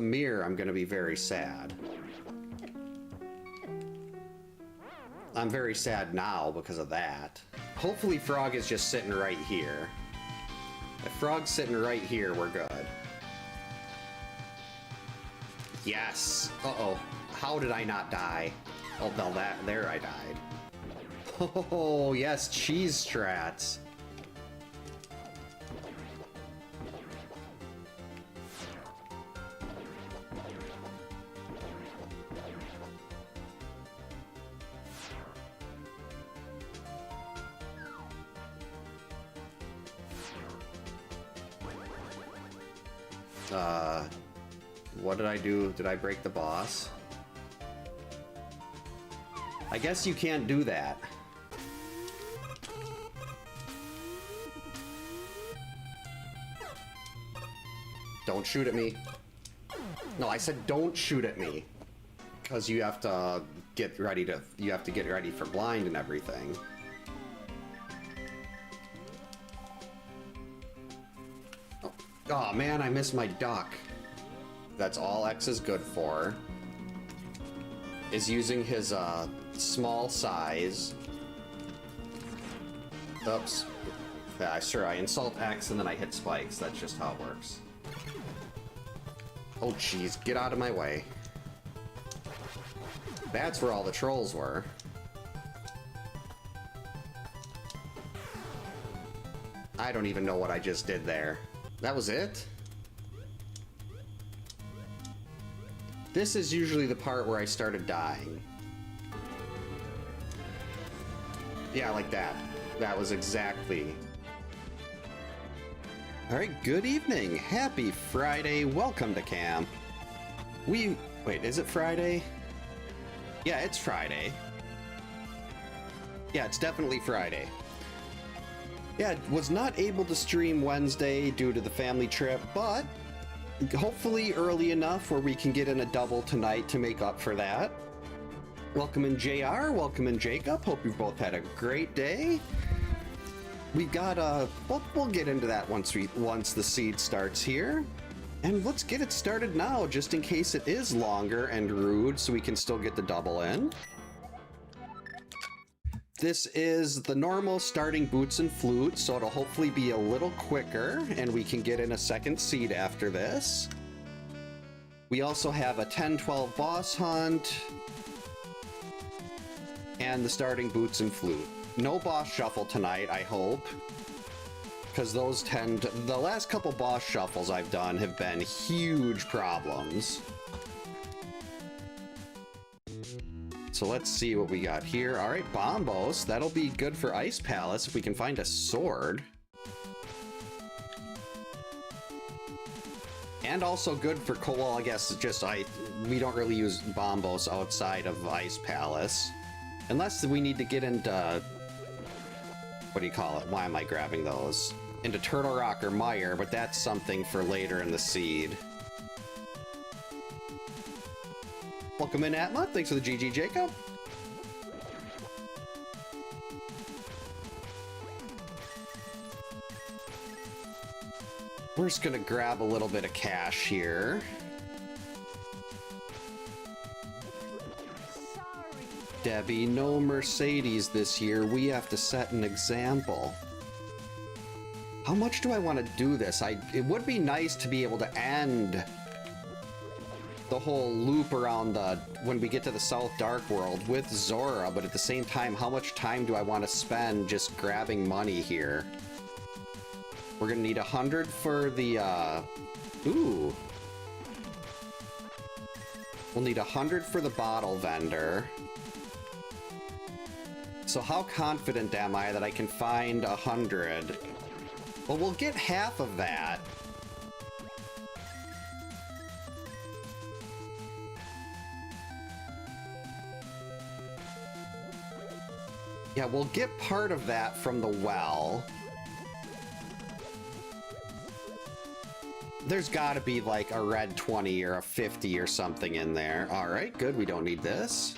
mirror, I'm gonna be very sad. I'm very sad now because of that. Hopefully Frog is just sitting right here. If Frog's sitting right here, we're good. Yes! Uh-oh. How did I not die? Oh, no, there I died. Oh, yes, cheese strats. What did I do? Did I break the boss? I guess you can't do that. Don't shoot at me. No, I said don't shoot at me. Because you have to get ready to, you have to get ready for blind and everything. Oh man, I missed my duck. That's all X is good for. Is using his small size. Oops. Yeah, sure, I insult X and then I hit spikes. That's just how it works. Oh jeez, get out of my way. That's where all the trolls were. I don't even know what I just did there. That was it? This is usually the part where I started dying. Yeah, like that. That was exactly... Alright, good evening. Happy Friday. Welcome to camp. Wait, is it Friday? Yeah, it's Friday. Yeah, it's definitely Friday. Yeah, was not able to stream Wednesday due to the family trip, but hopefully early enough where we can get in a double tonight to make up for that. Welcome in JR, welcome in Jacob. Hope you've both had a great day. We've got we'll get into that once the seed starts here. And let's get it started now, just in case it is longer and rude, so we can still get the double in. This is the normal starting boots and flute, so it'll hopefully be a little quicker, and we can get in a second seed after this. We also have a 10-12 boss hunt, and the starting boots and flute. No boss shuffle tonight, I hope, because those the last couple boss shuffles I've done have been huge problems. So let's see what we got here. All right, Bombos. That'll be good for Ice Palace if we can find a sword. And also good for, well, I guess just we don't really use Bombos outside of Ice Palace. Unless we need to get into, what do you call it? Why am I grabbing those? Into Turtle Rock or Mire, but that's something for later in the seed. Welcome in, Atma. Thanks for the GG, Jacob. We're just gonna grab a little bit of cash here. Debbie, no Mercedes this year. We have to set an example. How much do I want to do this? It would be nice to be able to end the whole loop around when we get to the South Dark World with Zora, but at the same time, how much time do I want to spend just grabbing money here? We're gonna need 100 for the, ooh. We'll need 100 for the bottle vendor. So how confident am I that I can find 100? Well, we'll get half of that. Yeah, we'll get part of that from the well. There's gotta be like a red 20 or a 50 or something in there. Alright, good, we don't need this.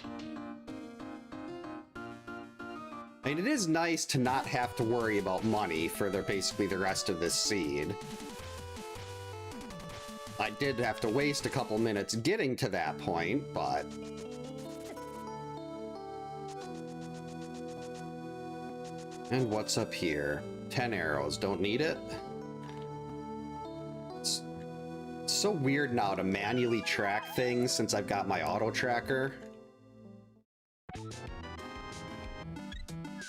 I mean, it is nice to not have to worry about money for basically the rest of this seed. I did have to waste a couple minutes getting to that point, but... And what's up here? 10 arrows, don't need it? It's so weird now to manually track things since I've got my auto tracker.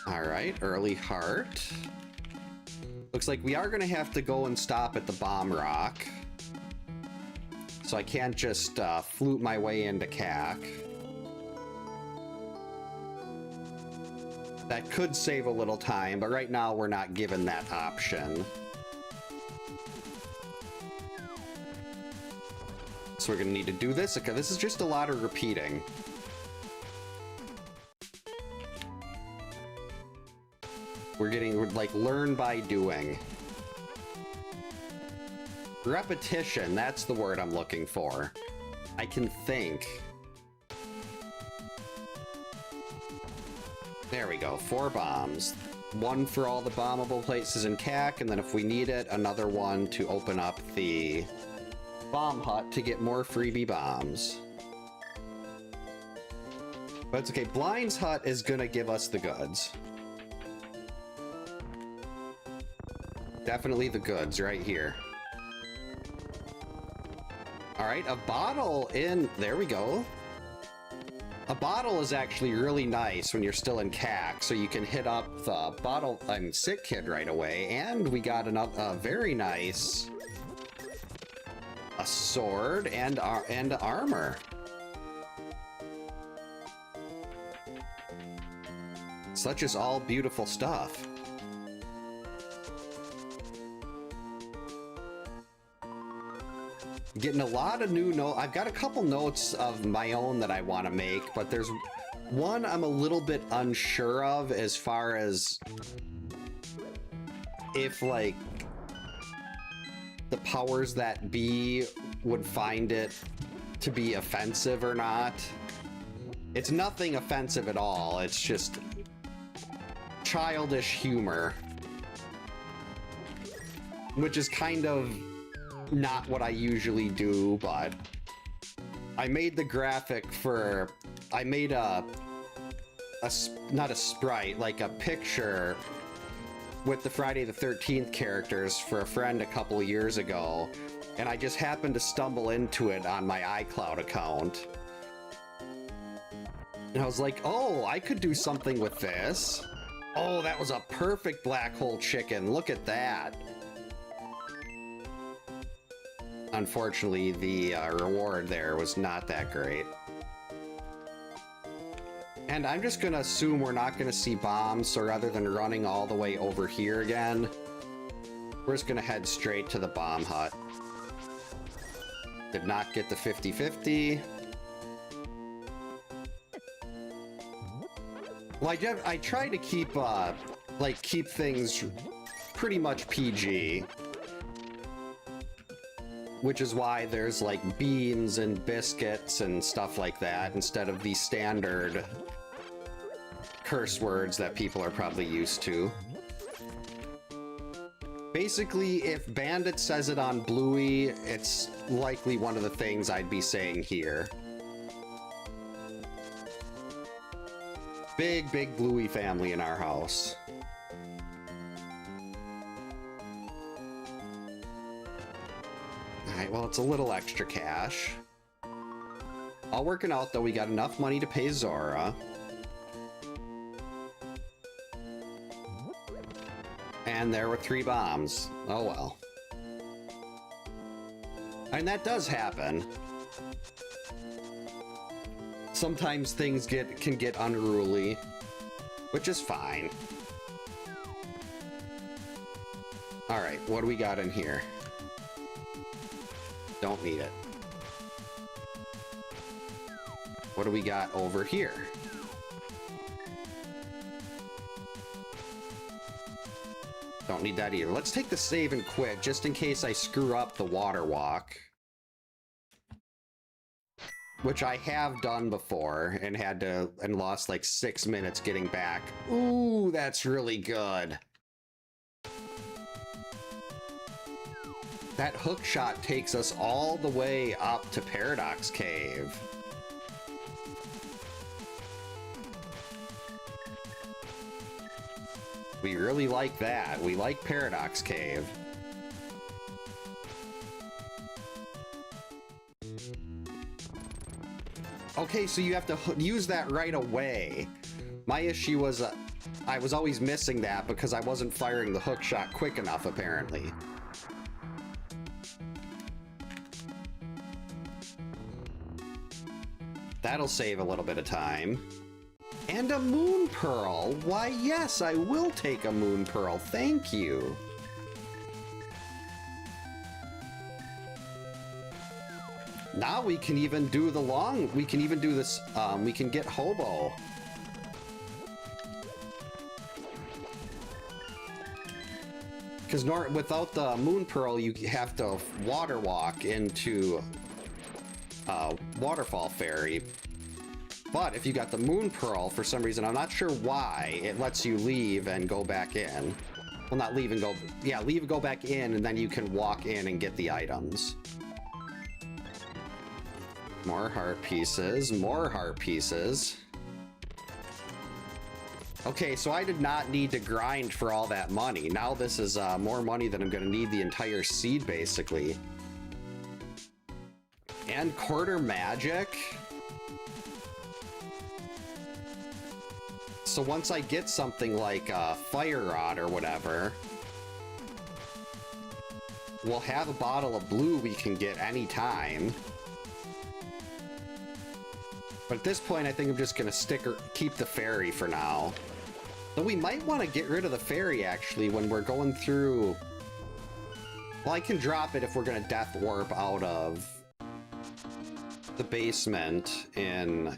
Alright, early heart. Looks like we are gonna have to go and stop at the bomb rock. So I can't just flute my way into CAC. That could save a little time, but right now we're not given that option. So we're gonna need to do this. Okay, this is just a lot of repeating. We're like, learn by doing. Repetition, that's the word I'm looking for. I can think. There we go, 4 bombs. One for all the bombable places in CAC, and then if we need it, another one to open up the bomb hut to get more freebie bombs. But it's okay, Blind's hut is gonna give us the goods. Definitely the goods right here. Alright, a bottle in... There we go. A bottle is actually really nice when you're still in CAC, so you can hit up the bottle and sick kid right away. And we got a very nice... a sword and armor. Such is all beautiful stuff. Getting a lot of new notes. I've got a couple notes of my own that I want to make, but there's one I'm a little bit unsure of as far as if, like, the powers that be would find it to be offensive or not. It's nothing offensive at all. It's just childish humor, which is kind of not what I usually do, but I made the graphic for... I made not a sprite, like a picture with the Friday the 13th characters for a friend a couple of years ago, and I just happened to stumble into it on my iCloud account. And I was like, oh, I could do something with this. Oh, that was a perfect black hole chicken. Look at that. Unfortunately, the reward there was not that great. And I'm just gonna assume we're not gonna see bombs, so rather than running all the way over here again, we're just gonna head straight to the bomb hut. Did not get the 50-50. Well, I try to keep, keep things pretty much PG. Which is why there's, like, beans and biscuits and stuff like that, instead of the standard curse words that people are probably used to. Basically, if Bandit says it on Bluey, it's likely one of the things I'd be saying here. Big, big Bluey family in our house. Alright, well, it's a little extra cash. All working out, though. We got enough money to pay Zora. And there were 3 bombs. Oh well. And that does happen. Sometimes things can get unruly, which is fine. Alright, what do we got in here? Don't need it. What do we got over here? Don't need that either. Let's take the save and quit, just in case I screw up the water walk. Which I have done before, and lost like 6 minutes getting back. Ooh, that's really good. That hook shot takes us all the way up to Paradox Cave. We really like that. We like Paradox Cave. Okay, so you have to use that right away. My issue was I was always missing that because I wasn't firing the hook shot quick enough, apparently. That'll save a little bit of time. And a moon pearl. Why, yes, I will take a moon pearl. Thank you. Now we can even do we can even do this, we can get Hobo. Because without the moon pearl, you have to water walk into Waterfall Fairy. But if you got the moon pearl, for some reason, I'm not sure why, it lets you leave and go back in. Well, not leave and go, yeah, leave and go back in, and then you can walk in and get the items. More heart pieces, more heart pieces. Okay, so I did not need to grind for all that money. Now this is more money than I'm gonna need the entire seed, basically. And quarter magic. So once I get something like Fire Rod or whatever, we'll have a bottle of blue we can get anytime. But at this point, I think I'm just gonna keep the fairy for now. Though we might want to get rid of the fairy, actually, when we're going through... Well, I can drop it if we're gonna death warp out of the basement in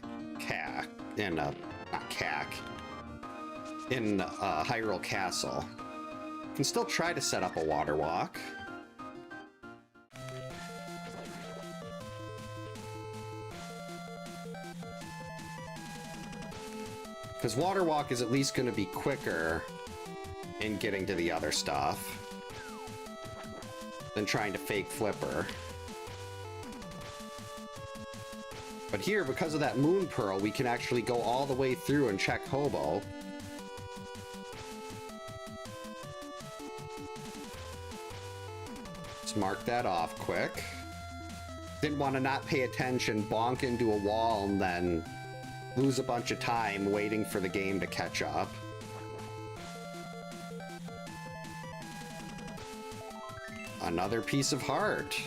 Hyrule Castle. Can still try to set up a water walk. Because water walk is at least going to be quicker in getting to the other stuff than trying to fake flipper. But here, because of that moon pearl, we can actually go all the way through and check Hobo. Let's mark that off quick. Didn't want to not pay attention, bonk into a wall, and then lose a bunch of time waiting for the game to catch up. Another piece of heart.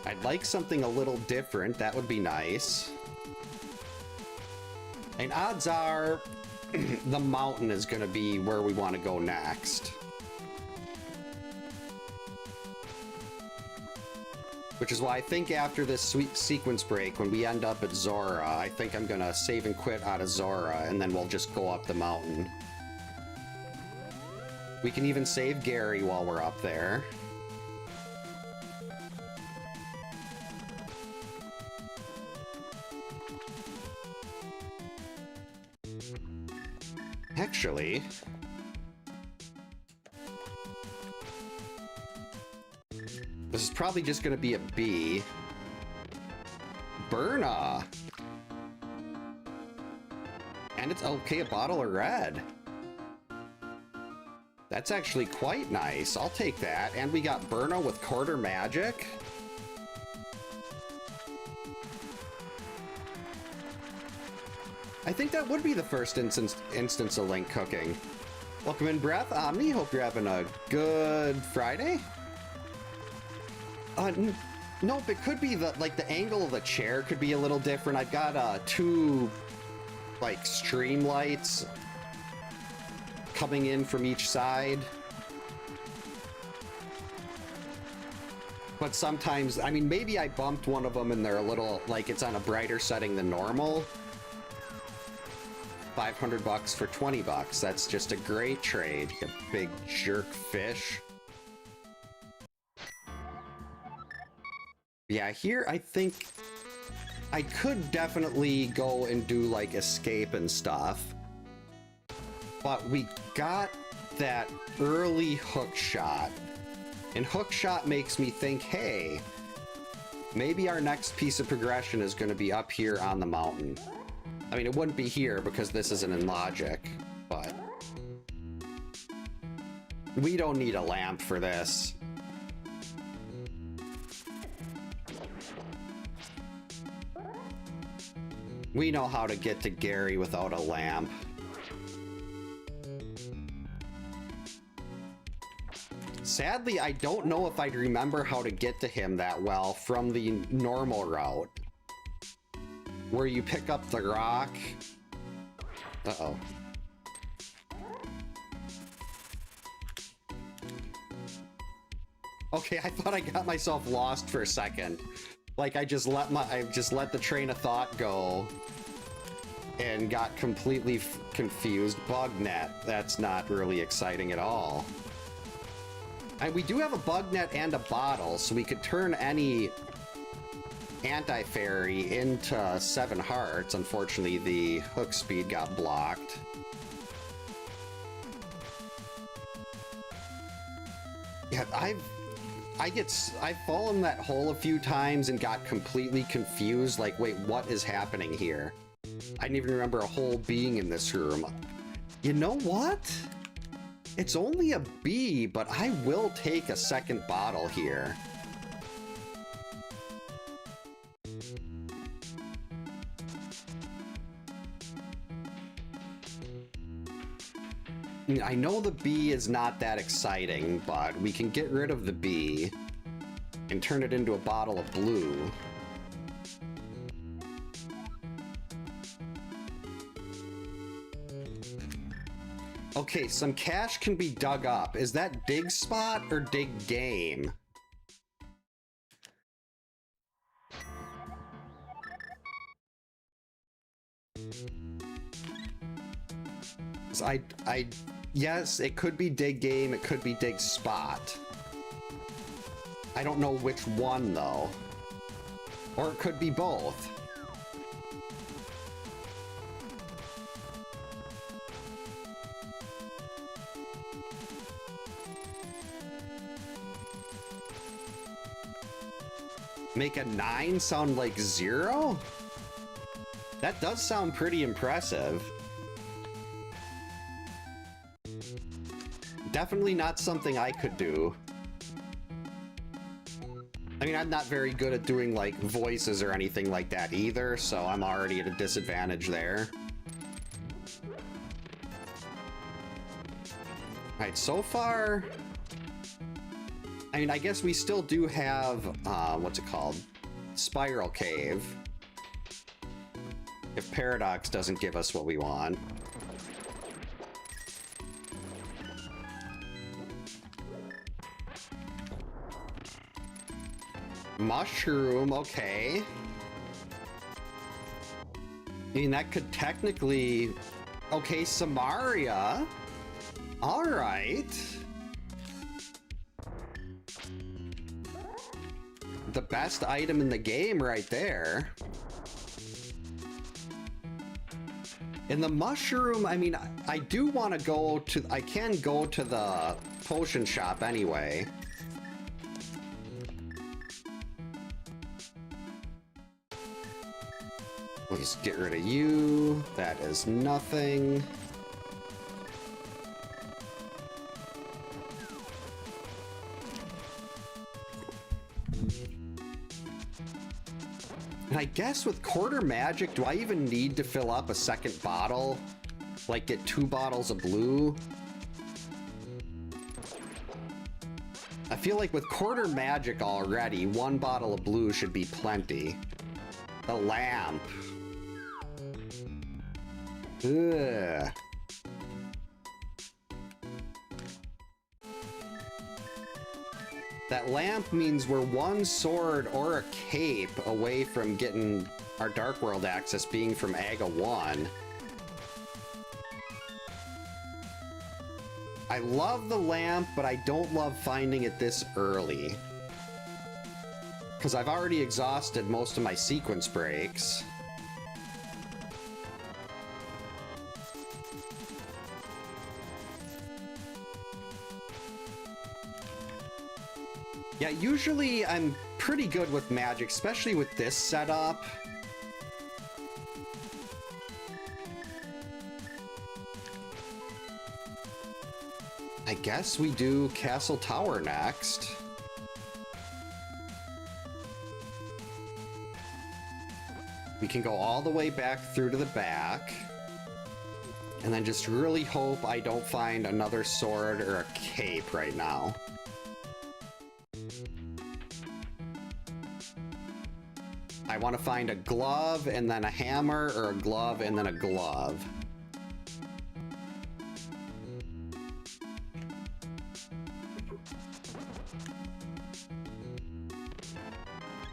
I'd like something a little different. That would be nice. And odds are the mountain is going to be where we want to go next. Which is why I think after this sweet sequence break, when we end up at Zora, I think I'm gonna save and quit out of Zora, and then we'll just go up the mountain. We can even save Gary while we're up there. Actually... this is probably just going to be a B. Burna! And it's okay, a bottle of red. That's actually quite nice. I'll take that. And we got Burna with quarter magic. I think that would be the first instance of Link cooking. Welcome in, Breath. Omni, hope you're having a good Friday. Nope, it could be the angle of the chair could be a little different. I've got two stream lights coming in from each side. But sometimes, I mean, maybe I bumped one of them and they're a little, it's on a brighter setting than normal. $500 for $20. That's just a great trade, you big jerk fish. Yeah, here I think I could definitely go and do escape and stuff. But we got that early hook shot And hookshot makes me think, hey, maybe our next piece of progression is going to be up here on the mountain. I mean, it wouldn't be here because this isn't in logic, but we don't need a lamp for this. We know how to get to Gary without a lamp. Sadly, I don't know if I'd remember how to get to him that well from the normal route, where you pick up the rock. Uh-oh. Okay, I thought I got myself lost for a second. Like I just let the train of thought go and got completely confused. Bug net. That's not really exciting at all. And we do have a bug net and a bottle, so we could turn any anti-fairy into 7 hearts. Unfortunately, the hook speed got blocked. Yeah, I've fallen that hole a few times and got completely confused. Like, wait, what is happening here? I didn't even remember a hole being in this room. You know what? It's only a B, but I will take a second bottle here. I know the B is not that exciting, but we can get rid of the B and turn it into a bottle of blue. Okay, some cash can be dug up. Is that dig spot or dig game? So yes, it could be dig game, it could be dig spot. I don't know which one though. Or it could be both. Make a 9 sound like 0? That does sound pretty impressive. Definitely not something I could do. I mean, I'm not very good at doing like voices or anything like that either, so I'm already at a disadvantage there. Alright, so far, I mean, I guess we still do have, what's it called? Spiral Cave. If Paradox doesn't give us what we want. Mushroom, okay. I mean, that could technically... Okay, Samaria. Alright. The best item in the game right there. In the mushroom, I mean, I do want to go to... I can go to the potion shop anyway. We'll just get rid of you. That is nothing. And I guess with quarter magic, do I even need to fill up a second bottle? Like get 2 bottles of blue? I feel like with quarter magic already, 1 bottle of blue should be plenty. The lamp. Ugh. That lamp means we're 1 sword or a cape away from getting our Dark World access being from Aga 1. I love the lamp, but I don't love finding it this early. Because I've already exhausted most of my sequence breaks. Yeah, usually I'm pretty good with magic, especially with this setup. I guess we do Castle Tower next. We can go all the way back through to the back. And then just really hope I don't find another sword or a cape right now. I want to find a glove and then a hammer, or a glove and then a glove.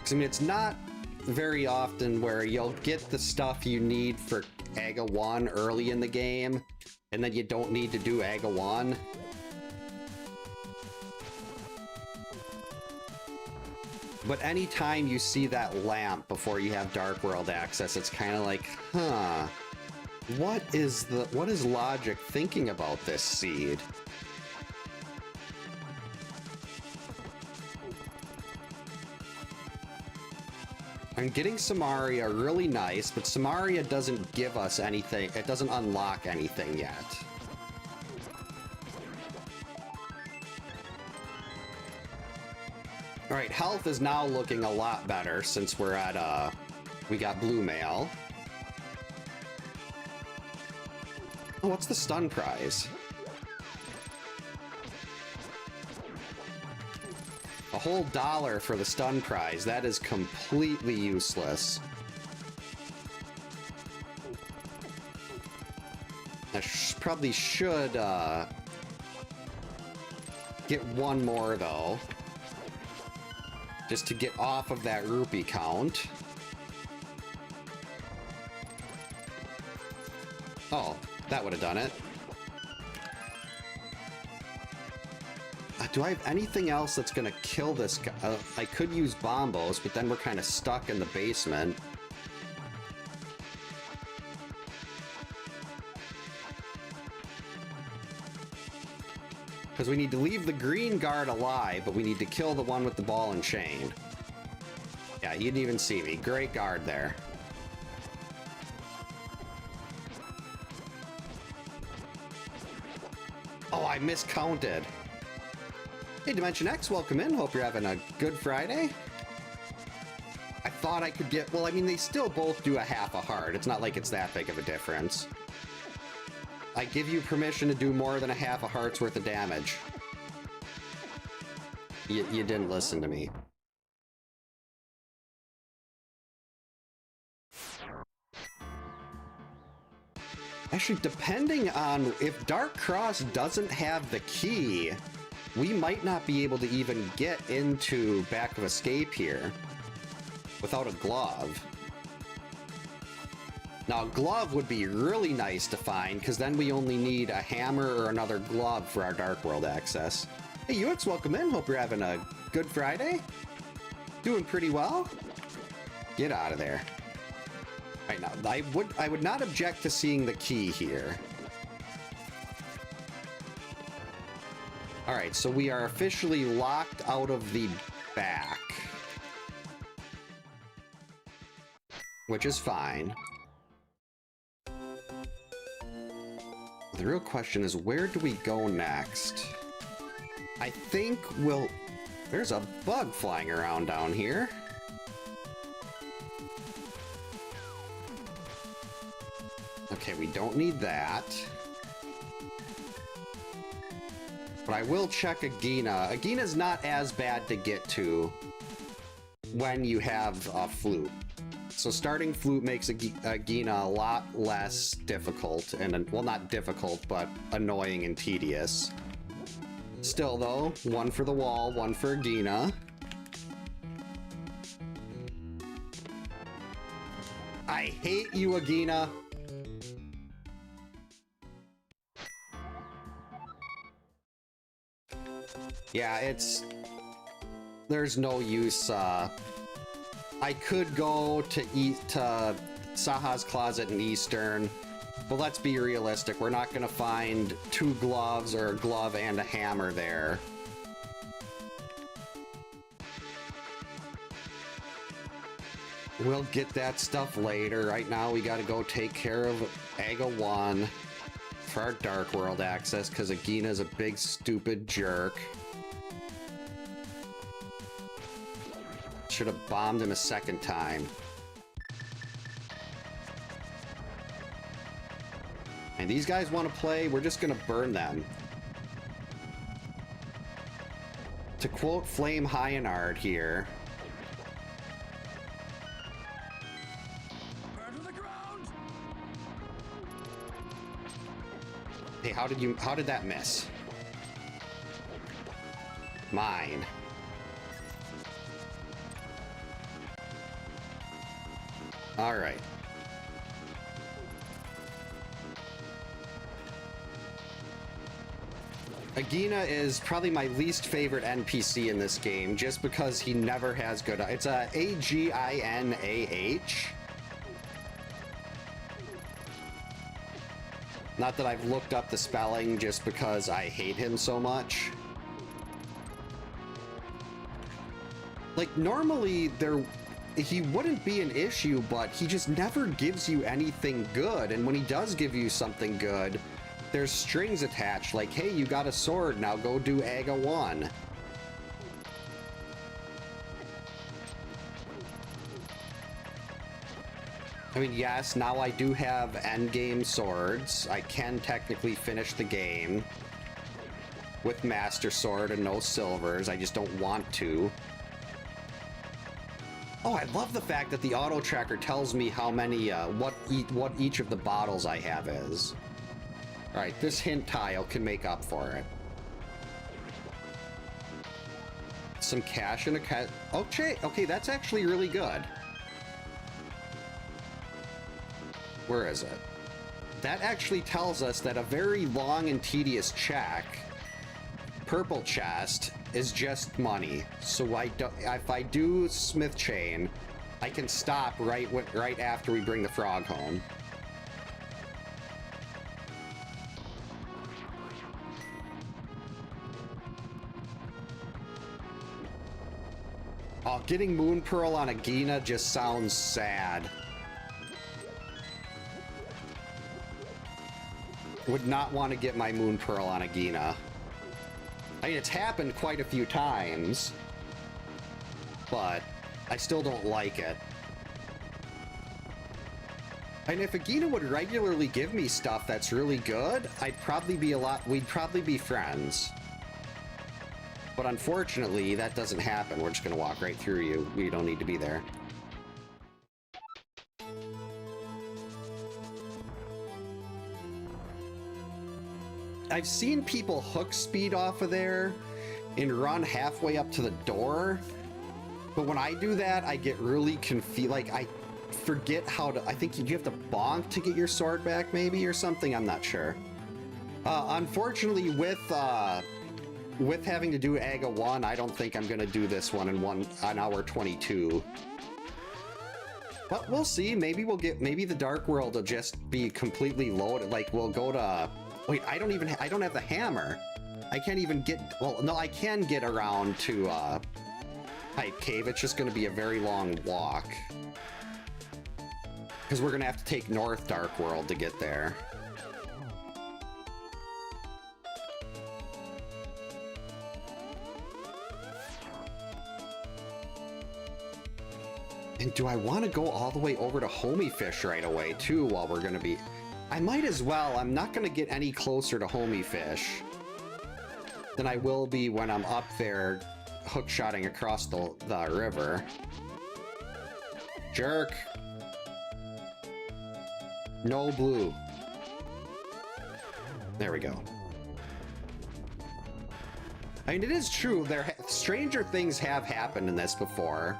I mean, it's not very often where you'll get the stuff you need for Aga 1 early in the game, and then you don't need to do Aga 1. But anytime you see that lamp before you have Dark World access, it's kind of like, huh, what is logic thinking about this seed? I'm getting Samaria really nice, but Samaria doesn't give us anything. It doesn't unlock anything yet. All right, health is now looking a lot better since we're at, we got blue mail. Oh, what's the stun prize? A whole $1 for the stun prize. That is completely useless. I probably should get one more though, just to get off of that rupee count. Oh, that would have done it. Do I have anything else that's gonna kill this guy? I could use bombos, but then we're kind of stuck in the basement. Because we need to leave the green guard alive, but we need to kill the one with the ball and chain. Yeah, you didn't even see me. Great guard there. Oh, I miscounted. Hey, Dimension X, welcome in. Hope you're having a good Friday. I thought I could get... Well, I mean, they still both do a half a heart. It's not like it's that big of a difference. I give you permission to do more than a half a heart's worth of damage. You didn't listen to me. Actually, depending on if Dark Cross doesn't have the key, we might not be able to even get into Back of Escape here without a glove. Now, a glove would be really nice to find, because then we only need a hammer or another glove for our Dark World access. Hey, UX, welcome in. Hope you're having a good Friday. Doing pretty well. Get out of there. Right now, I would not object to seeing the key here. All right, so we are officially locked out of the back, which is fine. The real question is, where do we go next? I think we'll... There's a bug flying around down here. Okay, we don't need that. But I will check Agina. Agina's not as bad to get to when you have a flute. So starting flute makes Agina a lot less difficult, and well, not difficult, but annoying and tedious. Still though, one for the wall, one for Agina. I hate you, Agina. Yeah, there's no use. I could go to Saha's Closet in Eastern, but let's be realistic. We're not gonna find 2 gloves or a glove and a hammer there. We'll get that stuff later. Right now, we gotta go take care of Aga 1 for our Dark World access, because Agina's a big, stupid jerk. Should have bombed him a second time. And these guys want to play, we're just gonna burn them. To quote Flame Hyenard here, hey, how did that miss? Mine. All right. Agina is probably my least favorite NPC in this game, just because he never has good... It's a A-G-I-N-A-H. Not that I've looked up the spelling, just because I hate him so much. Like, normally, he wouldn't be an issue, but he just never gives you anything good, and when he does give you something good, there's strings attached, like, hey, you got a sword, now go do Aga 1. I mean, yes, now I do have endgame swords. I can technically finish the game with Master Sword and no silvers. I just don't want to. Oh, I love the fact that the auto tracker tells me how many, what each of the bottles I have is. All right, this hint tile can make up for it. Some cash in a cat. Okay, that's actually really good. Where is it? That actually tells us that a very long and tedious check, purple chest, is just money. So if I do Smith Chain, I can stop right after we bring the frog home. Oh, getting Moon Pearl on Agina just sounds sad. Would not want to get my Moon Pearl on Agina. I mean, it's happened quite a few times, but I still don't like it. And if Agina would regularly give me stuff that's really good, we'd probably be friends. But unfortunately, that doesn't happen. We're just gonna walk right through you. We don't need to be there. I've seen people hook speed off of there and run halfway up to the door, but when I do that, I get really confused. Like, I forget how to... I think you have to bonk to get your sword back, maybe, or something. I'm not sure. Unfortunately, with having to do Aga 1, I don't think I'm gonna do this one in an hour 22. But we'll see. Maybe the Dark World will just be completely loaded. Like, we'll go to... Wait, I don't have the hammer. I can't even get... Well, no, I can get around to Hype Cave. It's just gonna be a very long walk. Because we're gonna have to take North Dark World to get there. And do I want to go all the way over to Homie Fish right away, too, while we're gonna be... I might as well. I'm not gonna get any closer to Homie Fish than I will be when I'm up there hookshotting across the river. Jerk. No blue. There we go. I mean, it is true. Stranger things have happened in this before.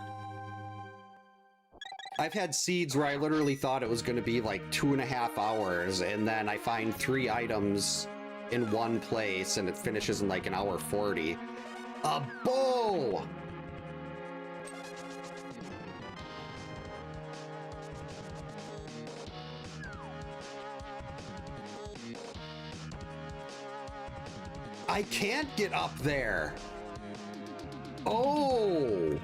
I've had seeds where I literally thought it was going to be like 2.5 hours, and then I find 3 items in one place, and it finishes in like 1:40. A bow! I can't get up there. Oh!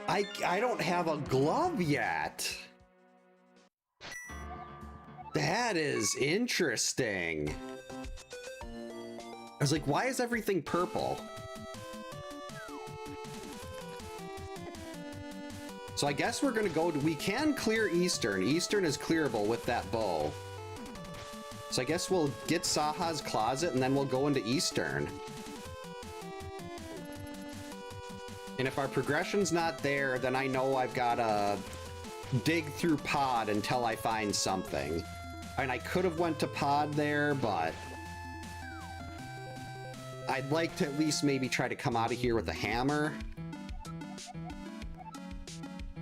I don't have a glove yet. That is interesting. I was like, why is everything purple? So I guess we're gonna go to, we can clear Eastern. Eastern is clearable with that bow. So I guess we'll get Saha's closet and then we'll go into Eastern. And if our progression's not there, then I know I've gotta dig through pod until I find something. And I could have went to pod there, but I'd like to at least maybe try to come out of here with a hammer.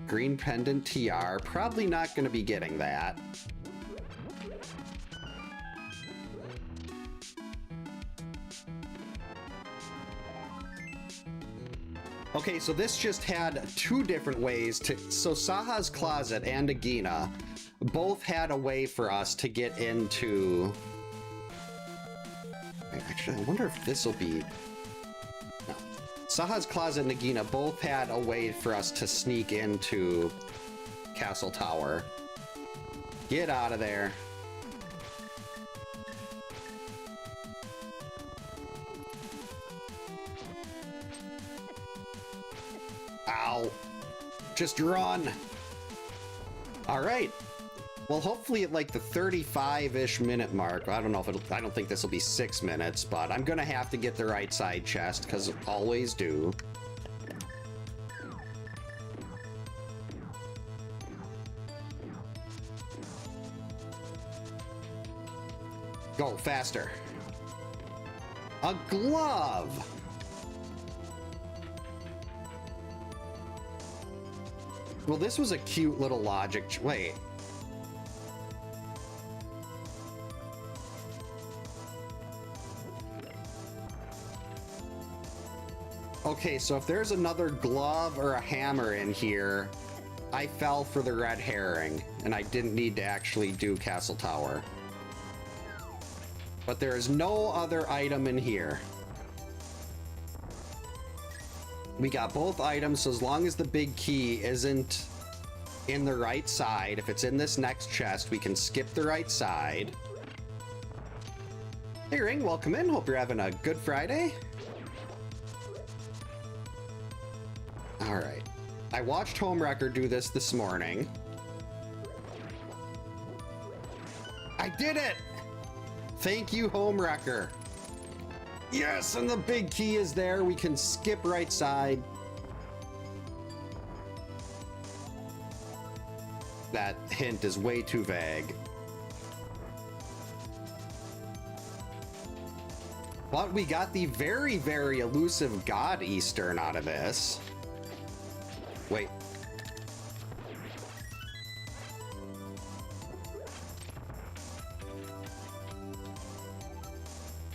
Green pendant TR, probably not going to be getting that. Okay, so this just had two different ways to, so Saha's closet and Agina both had a way for us to get into, actually I wonder if this will be, no. Saha's closet and Agina both had a way for us to sneak into Castle Tower. Get out of there. Ow. Just run. All right. Well, hopefully at like the 35-ish minute mark, I don't know if it'll, I don't think this will be 6 minutes, but I'm gonna have to get the right side chest because I always do. Go faster. A glove. Well, this was a cute little logic. Wait. Okay, so if there's another glove or a hammer in here, I fell for the red herring, and I didn't need to actually do Castle Tower. But there is no other item in here. We got both items, so as long as the big key isn't in the right side, if it's in this next chest, we can skip the right side. Hey Ring, welcome in. Hope you're having a good Friday. All right. I watched Homewrecker do this morning. I did it! Thank you, Homewrecker. Yes, and the big key is there. We can skip right side. That hint is way too vague. But we got the very, very elusive God Eastern out of this. Wait.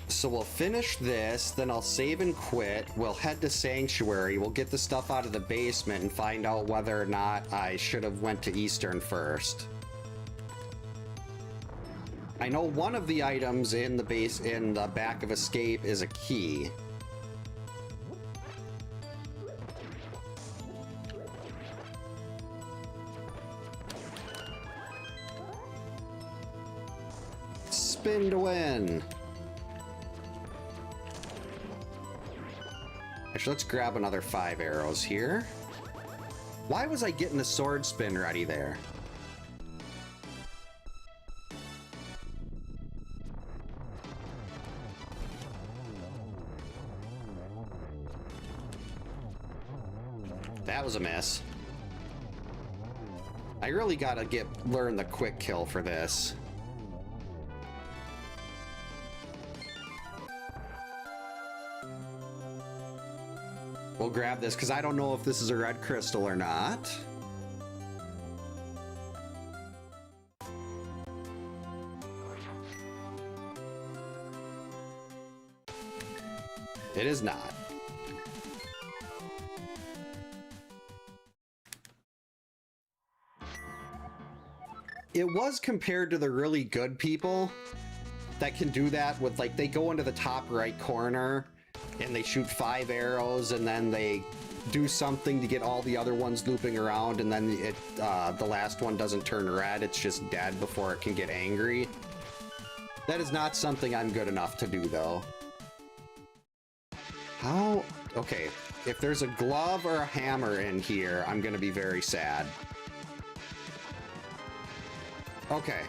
So we'll finish this, then I'll save and quit. We'll head to Sanctuary. We'll get the stuff out of the basement and find out whether or not I should have went to Eastern first. I know one of the items in the base in the back of Escape is a key. Spin to win. Actually, let's grab another 5 arrows here. Why was I getting the sword spin ready there? That was a miss. I really gotta learn the quick kill for this. We'll grab this because I don't know if this is a red crystal or not. It is not. It was compared to the really good people that can do that with, like, they go into the top right corner and they shoot 5 arrows and then they do something to get all the other ones looping around, and then the last one doesn't turn red, it's just dead before it can get angry. That is not something I'm good enough to do, though. How? Okay, if there's a glove or a hammer in here, I'm gonna be very sad. Okay.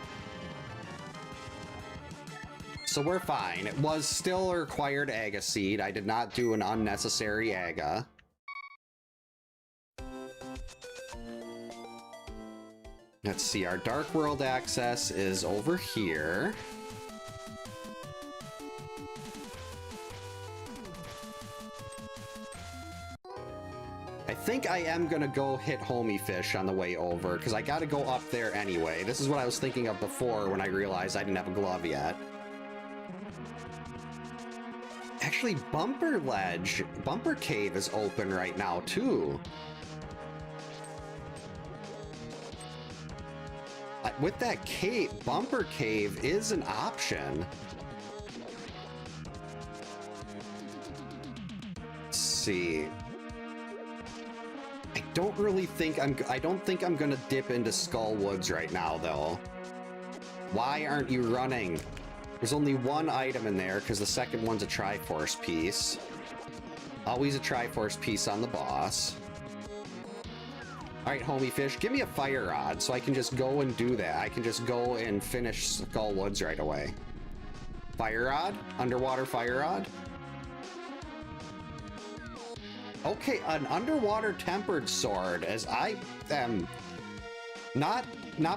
So we're fine. It was still a required Aga seed. I did not do an unnecessary Aga. Let's see, our Dark World access is over here. I think I am gonna go hit Homie Fish on the way over, because I gotta go up there anyway. This is what I was thinking of before when I realized I didn't have a glove yet. Actually, Bumper Cave is open right now, too. With that cave, Bumper Cave is an option. Let's see. I don't think I'm gonna dip into Skull Woods right now, though. Why aren't you running? There's only one item in there, because the second one's a Triforce piece. Always a Triforce piece on the boss. Alright, Homie Fish, give me a Fire Rod, so I can just go and do that. I can just go and finish Skull Woods right away. Fire Rod? Underwater Fire Rod? Okay, an underwater tempered sword, as I am not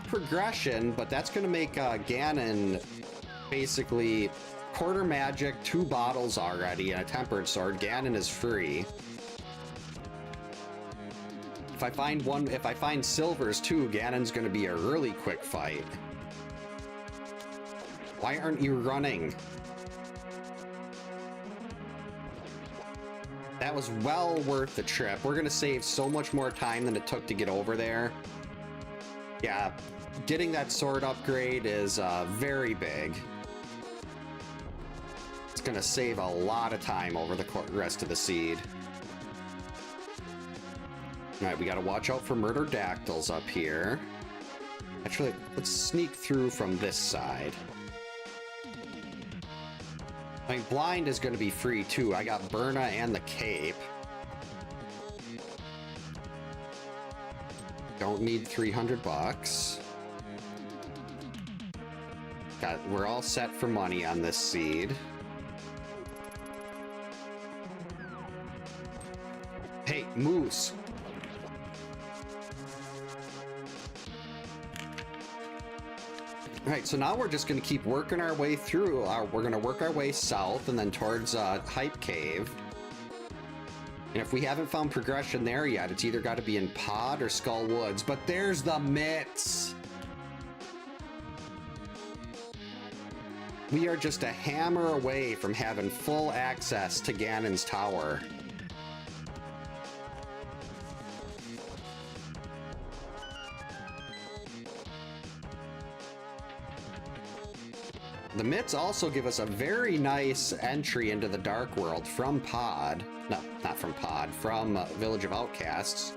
progression, but that's gonna make Ganon basically quarter magic, 2 bottles already, and a tempered sword. Ganon is free. If I find silvers too, Ganon's gonna be a really quick fight. Why aren't you running? That was well worth the trip. We're gonna save so much more time than it took to get over there. Yeah, getting that sword upgrade is very big. It's gonna save a lot of time over the rest of the seed. Alright, we gotta watch out for murder dactyls up here. Actually, let's sneak through from this side. I mean, blind is going to be free too. I got Burna and the cape. Don't need 300 bucks. We're all set for money on this seed. Hey, Moose. Alright, so now we're just going to keep working our way through. We're going to work our way south and then towards Hype Cave. And if we haven't found progression there yet, it's either got to be in Pod or Skull Woods. But there's the mitts! We are just a hammer away from having full access to Ganon's tower. The mitts also give us a very nice entry into the Dark World from Pod. No, not from Pod, from Village of Outcasts.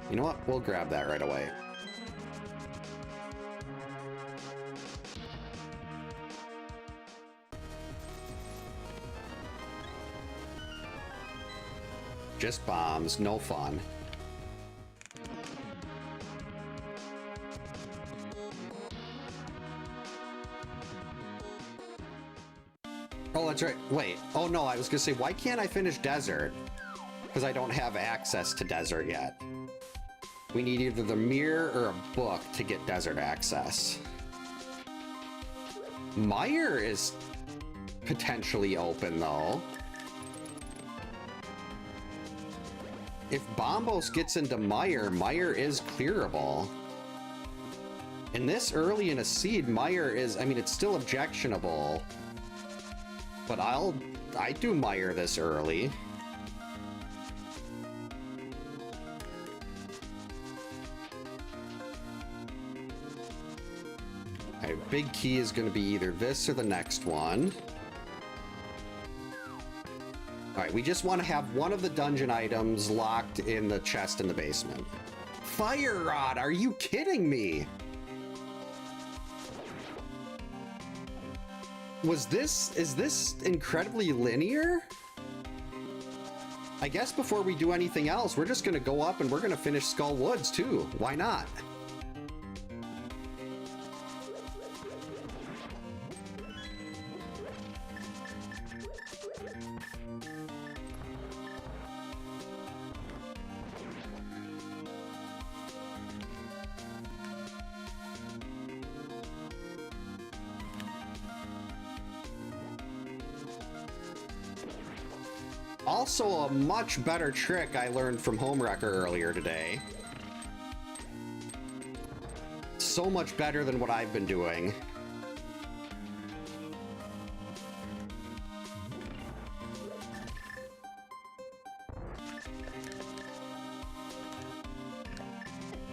You know what? We'll grab that right away. Just bombs, no fun. Oh, that's right. Wait. Oh, no, I was gonna say, why can't I finish Desert? Because I don't have access to Desert yet. We need either the mirror or a book to get Desert access. Mire is potentially open, though. If Bombos gets into Mire, Mire is clearable. And this early in a seed, Mire is, I mean, it's still objectionable. But I do Mire this early. Okay, big key is going to be either this or the next one. Alright, we just want to have one of the dungeon items locked in the chest in the basement. Fire rod, are you kidding me? Is this incredibly linear? I guess before we do anything else, we're just gonna go up and we're gonna finish Skull Woods too. Why not? Also, a much better trick I learned from Homewrecker earlier today. So much better than what I've been doing.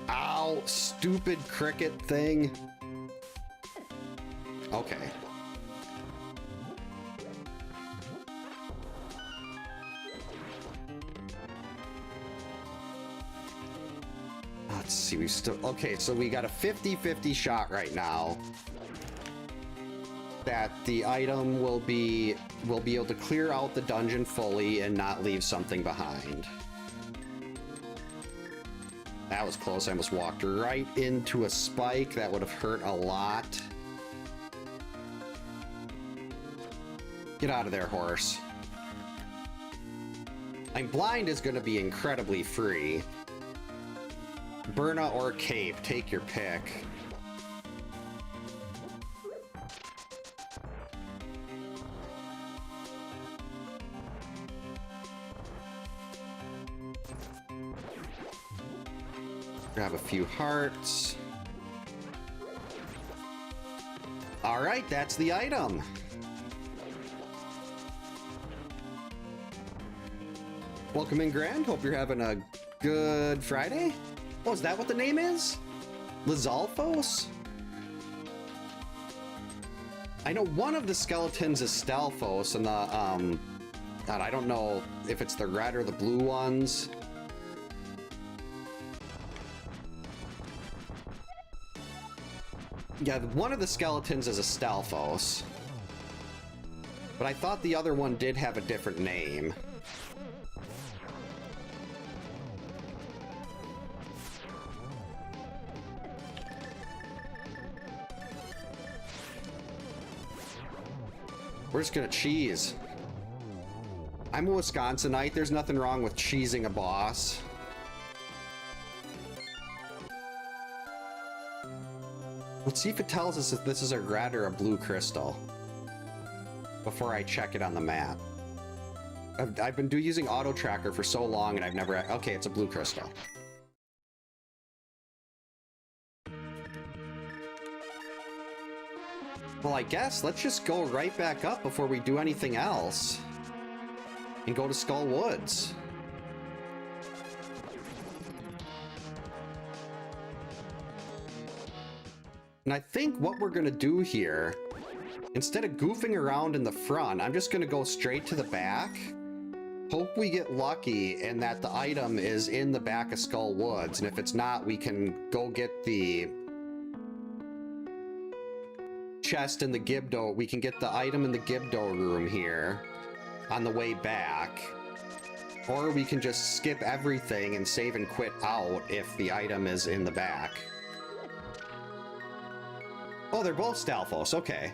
Ow, stupid cricket thing. Okay. Let's see, we still, okay, so we got a 50-50 shot right now that the item will be able to clear out the dungeon fully and not leave something behind. That was close. I almost walked right into a spike. That would have hurt a lot. Get out of there, horse. I'm blind is going to be incredibly free. Burna or Cape, take your pick. Grab a few hearts. All right, that's the item. Welcome in, Grand. Hope you're having a good Friday. Oh, is that what the name is? Lizalfos? I know one of the skeletons is Stalfos, and the, God, I don't know if it's the red or the blue ones. Yeah, one of the skeletons is a Stalfos. But I thought the other one did have a different name. We're just gonna cheese. I'm a Wisconsinite. There's nothing wrong with cheesing a boss. Let's see if it tells us if this is a red or a blue crystal before I check it on the map. I've been using auto tracker for so long and I've never... Okay, it's a blue crystal. Well, I guess let's just go right back up before we do anything else and go to Skull Woods. And I think what we're gonna do here, instead of goofing around in the front, I'm just gonna go straight to the back. Hope we get lucky and that the item is in the back of Skull Woods. And if it's not, we can go get the chest in the Gibdo. We can get the item in the Gibdo room here on the way back. Or we can just skip everything and save and quit out if the item is in the back. Oh, they're both Stalfos, okay.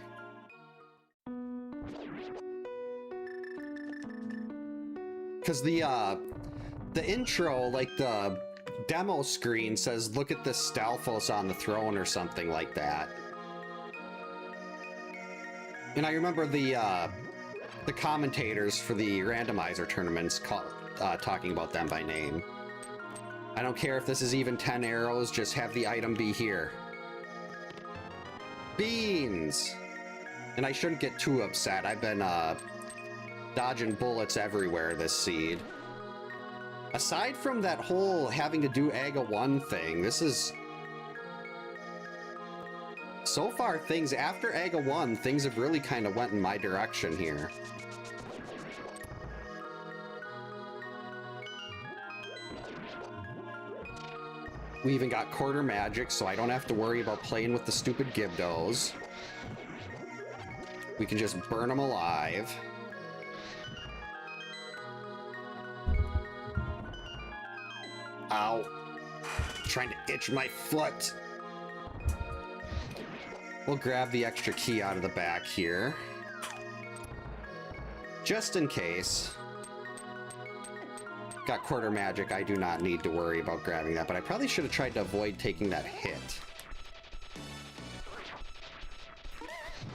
Because the intro, like the demo screen says, look at this Stalfos on the throne or something like that. And I remember the commentators for the randomizer tournaments talking about them by name. I don't care if this is even 10 arrows, just have the item be here. Beans! And I shouldn't get too upset. I've been dodging bullets everywhere this seed. Aside from that whole having to do Aga 1 thing, this is... So far, things after Aga 1, things have really kind of went in my direction here. We even got quarter magic, so I don't have to worry about playing with the stupid Gibdos. We can just burn them alive. Ow. Trying to itch my foot. We'll grab the extra key out of the back here. Just in case. Got quarter magic, I do not need to worry about grabbing that, but I probably should have tried to avoid taking that hit.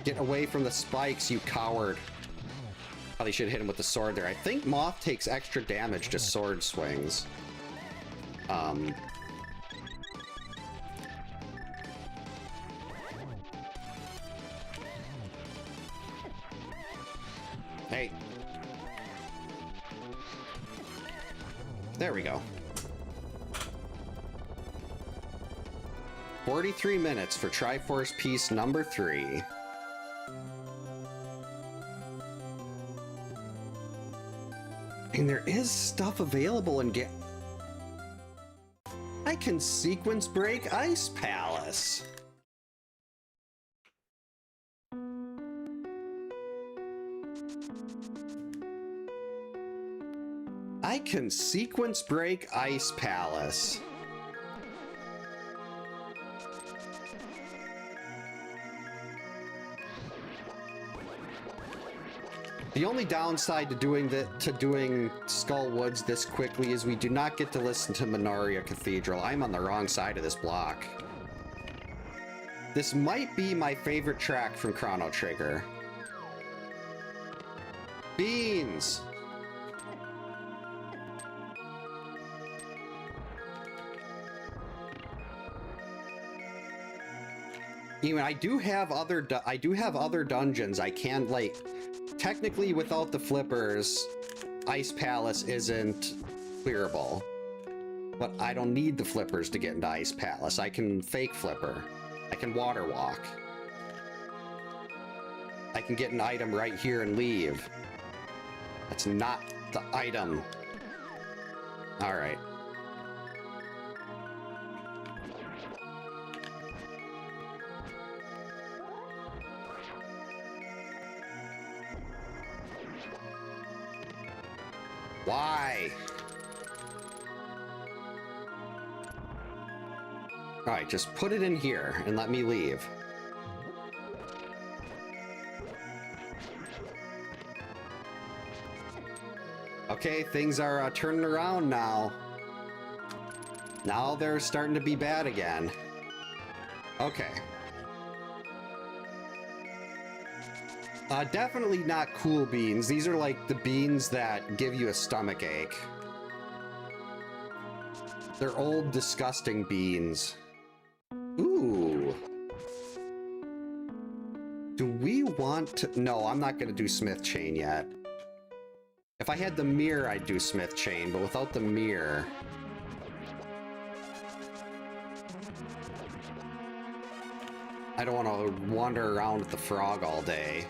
Get away from the spikes, you coward. Probably should have hit him with the sword there. I think Moth takes extra damage to sword swings. Hey. There we go. 43 minutes for Triforce piece number 3. And there is stuff available in game. I can sequence break Ice Palace. I can sequence break Ice Palace. The only downside to doing Skull Woods this quickly is we do not get to listen to Minoria Cathedral. I'm on the wrong side of this block. This might be my favorite track from Chrono Trigger. Beans! Even I do have other dungeons I can, like, technically without the flippers, Ice Palace isn't clearable. But I don't need the flippers to get into Ice Palace. I can fake flipper. I can water walk. I can get an item right here and leave. That's not the item. Alright. Why? Alright, just put it in here and let me leave. Okay, things are turning around now. Now they're starting to be bad again. Okay. Definitely not cool beans. These are like the beans that give you a stomach ache. They're old, disgusting beans. Ooh. Do we want to... No, I'm not going to do Smith Chain yet. If I had the mirror, I'd do Smith Chain, but without the mirror... I don't want to wander around with the frog all day.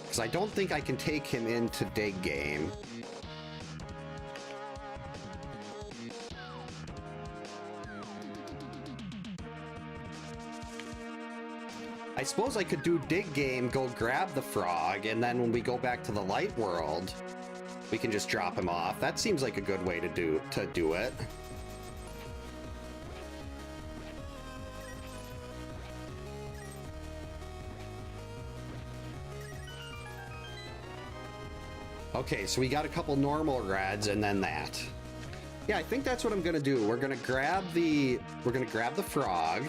Because I don't think I can take him into Dig Game. I suppose I could do Dig Game, go grab the frog, and then when we go back to the light world, we can just drop him off. That seems like a good way to do it. Okay, so we got a couple normal reds and then that. Yeah, I think that's what I'm gonna do. We're gonna grab the frog.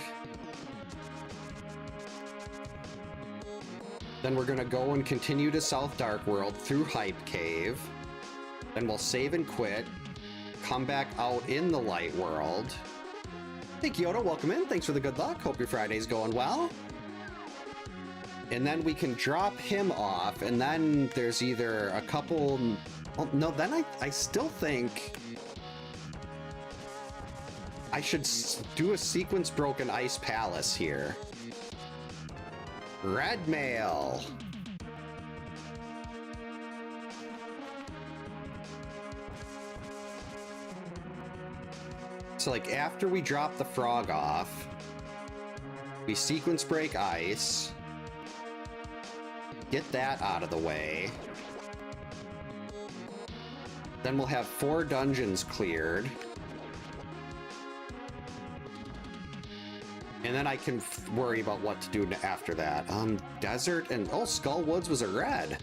Then we're gonna go and continue to South Dark World through Hype Cave. Then we'll save and quit. Come back out in the light world. Hey Kyoto, welcome in. Thanks for the good luck. Hope your Friday's going well. And then we can drop him off, and then there's either a couple... Oh, no, then I still think I should do a sequence broken Ice Palace here. Red Mail. So like after we drop the frog off, we sequence break ice, get that out of the way. Then we'll have 4 dungeons cleared. And then I can worry about what to do after that. Desert and... oh, Skull Woods was a red.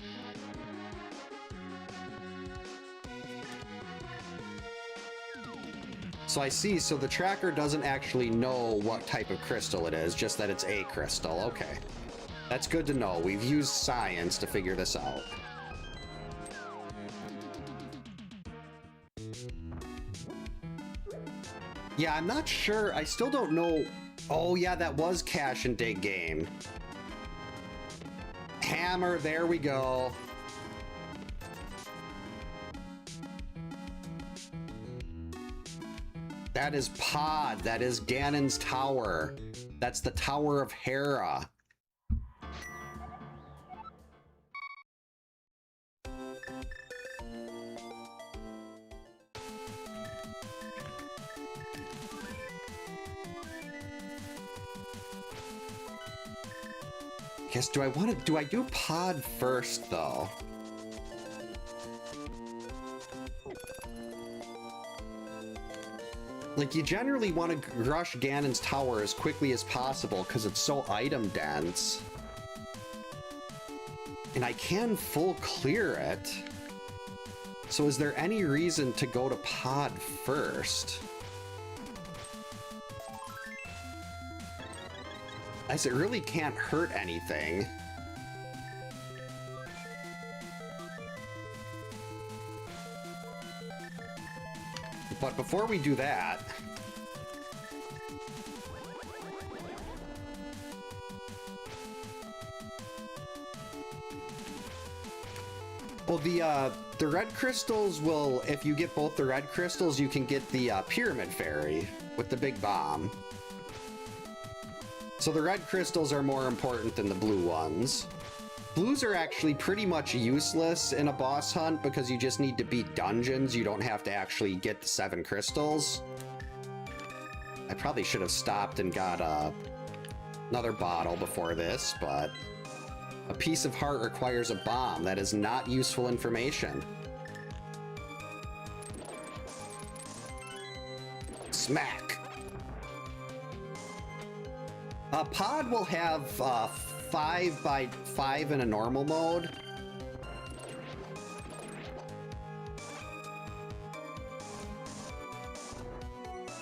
So I see, so the tracker doesn't actually know what type of crystal it is, just that it's a crystal. Okay. That's good to know. We've used science to figure this out. Yeah, I'm not sure. I still don't know. Oh, yeah, that was Cash and Dig game. Hammer, there we go. That is Pod. That is Ganon's Tower. That's the Tower of Hera. Guess, do I do Pod first, though? Like, you generally want to rush Ganon's Tower as quickly as possible because it's so item dense. And I can full clear it. So is there any reason to go to Pod first? As it really can't hurt anything. But before we do that... well, the red crystals will... if you get both the red crystals, you can get the Pyramid Fairy with the big bomb. So the red crystals are more important than the blue ones. Blues are actually pretty much useless in a boss hunt because you just need to beat dungeons. You don't have to actually get the 7 crystals. I probably should have stopped and got another bottle before this, but a piece of heart requires a bomb. That is not useful information. Smack. Pod will have 5x5 in a normal mode.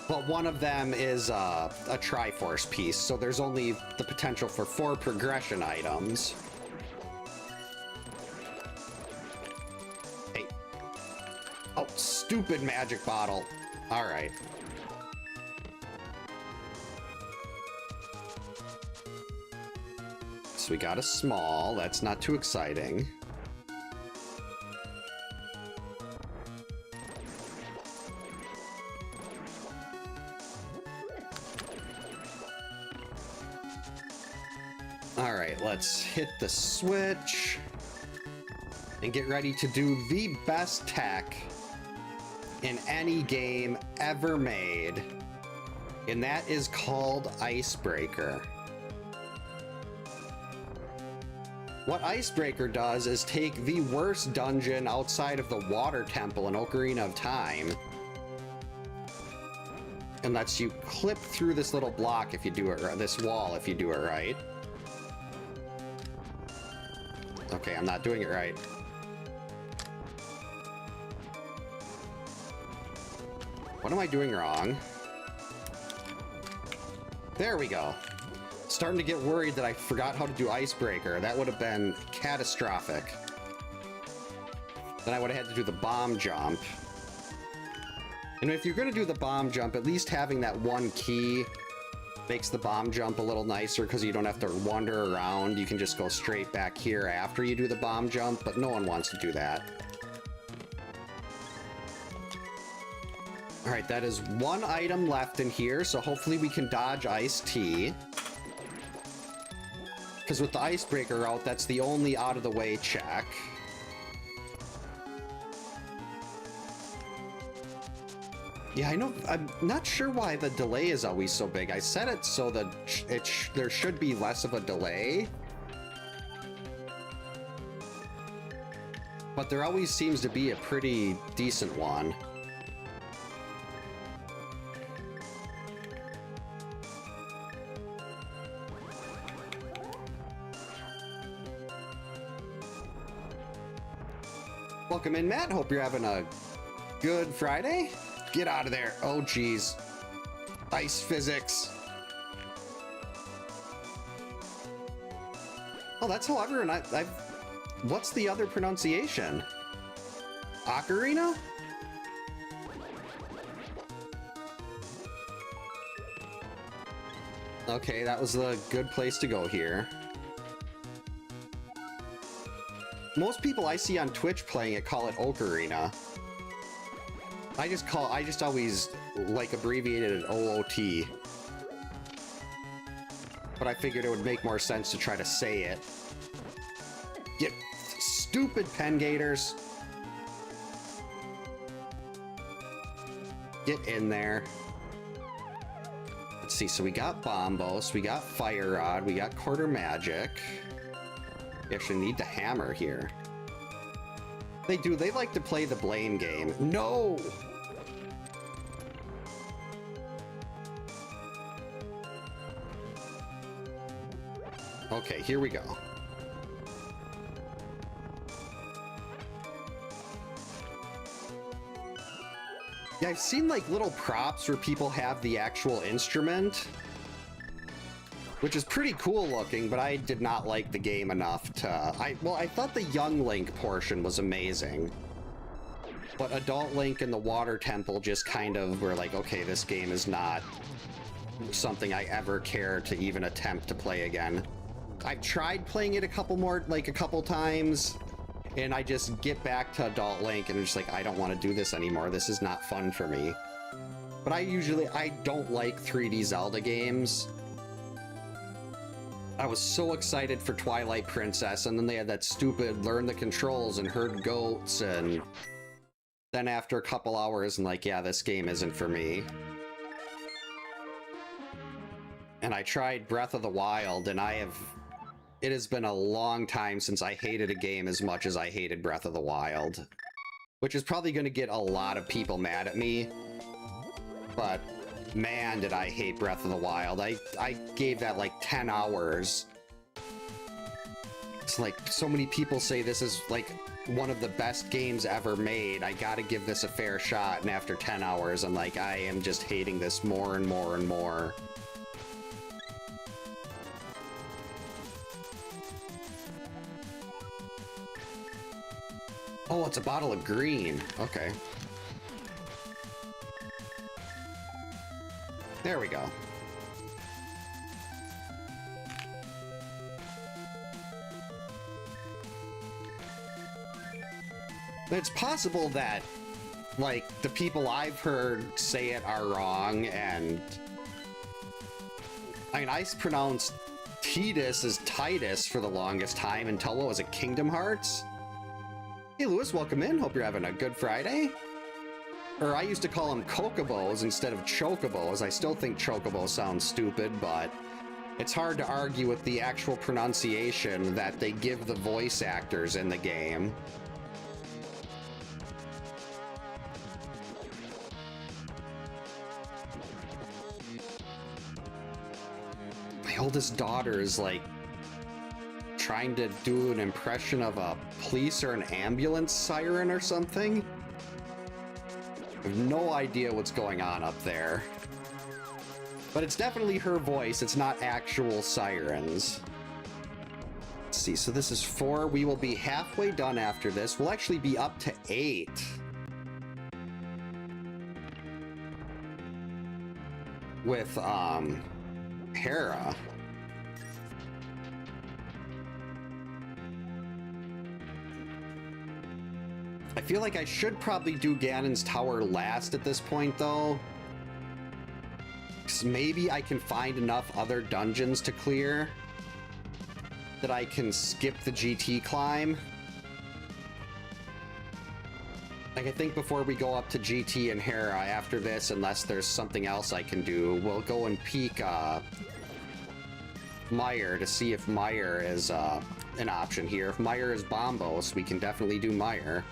But one of them is a Triforce piece, so there's only the potential for 4 progression items. Hey. Oh, stupid magic bottle. All right. So we got a small, that's not too exciting. All right, let's hit the switch and get ready to do the best tech in any game ever made, and that is called Icebreaker. What Icebreaker does is take the worst dungeon outside of the Water Temple in Ocarina of Time and lets you clip through this little block if you do it right, this wall if you do it right. Okay, I'm not doing it right. What am I doing wrong? There we go. Starting to get worried that I forgot how to do Icebreaker. That would have been catastrophic. Then I would have had to do the bomb jump. And if you're going to do the bomb jump, at least having that one key makes the bomb jump a little nicer because you don't have to wander around. You can just go straight back here after you do the bomb jump, but no one wants to do that. All right, that is 1 item left in here, so hopefully we can dodge Iced Tea. Because with the Icebreaker route, that's the only out-of-the-way check. Yeah, I know. I'm not sure why the delay is always so big. I set it so that there should be less of a delay. But there always seems to be a pretty decent one. Welcome in, Matt. Hope you're having a good Friday. Get out of there. Oh, geez. Ice physics. Oh, that's how everyone... I've... What's the other pronunciation? Ocarina? Okay, that was the good place to go here. Most people I see on Twitch playing it call it Ocarina. I just always like abbreviated it OOT. But I figured it would make more sense to try to say it. Get stupid pen gators. Get in there. Let's see, so we got Bombos, we got Fire Rod, we got Quarter Magic. We actually need the hammer here. They like to play the blame game. No! Okay, here we go. Yeah, I've seen like little props where people have the actual instrument, which is pretty cool looking, but I did not like the game enough to... I thought the young Link portion was amazing. But adult Link and the Water Temple just kind of were like, okay, this game is not something I ever care to even attempt to play again. I've tried playing it a couple times, and I just get back to adult Link and I'm just like, I don't want to do this anymore. This is not fun for me. But I don't like 3D Zelda games. I was so excited for Twilight Princess, and then they had that stupid learn the controls and herd goats, and then after a couple hours, I'm like, yeah, this game isn't for me. And I tried Breath of the Wild, and it has been a long time since I hated a game as much as I hated Breath of the Wild. Which is probably going to get a lot of people mad at me, but... man, did I hate Breath of the Wild. I gave that like 10 hours. It's like so many people say this is like one of the best games ever made. I gotta give this a fair shot, and after 10 hours, I'm like, I am just hating this more and more and more. Oh, it's a bottle of green. Okay. There we go. It's possible that, like, the people I've heard say it are wrong, and... I mean, I pronounced Tidus as Titus for the longest time until, what was it, Kingdom Hearts? Hey, Lewis, welcome in. Hope you're having a good Friday. Or I used to call them Chocobos instead of Chocobos. I still think Chocobo sounds stupid, but it's hard to argue with the actual pronunciation that they give the voice actors in the game. My oldest daughter is like trying to do an impression of a police or an ambulance siren or something. I have no idea what's going on up there. But it's definitely her voice, it's not actual sirens. Let's see, so this is 4. We will be halfway done after this. We'll actually be up to 8. With, Hera. I feel like I should probably do Ganon's Tower last at this point, though. Because maybe I can find enough other dungeons to clear that I can skip the GT climb. Like, I think before we go up to GT and Hera after this, unless there's something else I can do, we'll go and peek Meyer to see if Meyer is an option here. If Meyer is Bombos, we can definitely do Meyer.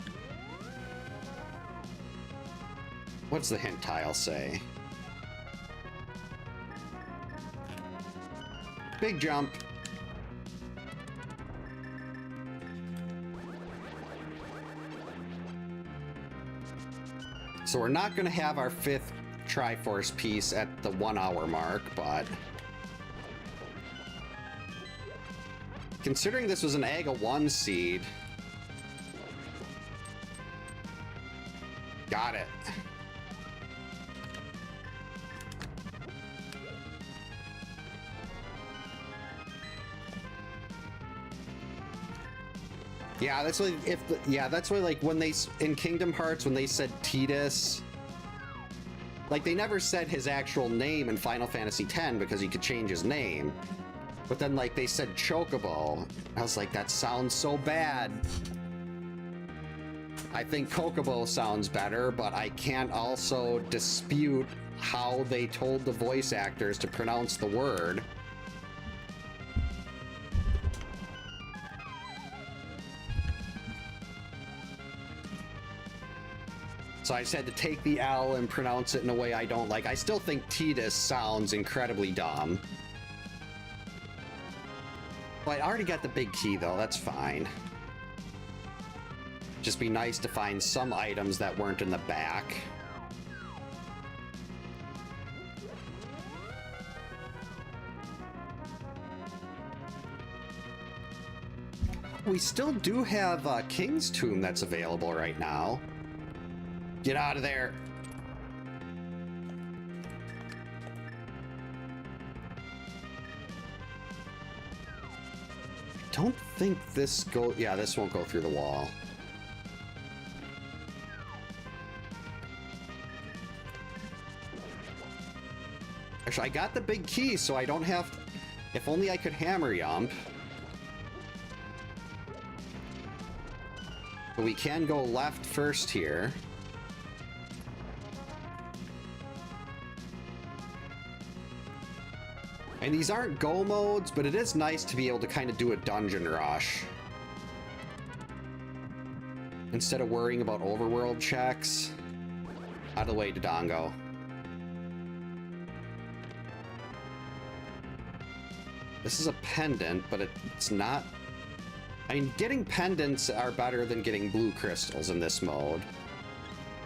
What's the hint tile say? Big jump. So we're not going to have our 5th Triforce piece at the 1 hour mark, but considering this was an Aga 1 seed, got it. Yeah, that's why that's why, like, when they in Kingdom Hearts, when they said Tidus, like, they never said his actual name in Final Fantasy X because he could change his name. But then, like, they said Chocobo. I was like, that sounds so bad. I think Kokobo sounds better, but I can't also dispute how they told the voice actors to pronounce the word. So I just had to take the L and pronounce it in a way I don't like. I still think Tidus sounds incredibly dumb. Well, I already got the big key, though. That's fine. Just be nice to find some items that weren't in the back. We still do have King's Tomb that's available right now. Get out of there. I don't think this yeah, this won't go through the wall. Actually, I got the big key, so I don't have to, if only I could hammer jump. But we can go left first here. And these aren't go modes, but it is nice to be able to kind of do a dungeon rush instead of worrying about overworld checks. Out of the way, Dodongo. This is a pendant, but it's not... I mean, getting pendants are better than getting blue crystals in this mode.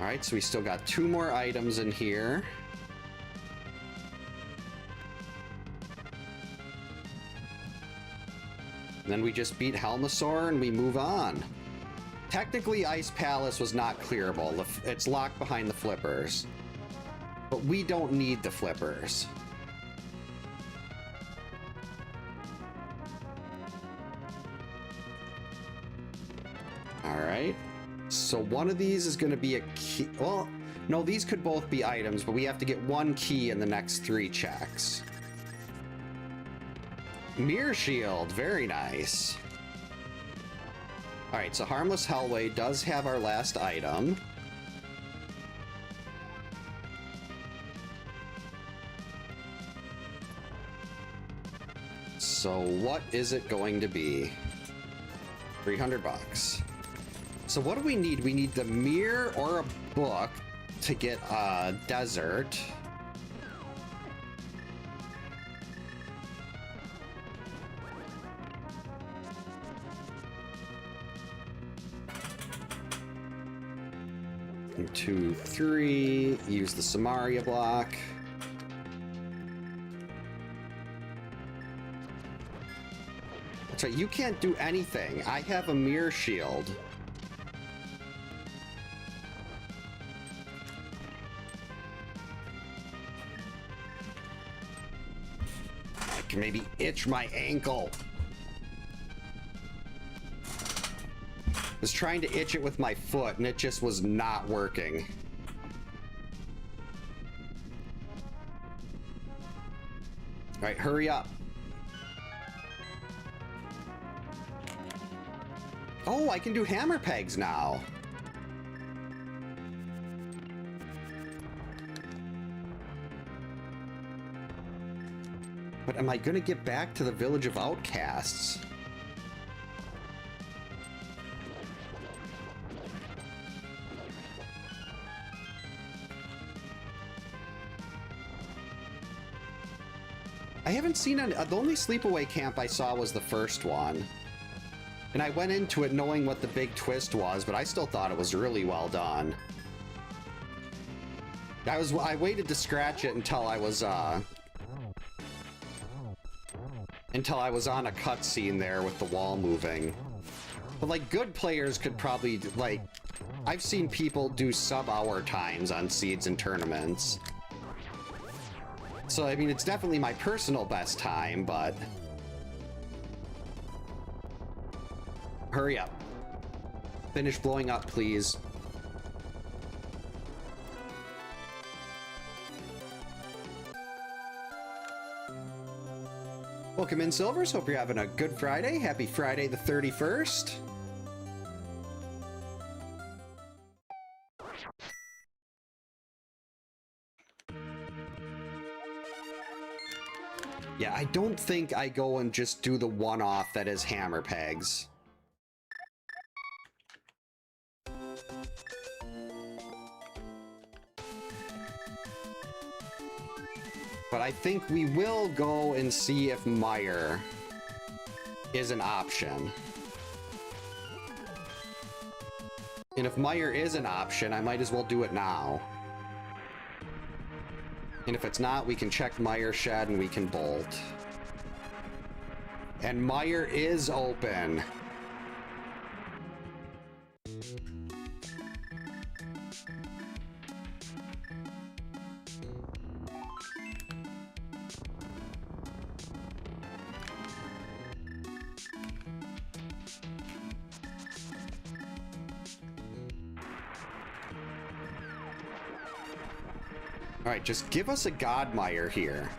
Alright, so we still got 2 more items in here. And then we just beat Helmasaur and we move on. Technically, Ice Palace was not clearable. It's locked behind the flippers. But we don't need the flippers. Alright. So one of these is going to be a key. Well, no, these could both be items, but we have to get 1 key in the next 3 checks. Mirror Shield, very nice. Alright, so Harmless Hellway does have our last item. So what is it going to be? 300 bucks. So what do we need? We need the mirror or a book to get a desert. And 2, 3. Use the Samaria block. That's right, you can't do anything. I have a mirror shield. I can maybe itch my ankle. I was trying to itch it with my foot and it just was not working. All right, hurry up. Oh, I can do hammer pegs now. But am I gonna get back to the village of outcasts? I haven't seen the only sleepaway camp I saw was the first one. And I went into it knowing what the big twist was, but I still thought it was really well done. I waited to scratch it until I was on a cutscene there with the wall moving. But like, good players could probably, like, I've seen people do sub-hour times on seeds and tournaments. So, I mean, it's definitely my personal best time, but... Hurry up. Finish blowing up, please. Welcome in, Silvers. Hope you're having a good Friday. Happy Friday the 31st. Yeah, I don't think I go and just do the one-off that is hammer pegs. But I think we will go and see if Meyer is an option. And if Meyer is an option, I might as well do it now. And if it's not, we can check Meyer Shed and we can bolt. And Meyer is open. Alright, just give us a Godmire here.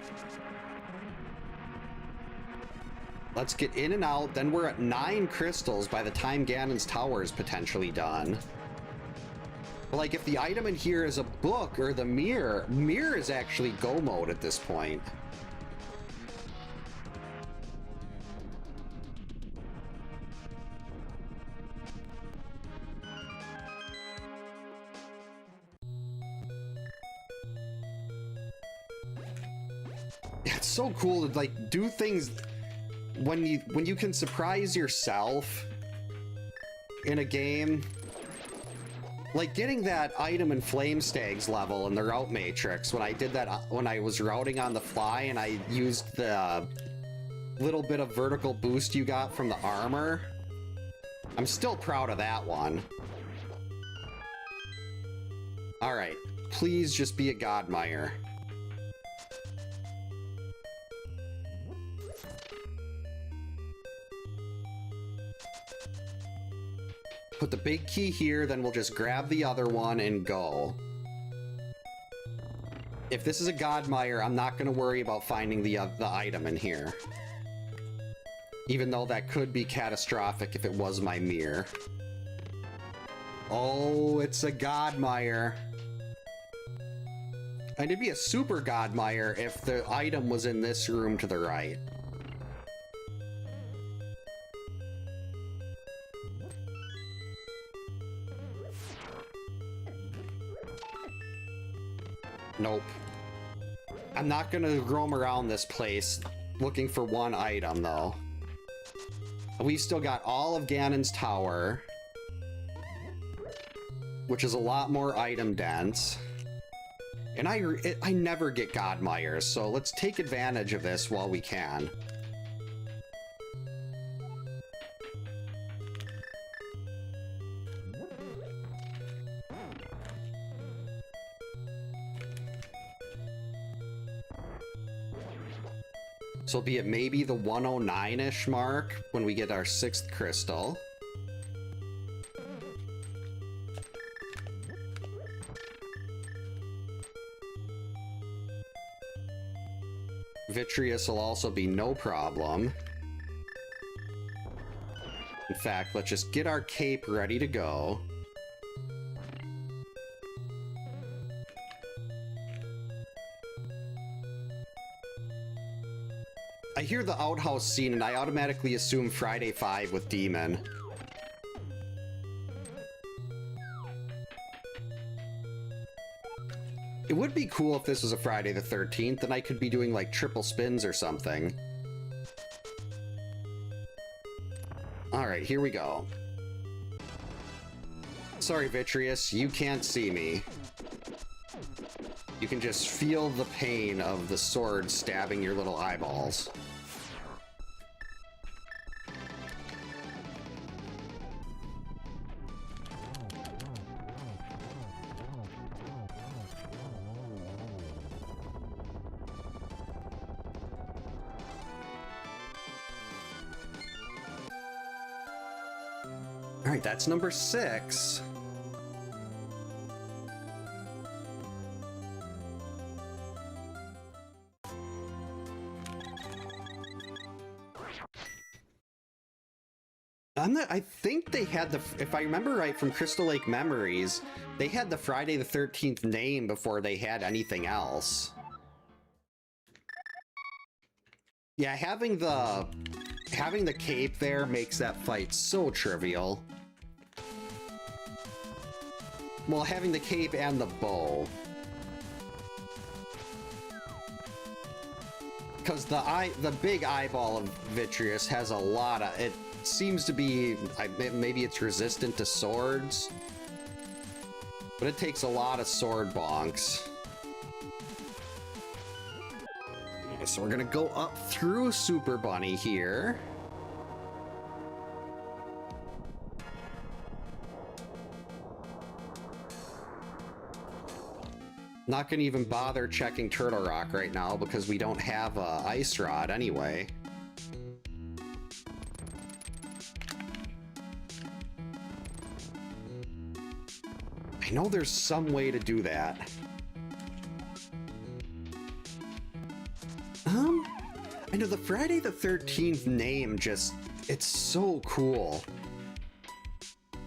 Let's get in and out, then we're at 9 crystals by the time Ganon's Tower is potentially done. But like, if the item in here is a book or the mirror, mirror is actually go mode at this point. It's so cool to like do things when you can surprise yourself in a game. Like getting that item in Flame Stag's level in the route matrix when I did that when I was routing on the fly and I used the little bit of vertical boost you got from the armor. I'm still proud of that one. Alright, please just be a Godmire. Put the big key here, then we'll just grab the other one and go. If this is a Godmire, I'm not going to worry about finding the item in here. Even though that could be catastrophic if it was my mirror. Oh, it's a Godmire. And it'd be a super Godmire if the item was in this room to the right. Nope. I'm not gonna roam around this place looking for one item, though. We've still got all of Ganon's Tower, which is a lot more item dense. And I never get Godmires, so let's take advantage of this while we can. So be it maybe the 109-ish mark when we get our 6th crystal. Vitreous will also be no problem. In fact, let's just get our cape ready to go. I hear the outhouse scene and I automatically assume Friday 5 with Demon. It would be cool if this was a Friday the 13th, and I could be doing like triple spins or something. Alright, here we go. Sorry, Vitreous, you can't see me. You can just feel the pain of the sword stabbing your little eyeballs. All right, that's number 6. I think they had the, if I remember right from Crystal Lake Memories, they had the Friday the 13th name before they had anything else. Yeah, having the cape there makes that fight so trivial. Well, having the cape and the bow. Because the big eyeball of Vitreous has a lot of, it seems to be, maybe it's resistant to swords, but it takes a lot of sword bonks. Okay, so we're gonna go up through Super Bunny here. Not gonna even bother checking Turtle Rock right now because we don't have a Ice Rod anyway. I know there's some way to do that. I know the Friday the 13th name just, it's so cool.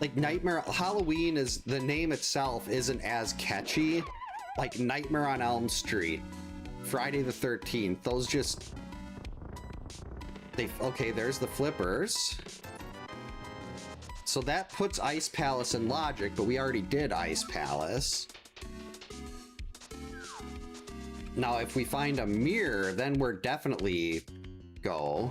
Like Nightmare, Halloween is, the name itself isn't as catchy. Like Nightmare on Elm Street, Friday the 13th, those just, okay, there's the flippers. So that puts Ice Palace in logic, but we already did Ice Palace. Now, if we find a mirror, then we're definitely go.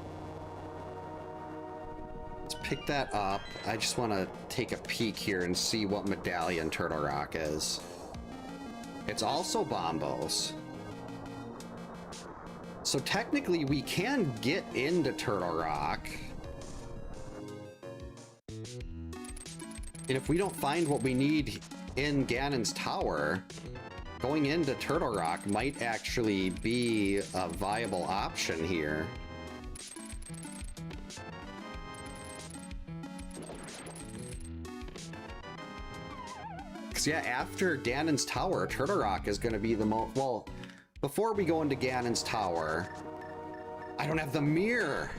Let's pick that up. I just want to take a peek here and see what medallion Turtle Rock is. It's also Bombos. So technically we can get into Turtle Rock. And if we don't find what we need in Ganon's Tower, going into Turtle Rock might actually be a viable option here. Because yeah, after Ganon's Tower, Turtle Rock is going to be the most, well, before we go into Ganon's Tower, I don't have the mirror.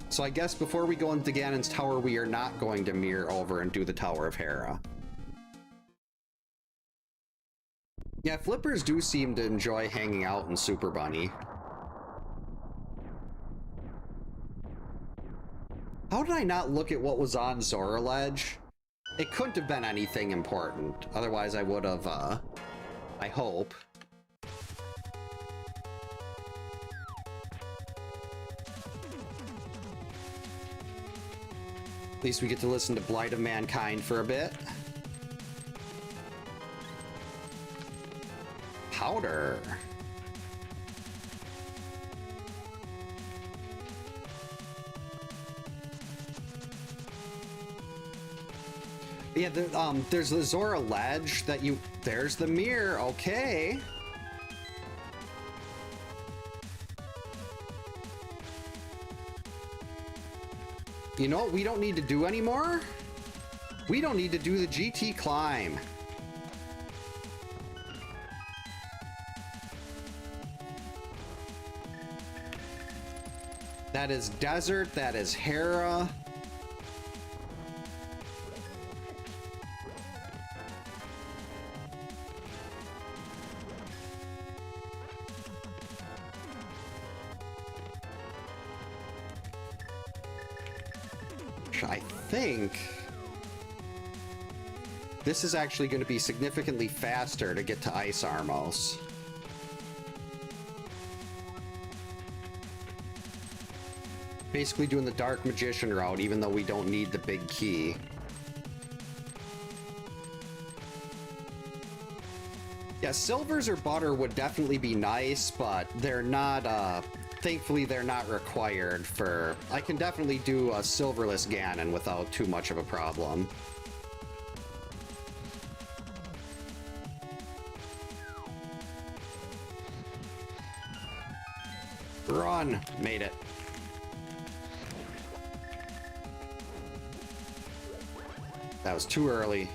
So I guess before we go into Ganon's Tower, we are not going to mirror over and do the Tower of Hera. Yeah, flippers do seem to enjoy hanging out in Super Bunny. How did I not look at what was on Zora Ledge? It couldn't have been anything important. Otherwise I would have, I hope. At least we get to listen to Blight of Mankind for a bit. Powder. Yeah, there's the Zora Ledge that you... There's the mirror, okay. You know what we don't need to do anymore? We don't need to do the GT climb. That is desert, that is Hera. I think this is actually going to be significantly faster to get to Ice Armos. Basically doing the Dark Magician route, even though we don't need the big key. Yeah, silvers or butter would definitely be nice, but they're not, thankfully they're not required for... I can definitely do a silverless Ganon without too much of a problem. Run! Made it. That was too early.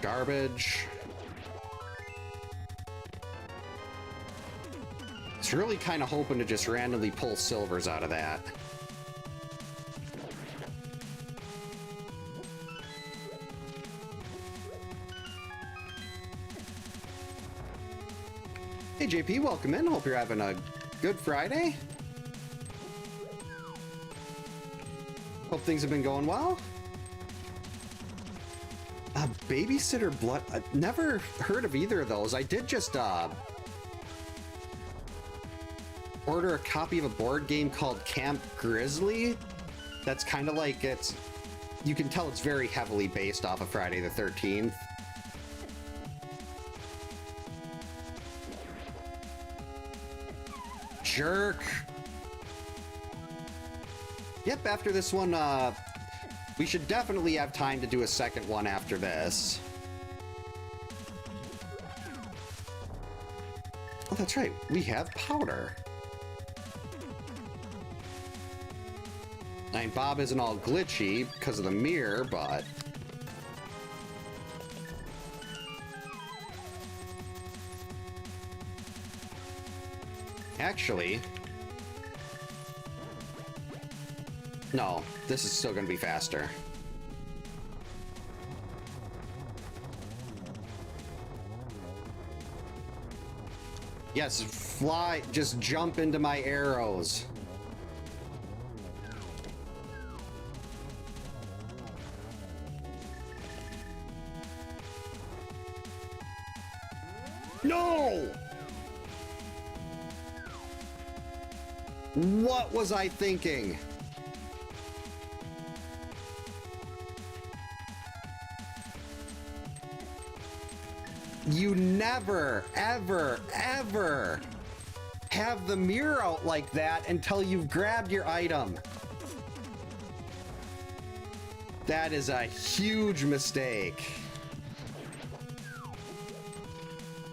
Garbage. It's really kind of hoping to just randomly pull silvers out of that. Hey JP, welcome in. Hope you're having a good Friday. Hope things have been going well. Babysitter blood. I've never heard of either of those. I did just order a copy of a board game called Camp Grizzly. That's kind of like it's. You can tell it's very heavily based off of Friday the 13th. Jerk. Yep, after this one, we should definitely have time to do a second one after this. Oh, that's right. We have powder. I mean, Bob isn't all glitchy because of the mirror, but... Actually... No, this is still going to be faster. Yes, fly, just jump into my arrows. No! What was I thinking? You never, ever, ever have the mirror out like that until you've grabbed your item. That is a huge mistake.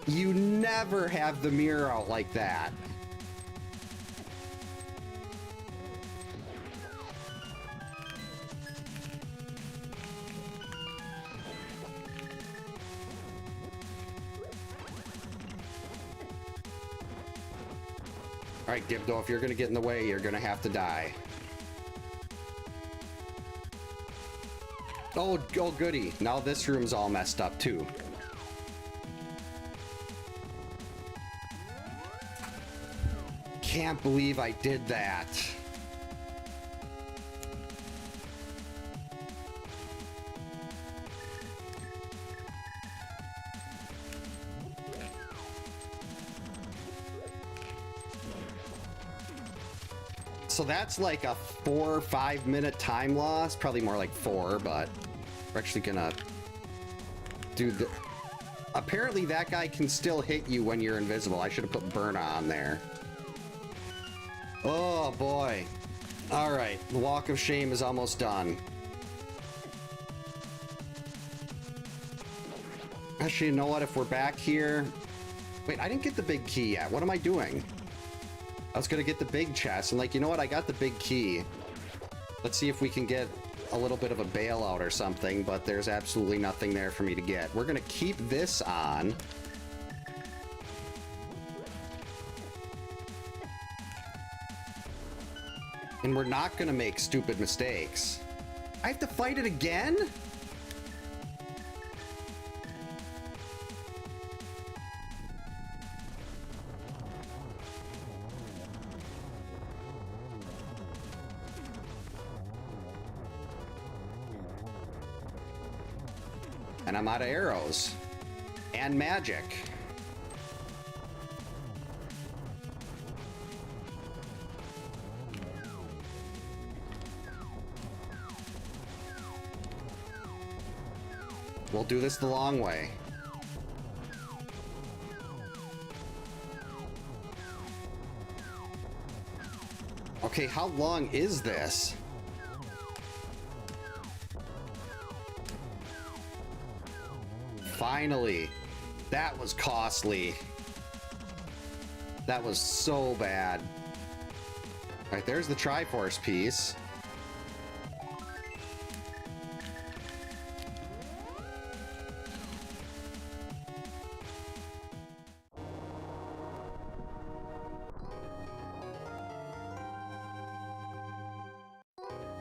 You never have the mirror out like that. Alright, Gibdo, if you're gonna get in the way, you're gonna have to die. Oh, oh goody. Now this room's all messed up too. Can't believe I did that. So that's like a 4 or 5 minute time loss, probably more like 4, but we're actually gonna do the... Apparently that guy can still hit you when you're invisible. I should have put Burna on there. Oh boy. All right, the Walk of Shame is almost done. Actually, you know what? If we're back here... Wait, I didn't get the big key yet. What am I doing? I was gonna get the big chest, and like, you know what? I got the big key. Let's see if we can get a little bit of a bailout or something, but there's absolutely nothing there for me to get. We're gonna keep this on. And we're not gonna make stupid mistakes. I have to fight it again? And I'm out of arrows. And magic. We'll do this the long way. Okay, how long is this? Finally. That was costly. That was so bad. Alright, there's the Triforce piece.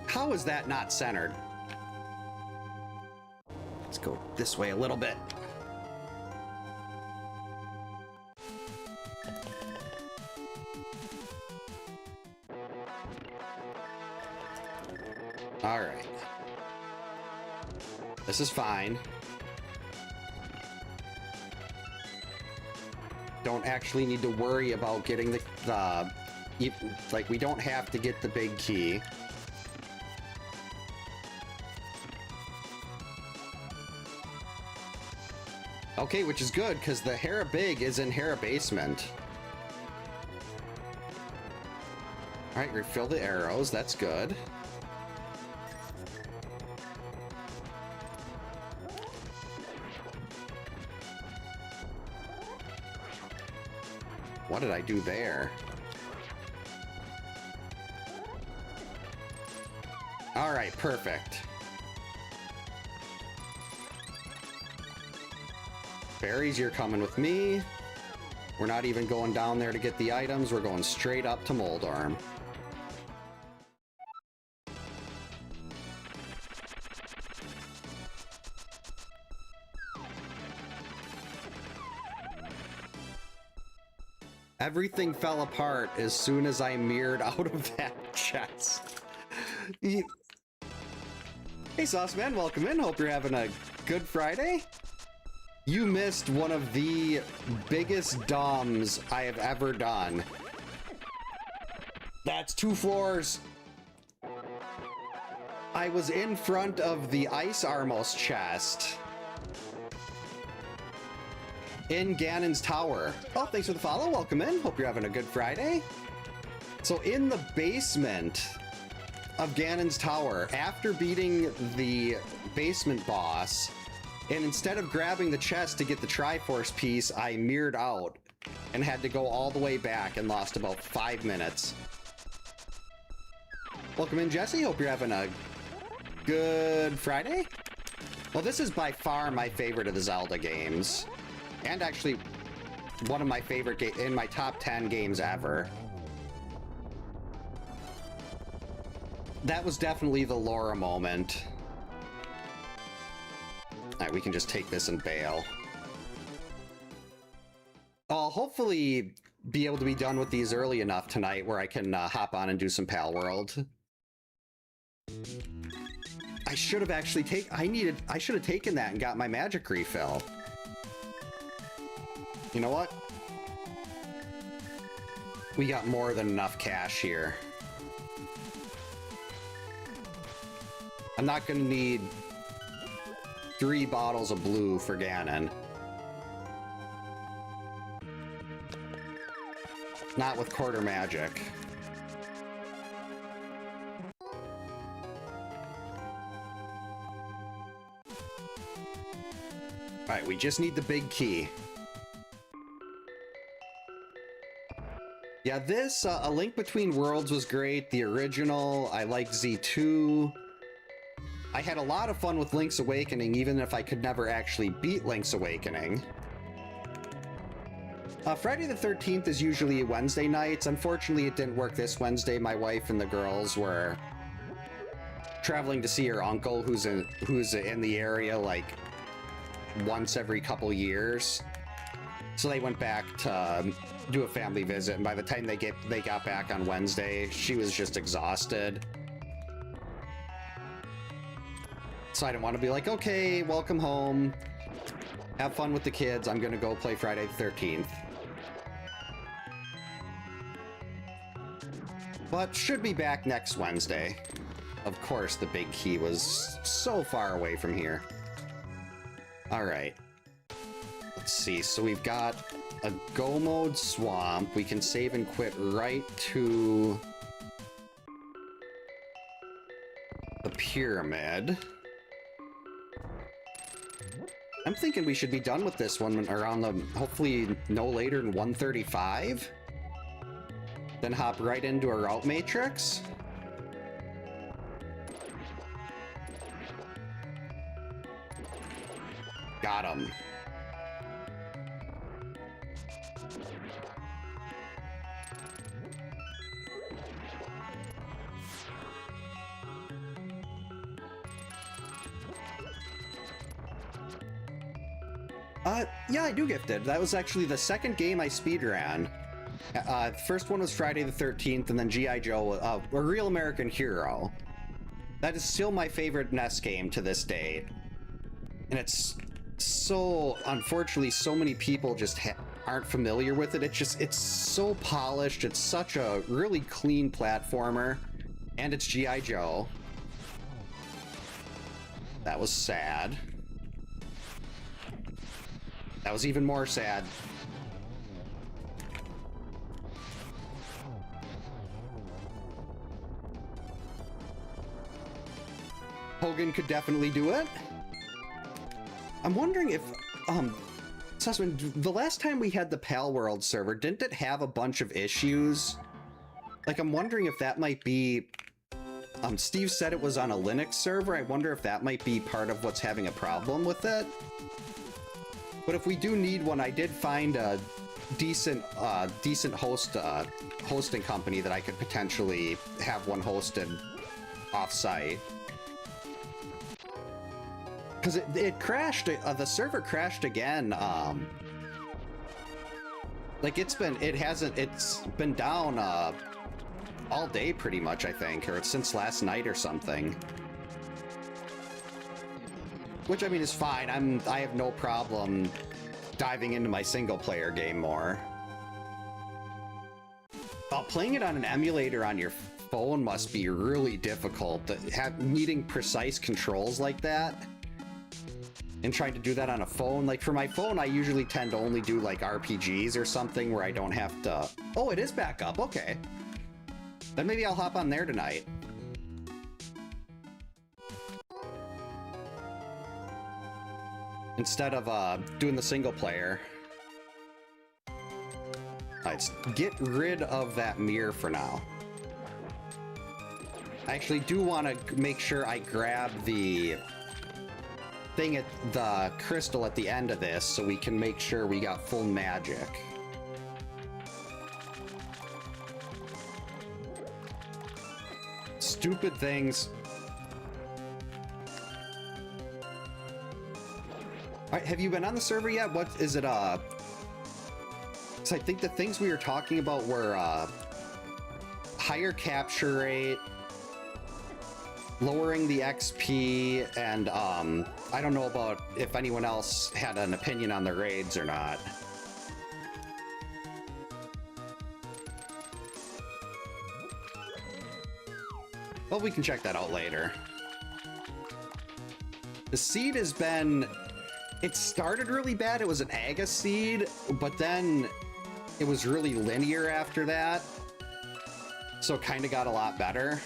How is that not centered? Let's go this way a little bit. All right. This is fine. Don't actually need to worry about getting the like, we don't have to get the big key. Okay, which is good, because the Hera Big is in Hera Basement. Alright, refill the arrows, that's good. What did I do there? Alright, perfect. Berries, you're coming with me. We're not even going down there to get the items. We're going straight up to Moldarm. Everything fell apart as soon as I mirrored out of that chest. Hey, Sauceman, welcome in. Hope you're having a good Friday. You missed one of the biggest DOMs I have ever done. That's 2 floors. I was in front of the Ice Armos chest in Ganon's tower. Oh, thanks for the follow. Welcome in. Hope you're having a good Friday. So in the basement of Ganon's tower, after beating the basement boss, and instead of grabbing the chest to get the Triforce piece, I mirrored out and had to go all the way back and lost about 5 minutes. Welcome in, Jesse. Hope you're having a good Friday. Well, this is by far my favorite of the Zelda games. And actually, one of my favorite in my top 10 games ever. That was definitely the Laura moment. Alright, we can just take this and bail. I'll hopefully be able to be done with these early enough tonight where I can hop on and do some Pal World. I should have actually I should have taken that and got my magic refill. You know what? We got more than enough cash here. I'm not gonna need 3 bottles of blue for Ganon. Not with quarter magic. Alright, we just need the big key. Yeah, this, A Link Between Worlds was great. The original, I like Z2. I had a lot of fun with Link's Awakening, even if I could never actually beat Link's Awakening. Friday the 13th is usually Wednesday nights. Unfortunately, it didn't work this Wednesday. My wife and the girls were traveling to see her uncle, who's in the area like once every couple years. So they went back to do a family visit, and by the time they got back on Wednesday, she was just exhausted. So I didn't want to be like, okay, welcome home. Have fun with the kids. I'm gonna go play Friday the 13th. But should be back next Wednesday. Of course, the big key was so far away from here. Alright. Let's see. So we've got a go mode swamp. We can save and quit right to the pyramid. I'm thinking we should be done with this one around the, hopefully no later than 1:35. Then hop right into a route matrix. Got him. Yeah, I do gifted. That was actually the second game I speedran. First one was Friday the 13th, and then G.I. Joe, A Real American Hero. That is still my favorite NES game to this day. And it's so, unfortunately, so many people just aren't familiar with it. It's so polished. It's such a really clean platformer. And it's G.I. Joe. That was sad. That was even more sad. Hogan could definitely do it. I'm wondering if, Sussman, the last time we had the Pal World server, didn't it have a bunch of issues? Like, I'm wondering if that might be, Steve said it was on a Linux server. I wonder if that might be part of what's having a problem with it. But if we do need one, I did find a decent hosting company that I could potentially have one hosted off-site. Because it crashed, the server crashed again. Like it's been down all day pretty much, I think, or since last night or something. Which, I mean, is fine. I have no problem diving into my single-player game more. Playing it on an emulator on your phone must be really difficult. Needing precise controls like that, and trying to do that on a phone. Like, for my phone, I usually tend to only do, like, RPGs or something where I don't have to... Oh, it is back up. Okay. Then maybe I'll hop on there tonight. Instead of doing the single player. Let's get rid of that mirror for now. I actually do want to make sure I grab the thing at the crystal at the end of this so we can make sure we got full magic. Stupid things. Alright, have you been on the server yet? What is it, so I think the things we were talking about were, higher capture rate, lowering the XP, and, I don't know about if anyone else had an opinion on the raids or not. Well, we can check that out later. The seed has been... It started really bad. It was an Aga seed, but then it was really linear after that. So it kind of got a lot better.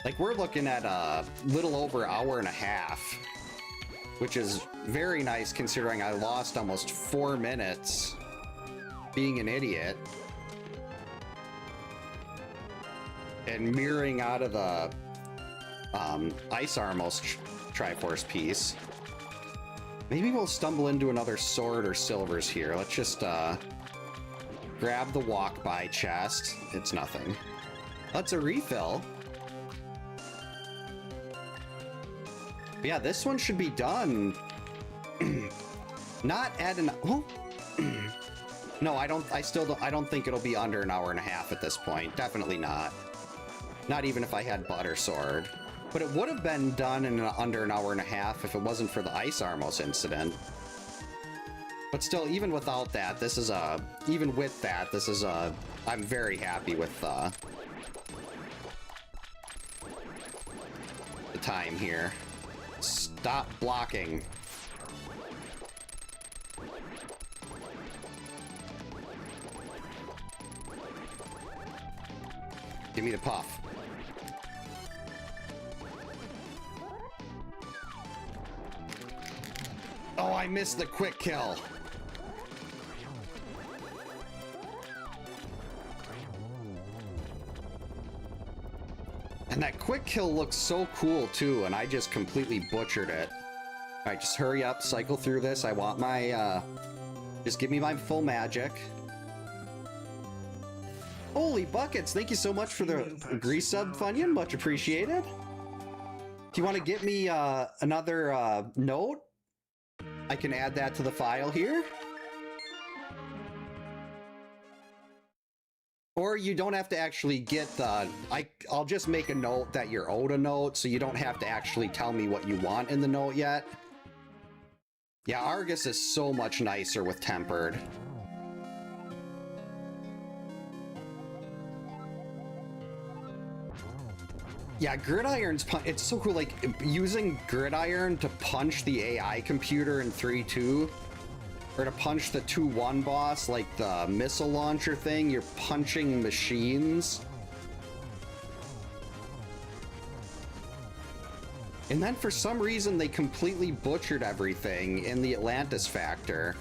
Like, we're looking at a little over an hour and a half, which is very nice considering I lost almost 4 minutes being an idiot. And mirroring out of the Ice Armos Triforce piece. Maybe we'll stumble into another sword or silvers here. Let's just grab the walk-by chest. It's nothing. That's a refill. But yeah, this one should be done. Not at an... Oh. No, I don't think it'll be under an hour and a half at this point. Definitely not. Not even if I had Butter Sword. But it would have been done in under an hour and a half if it wasn't for the Ice Armos incident. But still, even without that, this is even with that, this is I'm very happy with the time here. Stop blocking. Give me the puff. Oh, I missed the quick kill. And that quick kill looks so cool too, and I just completely butchered it. All right, just hurry up, cycle through this. I want my, just give me my full magic. Holy buckets, thank you so much for the grease sub, Funyun, much appreciated. Do you want to get me another note? I can add that to the file here. Or you don't have to actually get the... I'll just make a note that you're owed a note, so you don't have to actually tell me what you want in the note yet. Yeah, Argus is so much nicer with Tempered. Yeah, Gridiron's it's so cool, like, using Gridiron to punch the AI computer in 3-2, or to punch the 2-1 boss, like the missile launcher thing, you're punching machines. And then for some reason they completely butchered everything in the Atlantis factor,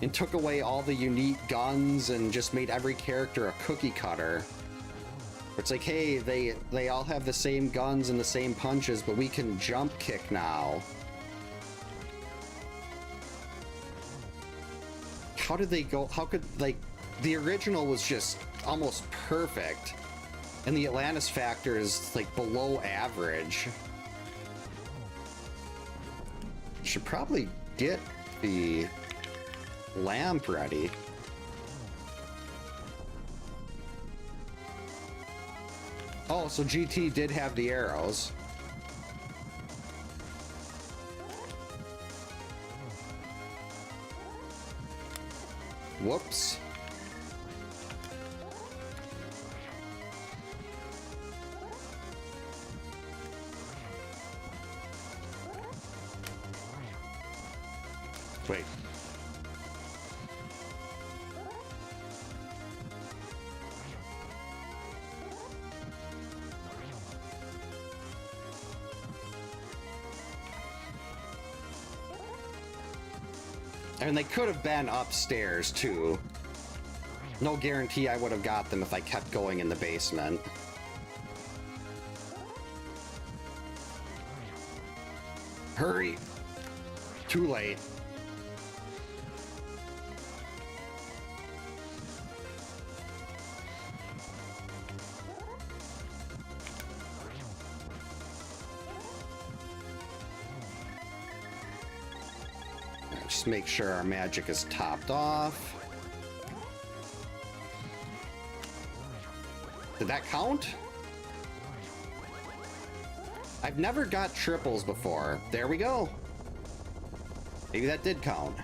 and took away all the unique guns and just made every character a cookie cutter. It's like, hey, they all have the same guns and the same punches, but we can jump kick now. How did they go? How could, like, the original was just almost perfect, and the Atlantis factor is like below average. Should probably get the lamp ready. Oh, so GT did have the arrows. Whoops. Wait. And they could have been upstairs too. No guarantee I would have got them if I kept going in the basement. Hurry! Too late. Just make sure our magic is topped off. Did that count? I've never got triples before. There we go. Maybe that did count.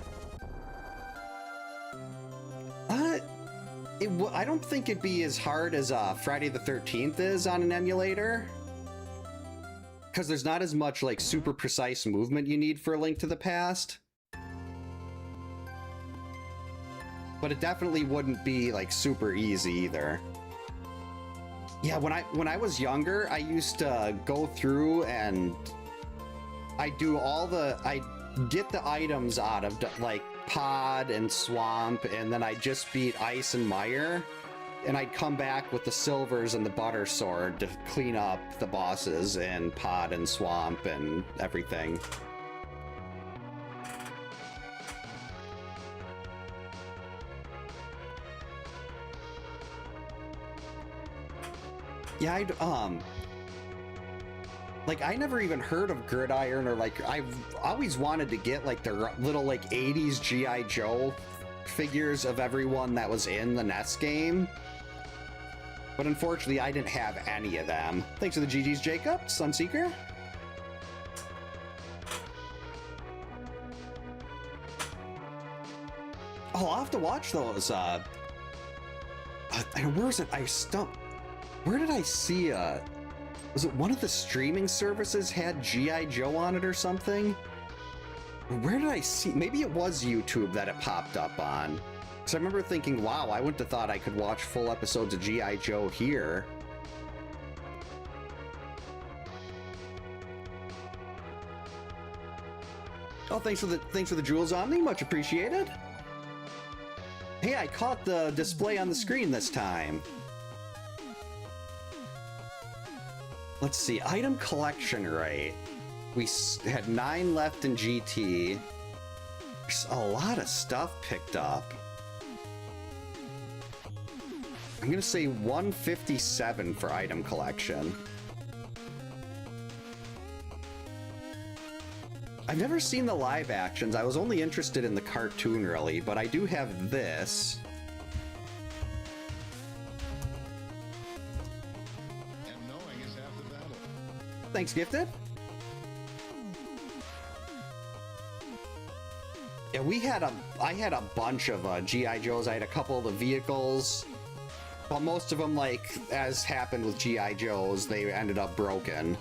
I don't think it'd be as hard as Friday the 13th is on an emulator. Because there's not as much like super precise movement you need for A Link to the Past. But it definitely wouldn't be like super easy either. Yeah, when I was younger, I used to go through and I get the items out of like Pod and Swamp, and then I just beat Ice and Mire, and I'd come back with the Silvers and the Butter Sword to clean up the bosses in Pod and Swamp and everything. Yeah, like, I never even heard of Gridiron, or like, I've always wanted to get like the little like 80s G.I. Joe figures of everyone that was in the NES game. But unfortunately, I didn't have any of them. Thanks for the GGs, Jacob, Sunseeker. Oh, I'll have to watch those. Where is it? Where did I see, was it one of the streaming services had G.I. Joe on it or something? Where did I see? Maybe it was YouTube that it popped up on. Because I remember thinking, wow, I wouldn't have thought I could watch full episodes of G.I. Joe here. Oh, thanks for the jewels on me, much appreciated. Hey, I caught the display on the screen this time. Let's see, item collection rate. We had 9 left in GT. There's a lot of stuff picked up. I'm gonna say 157 for item collection. I've never seen the live actions. I was only interested in the cartoon, really, but I do have this. And knowing is half the battle. Thanks, Gifted. Yeah, I had a bunch of G.I. Joes. I had a couple of the vehicles, but most of them, like, as happened with G.I. Joes, they ended up broken.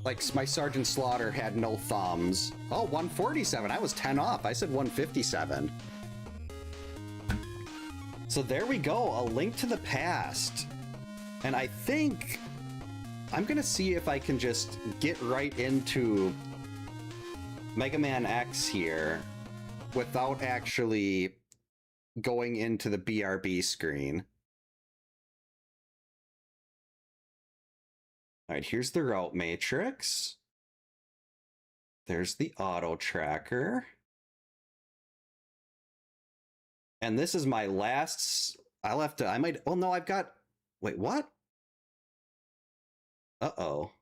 Like, my Sergeant Slaughter had no thumbs. Oh, 147. I was 10 off. I said 157. So there we go. A Link to the Past. And I think I'm going to see if I can just get right into Mega Man X here without actually going into the BRB screen. All right, here's the route matrix. There's the auto tracker. And this is my last, oh no, I've got, wait, what? Uh-oh.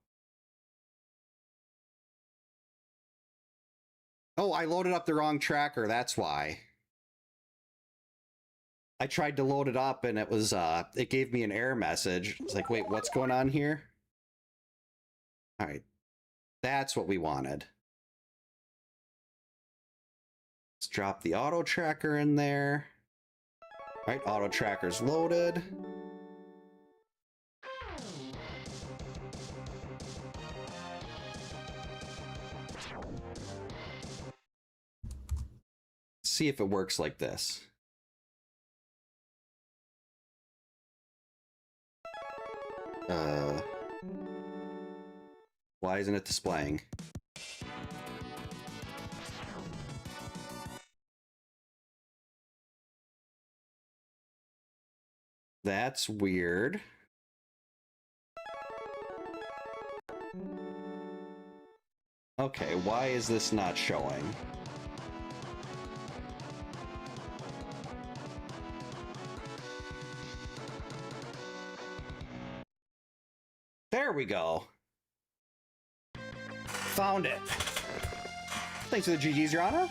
Oh, I loaded up the wrong tracker, that's why. I tried to load it up and it was, it gave me an error message. It's like, wait, what's going on here? All right, that's what we wanted. Let's drop the auto tracker in there. All right, auto tracker's loaded. See if it works like this. Why isn't it displaying? That's weird. Okay, why is this not showing? There we go. Found it. Thanks for the GGs, Your Honor.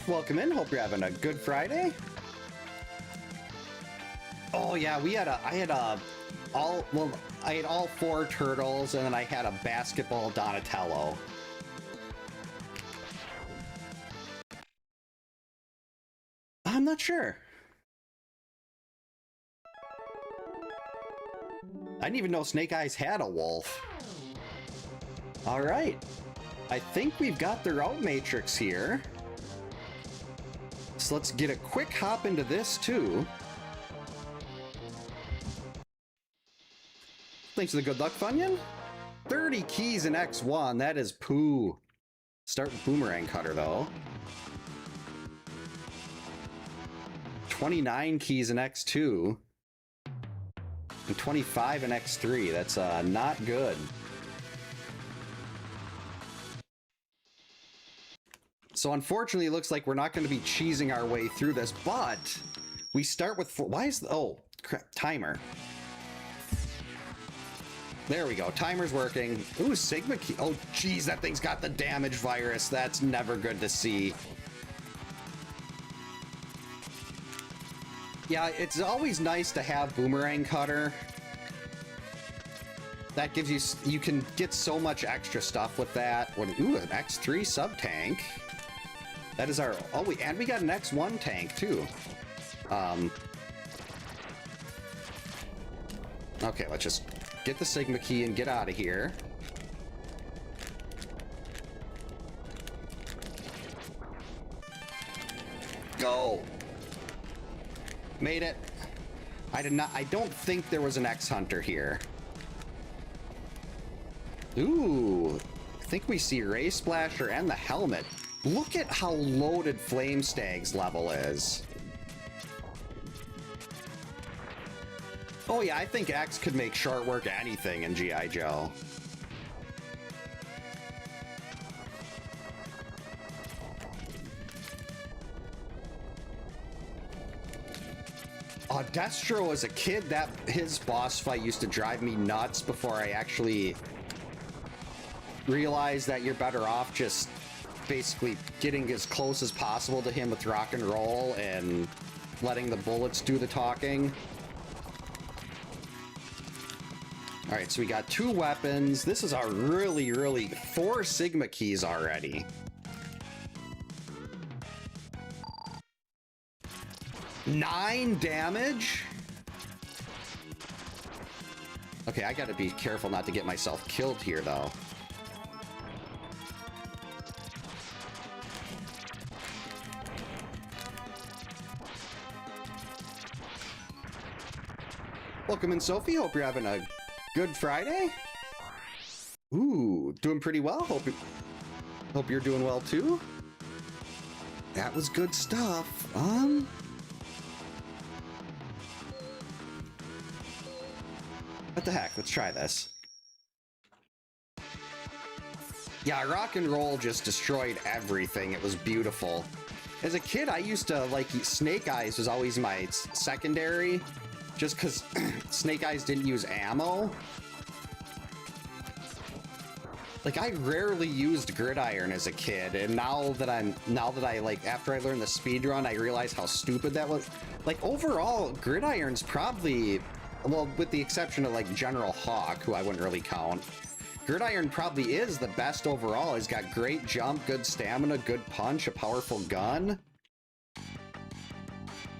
Welcome in. Hope you're having a good Friday. Oh yeah, I had all 4 turtles, and then I had a basketball Donatello. I'm not sure. I didn't even know Snake Eyes had a wolf. All right. I think we've got the route matrix here. So let's get a quick hop into this too. Thanks for the good luck, Funyun. 30 keys in X1, that is poo. Start with Boomerang Cutter though. 29 keys in X2. And 25 in X3, that's not good. So unfortunately, it looks like we're not going to be cheesing our way through this, but we start with, why is the, oh, crap, timer. There we go, timer's working. Ooh, Sigma key, oh geez, that thing's got the damage virus. That's never good to see. Yeah, it's always nice to have Boomerang Cutter. That gives you, you can get so much extra stuff with that. Ooh, an X3 sub-tank. That is our... Oh, and we got an X1 tank, too. Okay, let's just get the Sigma key and get out of here. Go! Made it. I don't think there was an X-Hunter here. Ooh. I think we see Ray Splasher and the helmet. Look at how loaded Flame Stag's level is. Oh yeah, I think X could make short work anything in G.I. Joe. Destro as a kid, his boss fight used to drive me nuts before I actually realized that you're better off just basically getting as close as possible to him with rock and roll and letting the bullets do the talking. All right, so we got 2 weapons. This is our really 4 Sigma keys already. 9 damage? Okay, I gotta be careful not to get myself killed here, though. Welcome in, Sophie. Hope you're having a good Friday. Ooh, doing pretty well. Hope you're doing well, too. That was good stuff. What the heck? Let's try this. Yeah, rock and roll just destroyed everything. It was beautiful. As a kid, I used to like Snake Eyes was always my secondary, just because Snake Eyes didn't use ammo. Like, I rarely used Gridiron as a kid, and now that I like, after I learned the speedrun, I realize how stupid that was. Like, overall, Gridiron's probably, well, with the exception of like General Hawk, who I wouldn't really count, Gridiron probably is the best overall. He's got great jump, good stamina, good punch, a powerful gun.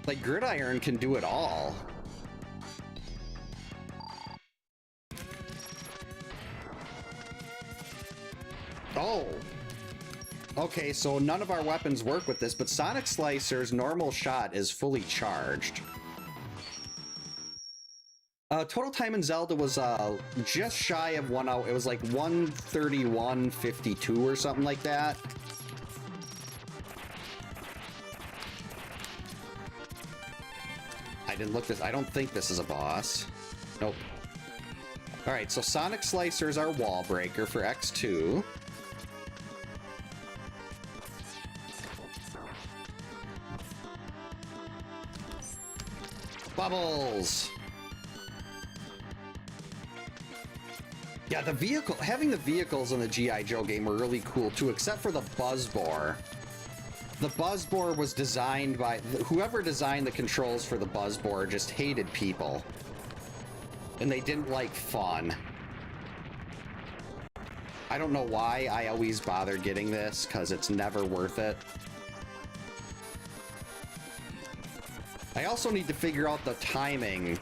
Like, Gridiron can do it all. Oh. Okay, so none of our weapons work with this, but Sonic Slicer's normal shot is fully charged. Total time in Zelda was just shy of 1 hour. It was like 1:31:52 or something like that. I didn't look this. I don't think this is a boss. Nope. All right, so Sonic Slicer's our wall breaker for X2. Bubbles. Yeah, the vehicle, having the vehicles in the G.I. Joe game were really cool too, except for the Buzzbore. The Buzzbore was designed by, whoever designed the controls for the Buzzbore just hated people. And they didn't like fun. I don't know why I always bother getting this, because it's never worth it. I also need to figure out the timing.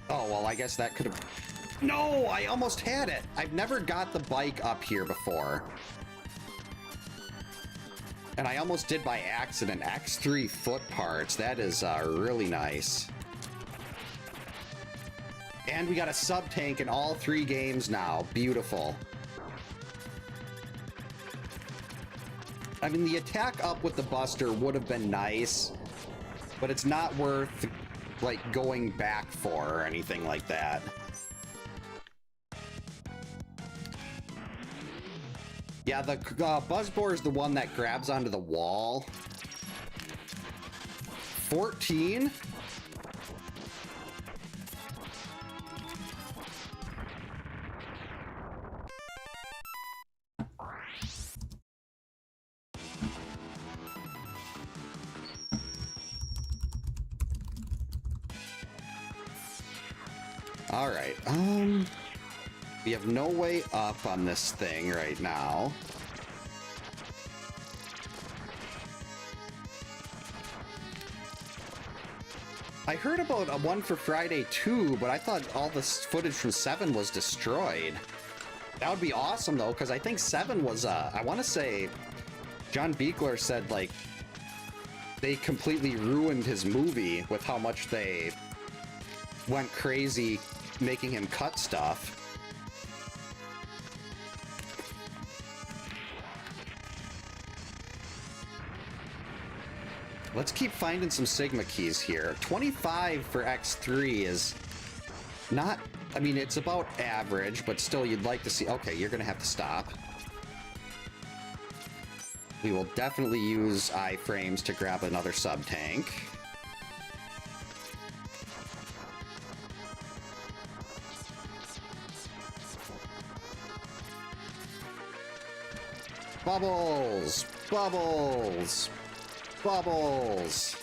Oh, well, I guess that could have... No, I almost had it. I've never got the bike up here before. And I almost did by accident. X3 foot parts. That is really nice. And we got a sub-tank in all 3 games now. Beautiful. I mean, the attack up with the Buster would have been nice, but it's not worth, like, going back for or anything like that. Yeah, the Buzzbore is the one that grabs onto the wall. 14? All right, we have no way up on this thing right now. I heard about a one for Friday 2, but I thought all this footage from 7 was destroyed. That would be awesome, though, because I think 7 was, I want to say, John Beekler said, like, they completely ruined his movie with how much they went crazy making him cut stuff. Let's keep finding some Sigma keys here. 25 for X3 is not... I mean, it's about average, but still you'd like to see... Okay, you're gonna have to stop. We will definitely use iframes to grab another sub-tank. Bubbles! Bubbles! Bubbles!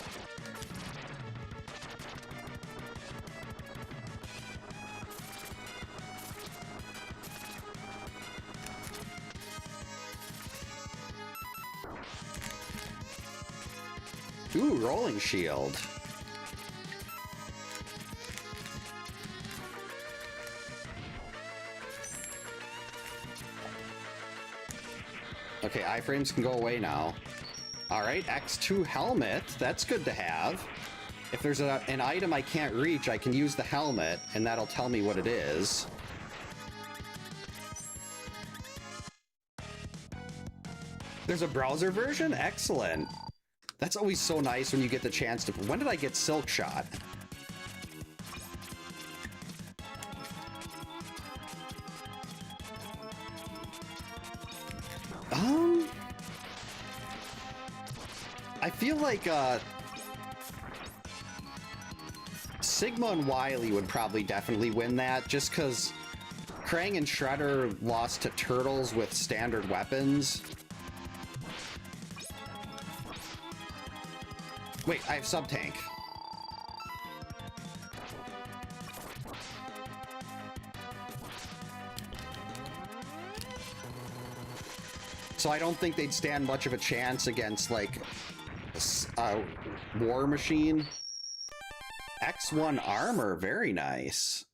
Ooh, rolling shield. Okay, iframes can go away now. Alright, X2 helmet. That's good to have. If there's an item I can't reach, I can use the helmet, and that'll tell me what it is. There's a browser version? Excellent. That's always so nice when you get the chance to... When did I get Silk Shot? I feel like, Sigma and Wily would probably definitely win that, just because Krang and Shredder lost to Turtles with standard weapons. Wait, I have sub-tank. So I don't think they'd stand much of a chance against, like, War Machine. X1 armor, very nice.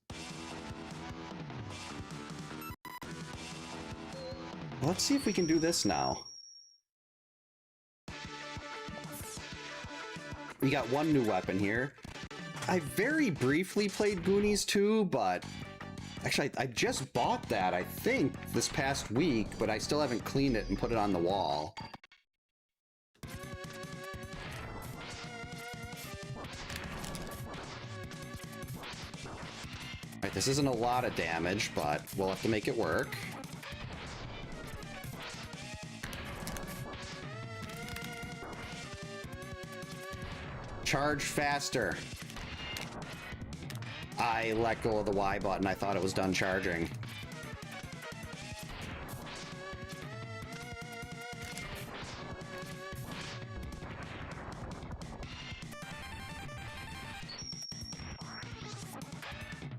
Let's see if we can do this now. We got one new weapon here. I very briefly played Goonies 2, but actually I just bought that, I think, this past week, but I still haven't cleaned it and put it on the wall. Alright, this isn't a lot of damage, but we'll have to make it work. Charge faster. I let go of the Y button. I thought it was done charging.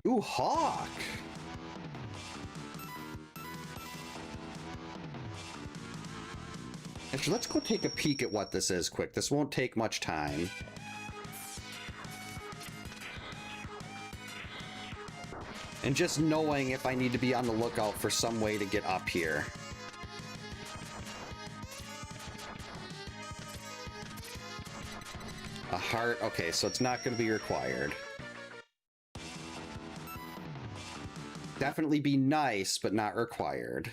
Ooh, Hawk! Actually, let's go take a peek at what this is quick. This won't take much time. And just knowing if I need to be on the lookout for some way to get up here. A heart. Okay, so it's not going to be required. Definitely be nice, but not required.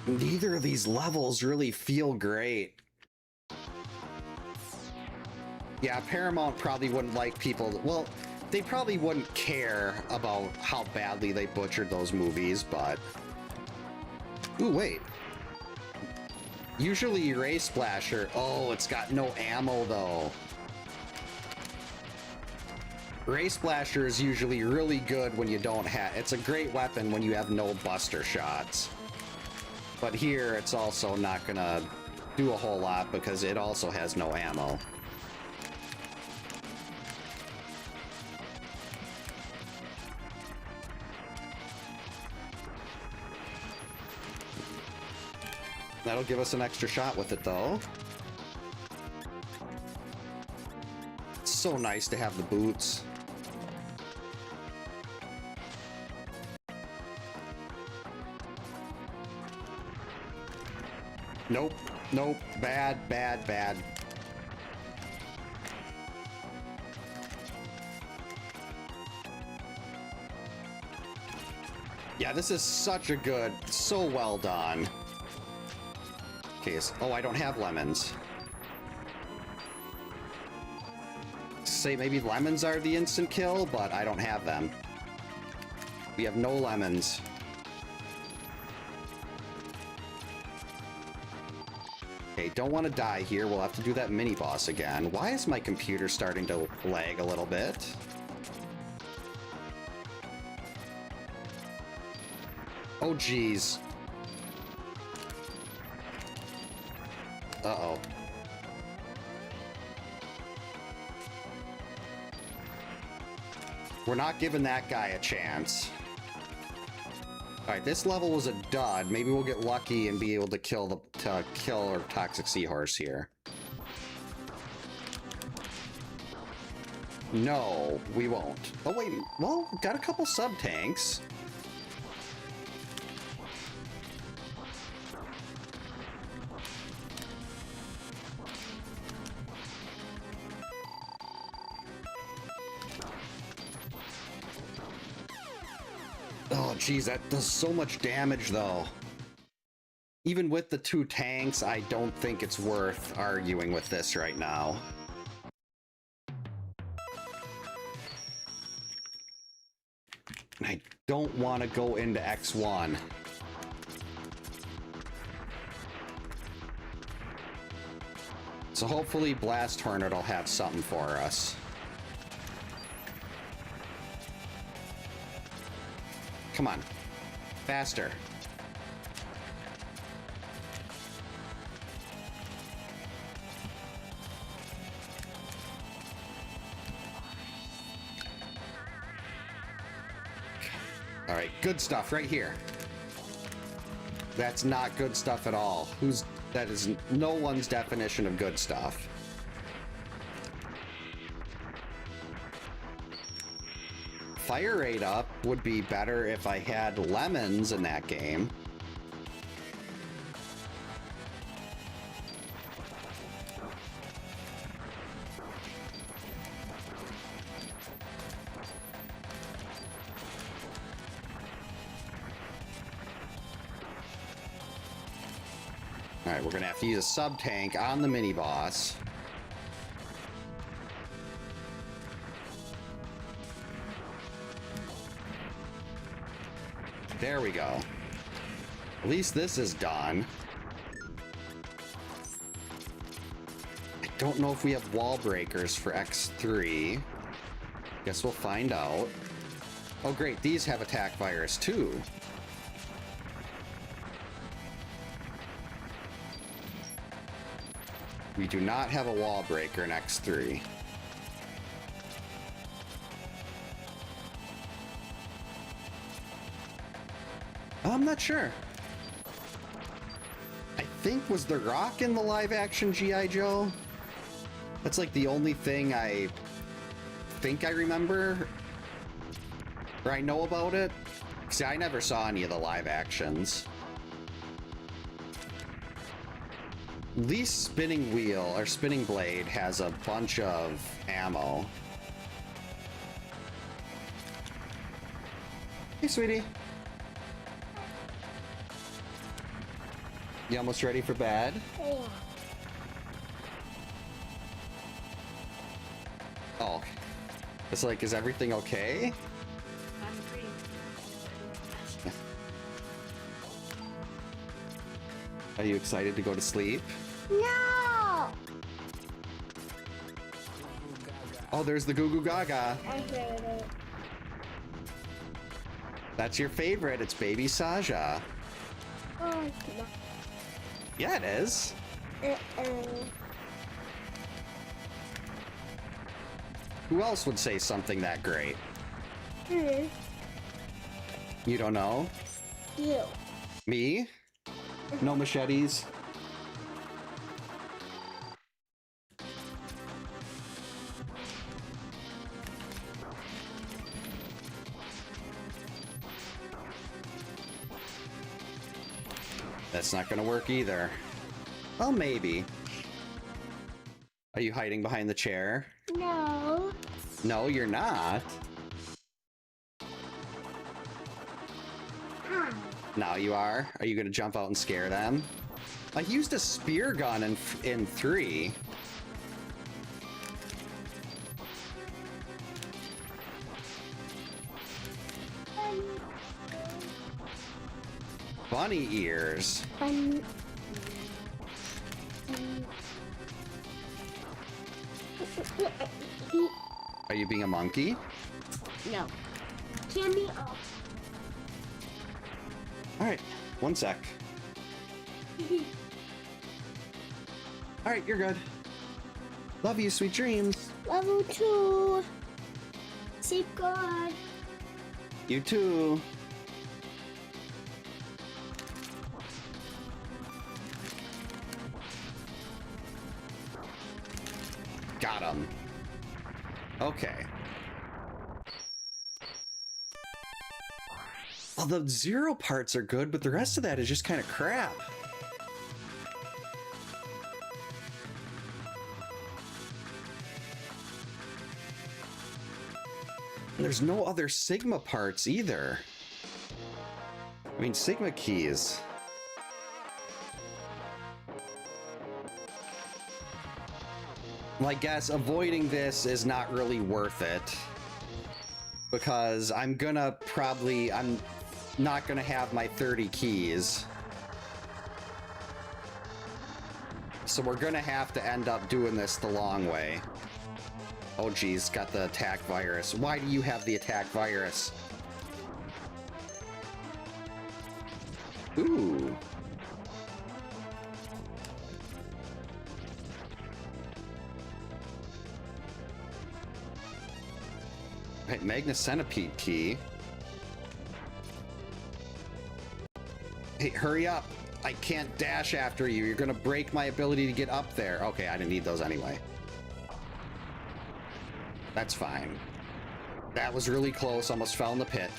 Neither of these levels really feel great. Yeah, Paramount probably wouldn't like people... Well, they probably wouldn't care about how badly they butchered those movies, but... Ooh, wait. Usually Ray Splasher... Oh, it's got no ammo, though. Ray Splasher is usually really good when you don't have... It's a great weapon when you have no buster shots. But here, it's also not gonna do a whole lot because it also has no ammo. That'll give us an extra shot with it, though. so nice to have the boots. Nope, nope, bad, bad, bad. Yeah, this is such a good, so well done. Okay, oh, I don't have lemons. Say maybe lemons are the instant kill, but I don't have them. We have no lemons. Okay, don't want to die here. We'll have to do that mini boss again. Why is my computer starting to lag a little bit? Oh, geez. Uh-oh. We're not giving that guy a chance. Alright, this level was a dud. Maybe we'll get lucky and be able to kill our toxic seahorse here. No, we won't. Oh wait, well, got a couple sub-tanks. Oh, geez, that does so much damage, though. Even with the 2 tanks, I don't think it's worth arguing with this right now. I don't want to go into X1. So hopefully Blast Hornet will have something for us. Come on. Faster. All right, good stuff right here. That's not good stuff at all. That is no one's definition of good stuff. Fire rate up would be better if I had lemons in that game. Alright, we're gonna have to use a sub-tank on the mini-boss. There we go. At least this is done. I don't know if we have wall breakers for X3. Guess we'll find out. Oh great, these have attack virus too. We do not have a wall breaker in X3. I'm not sure. I think, was the rock in the live-action G.I. Joe? That's like the only thing I think I remember, or I know about it. See, I never saw any of the live actions. At least Spinning Wheel, or Spinning Blade, has a bunch of ammo. Hey, sweetie. You almost ready for bed? Yeah. Oh. It's like, is everything okay? I'm free. Are you excited to go to sleep? No! Oh, there's the Goo Goo Gaga. I heard it. That's your favorite. It's Baby Saja. Oh, Yeah, it is. Who else would say something that great? Hmm. You don't know? You. Me? No machetes? That's not gonna work either. Well, maybe. Are you hiding behind the chair? No. No, you're not. Hi. Now you are. Are you gonna jump out and scare them? I used a spear gun in 3. Bunny ears. Are you being a monkey? No. Candy off. Alright, one sec. Alright, you're good. Love you, sweet dreams. Level 2. Safeguard. You too. Got him. Okay. Well, the zero parts are good, but the rest of that is just kind of crap. And there's no other Sigma parts either. I mean, Sigma keys. Well, I guess avoiding this is not really worth it. Because I'm not gonna have my 30 keys. So we're gonna have to end up doing this the long way. Oh geez, got the attack virus. Why do you have the attack virus? Ooh. Right, Magna Centipede key. Hey, hurry up. I can't dash after you. You're gonna break my ability to get up there. Okay, I didn't need those anyway. That's fine. That was really close. Almost fell in the pit.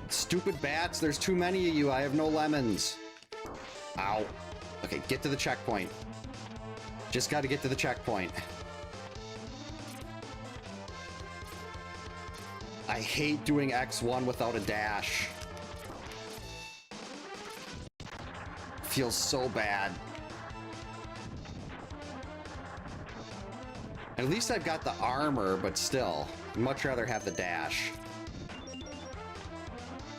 Stupid bats. There's too many of you. I have no lemons. Ow. Okay, get to the checkpoint. Just got to get to the checkpoint. I hate doing X1 without a dash. Feels so bad. At least I've got the armor, but still, I'd much rather have the dash.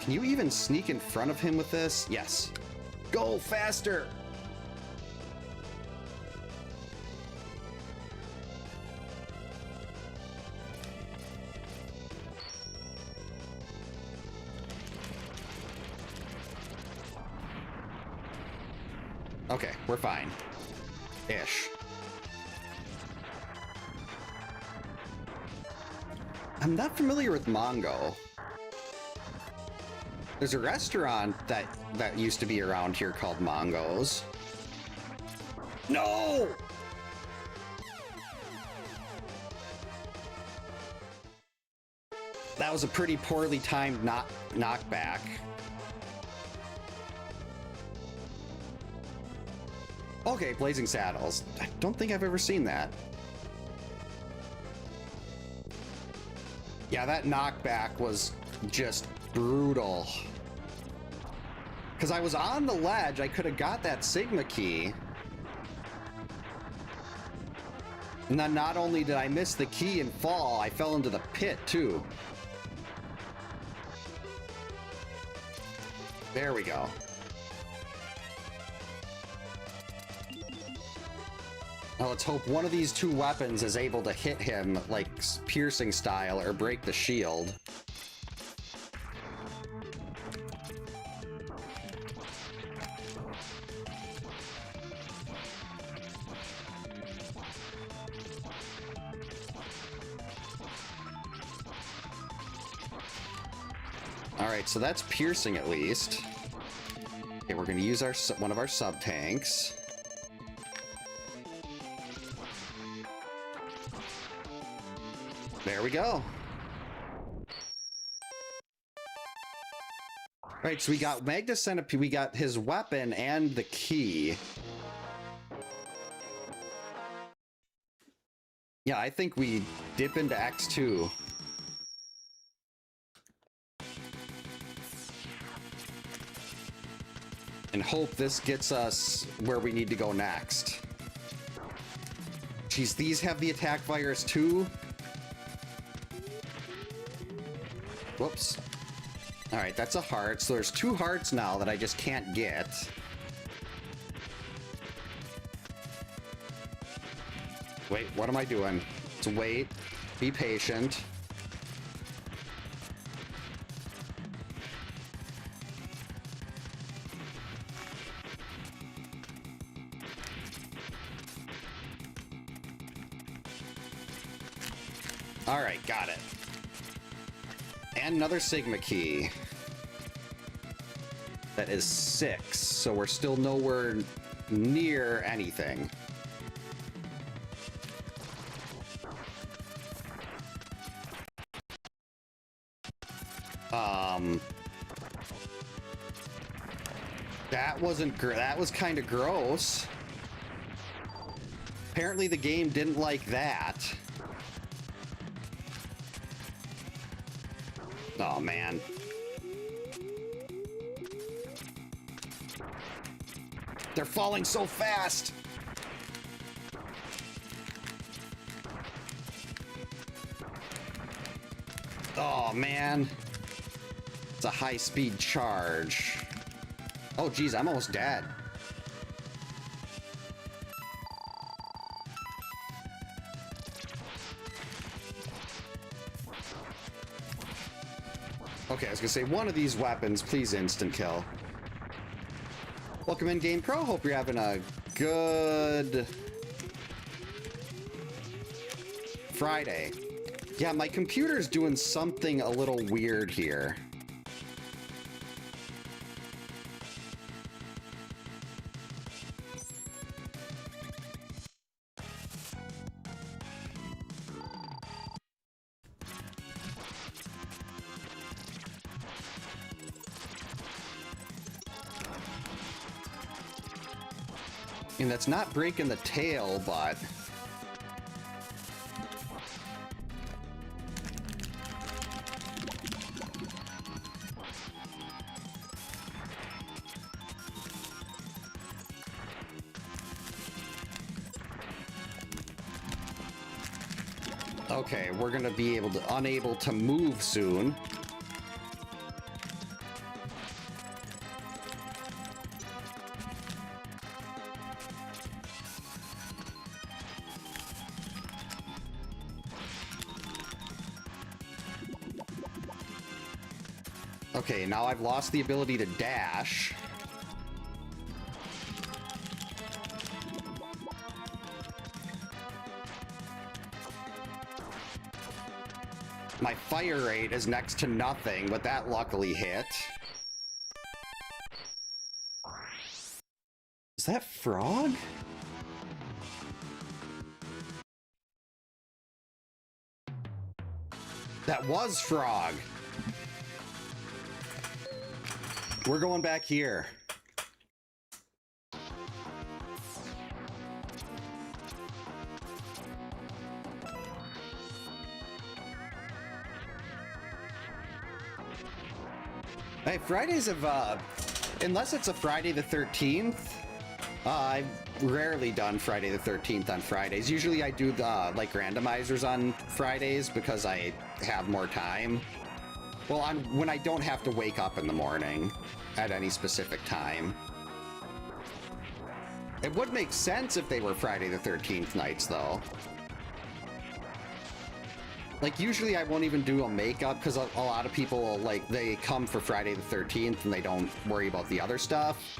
Can you even sneak in front of him with this? Yes. Go faster! Okay, we're fine. Ish. I'm not familiar with Mongo. There's a restaurant that used to be around here called Mongo's. No! That was a pretty poorly timed knockback. Okay, Blazing Saddles. I don't think I've ever seen that. Yeah, that knockback was just brutal. Because I was on the ledge, I could have got that Sigma key. And then not only did I miss the key and fall, I fell into the pit too. There we go. Now let's hope one of these two weapons is able to hit him like piercing style or break the shield. Alright, so that's piercing at least. Okay, we're going to use one of our sub-tanks. There we go. Right, so we got Magnus Centipede, we got his weapon and the key. Yeah, I think we dip into X2. And hope this gets us where we need to go next. Jeez, these have the attack virus too? Whoops. Alright, that's a heart. So there's 2 hearts now that I just can't get. Wait, what am I doing? So wait. Be patient. Alright, got it. And another Sigma key. That is 6, so we're still nowhere near anything. That was kind of gross. Apparently the game didn't like that. Oh, man. They're falling so fast! Oh, man. It's a high-speed charge. Oh, geez, I'm almost dead. Okay, I was gonna say, one of these weapons, please instant kill. Welcome in, Game Pro. Hope you're having a good Friday. Yeah, my computer's doing something a little weird here. And that's not breaking the tail, but... Okay, we're gonna be unable to move soon. Okay, now I've lost the ability to dash. My fire rate is next to nothing, but that luckily hit. Is that frog? That was frog. We're going back here. Hey, Fridays have, unless it's a Friday the 13th, I've rarely done Friday the 13th on Fridays. Usually I do the, like, randomizers on Fridays because I have more time. Well, when I don't have to wake up in the morning at any specific time. It would make sense if they were Friday the 13th nights, though. Like, usually I won't even do a makeup because a lot of people, like, they come for Friday the 13th and they don't worry about the other stuff.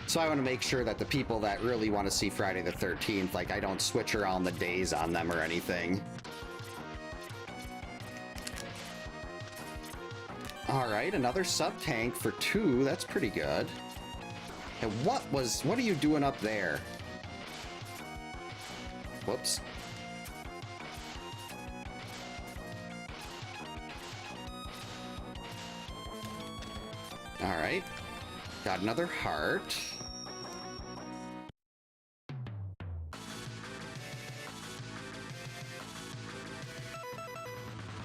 So I want to make sure that the people that really want to see Friday the 13th, like, I don't switch around the days on them or anything. Alright, another sub-tank for 2. That's pretty good. And what are you doing up there? Whoops. Alright. Got another heart.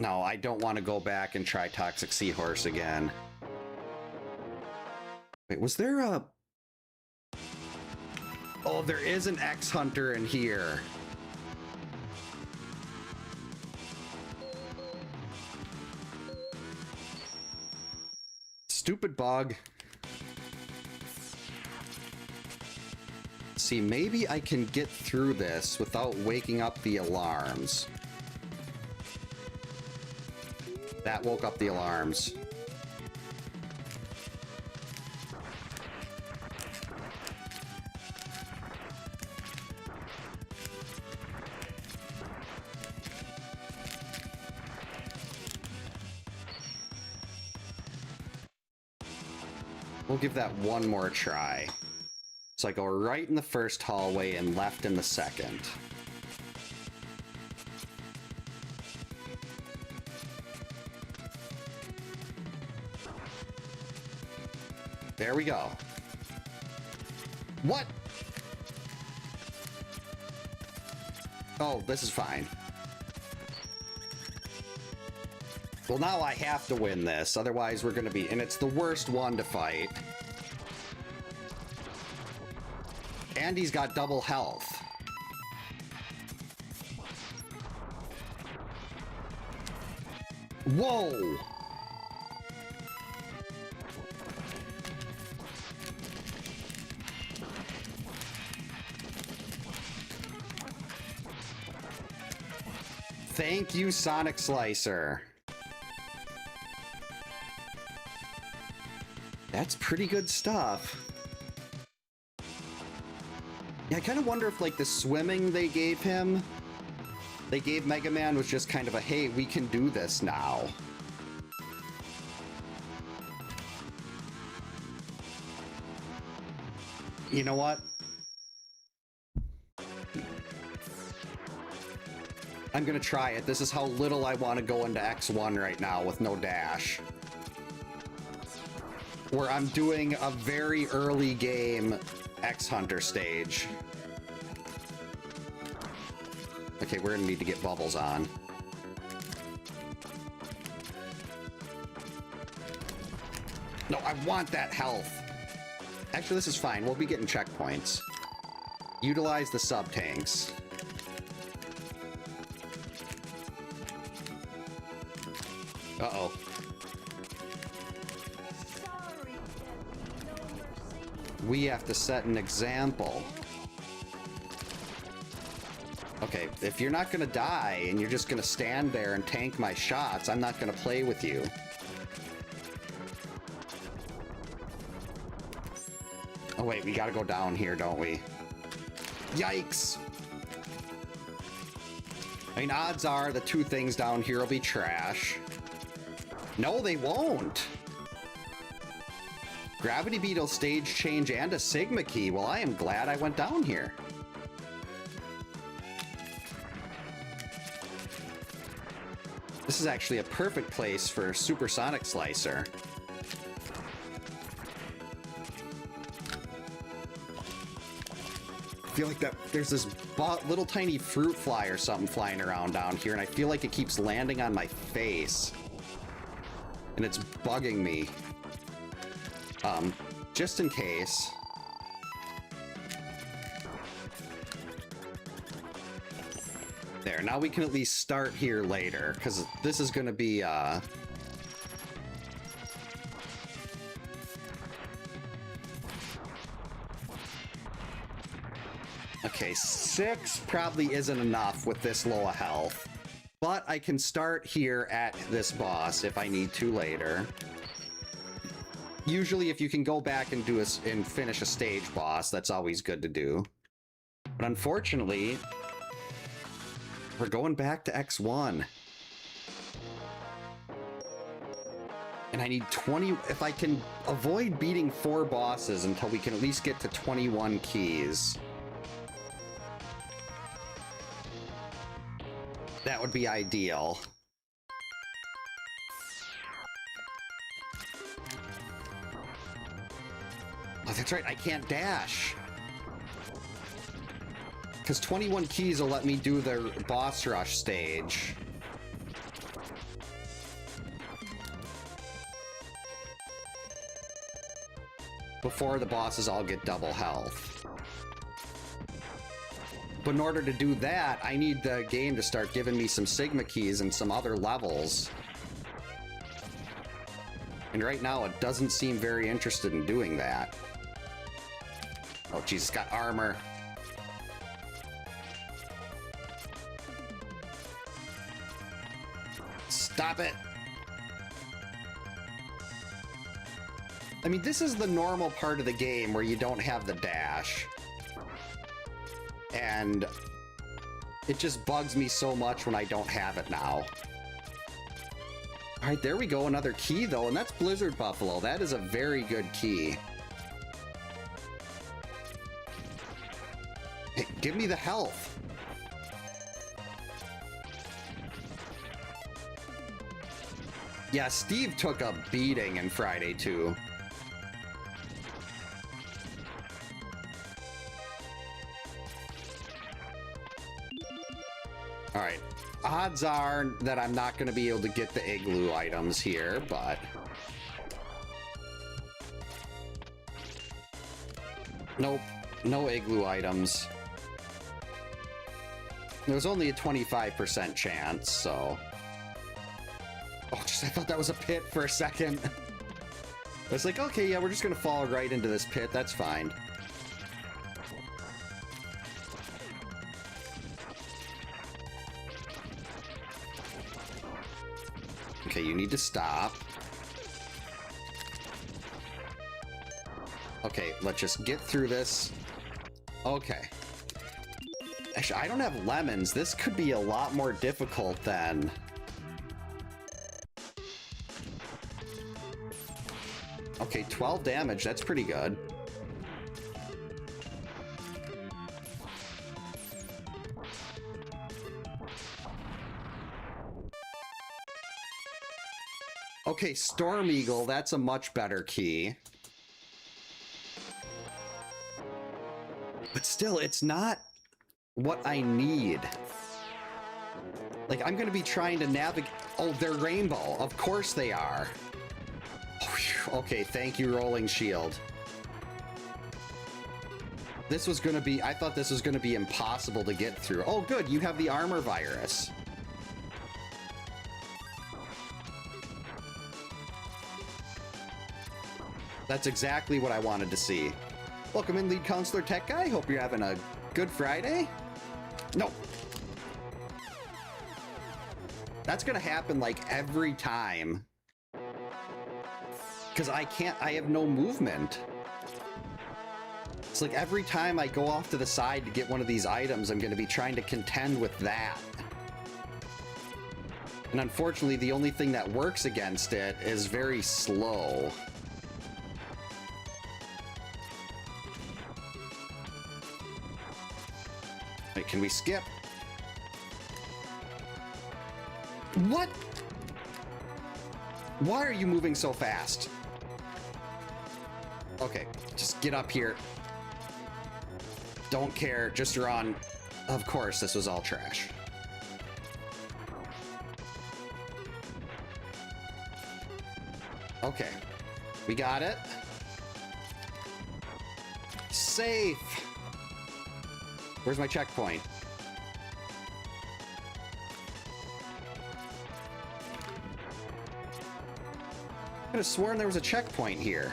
No, I don't want to go back and try Toxic Seahorse again. Wait, was there a... Oh, there is an X-Hunter in here. Stupid bug. See, maybe I can get through this without waking up the alarms. That woke up the alarms. We'll give that one more try. So I go right in the first hallway and left in the second. There we go. What? Oh, this is fine. Well, now I have to win this, otherwise we're gonna be... And it's the worst one to fight. And he's got double health. Whoa! Thank you, Sonic Slicer. That's pretty good stuff. Yeah, I kind of wonder if, like, the swimming they gave him, they gave Mega Man was just kind of a, hey, we can do this now. You know what? I'm gonna try it. This is how little I want to go into X1 right now with no dash. Where I'm doing a very early game X-Hunter stage. Okay, we're gonna need to get bubbles on. No, I want that health. Actually, this is fine. We'll be getting checkpoints. Utilize the sub-tanks. Uh-oh. We have to set an example. Okay, if you're not gonna die and you're just gonna stand there and tank my shots, I'm not gonna play with you. Oh wait, we gotta go down here, don't we? Yikes! I mean, odds are the two things down here will be trash. No, they won't! Gravity Beetle stage change and a Sigma key. Well, I am glad I went down here. This is actually a perfect place for Supersonic Slicer. I feel like that there's this little tiny fruit fly or something flying around down here, and I feel like it keeps landing on my face. And it's bugging me. Just in case. There, now we can at least start here later, because this is gonna be, Okay, 6 probably isn't enough with this low a health. But I can start here at this boss if I need to later. Usually if you can go back and do and finish a stage boss, that's always good to do. But unfortunately, we're going back to X1. And I need 20, if I can avoid beating 4 bosses until we can at least get to 21 keys. That would be ideal. Oh, that's right, I can't dash. Because 21 keys will let me do the boss rush stage. Before the bosses all get double health. But in order to do that, I need the game to start giving me some Sigma keys and some other levels. And right now, it doesn't seem very interested in doing that. Oh, geez, it's got armor. Stop it! I mean, this is the normal part of the game where you don't have the dash. And it just bugs me so much when I don't have it now. All right, there we go, another key though, and that's Blizzard Buffalo. That is a very good key. Hey, give me the health. Yeah, Steve took a beating in Friday 2. All right, odds are that I'm not going to be able to get the igloo items here, but... Nope, no igloo items. There's only a 25% chance, so... Oh, just, I thought that was a pit for a second. I was like, okay, yeah, we're just going to fall right into this pit, that's fine. Okay, you need to stop. Okay, let's just get through this. Okay. Actually, I don't have lemons. This could be a lot more difficult than... Okay, 12 damage. That's pretty good. Okay, Storm Eagle, that's a much better key. But still, it's not what I need. Like, I'm gonna be trying to navigate... Oh, they're rainbow. Of course they are. Okay, thank you, Rolling Shield. This was gonna be... I thought this was gonna be impossible to get through. Oh, good, you have the armor virus. That's exactly what I wanted to see. Welcome in, Lead Counselor Tech Guy. Hope you're having a good Friday. No. That's gonna happen like every time. Because I have no movement. It's like every time I go off to the side to get one of these items, I'm gonna be trying to contend with that. And unfortunately, the only thing that works against it is very slow. Wait, can we skip? What? Why are you moving so fast? Okay, just get up here. Don't care, just run. Of course, this was all trash. Okay, we got it. Safe. Where's my checkpoint? I could have sworn there was a checkpoint here.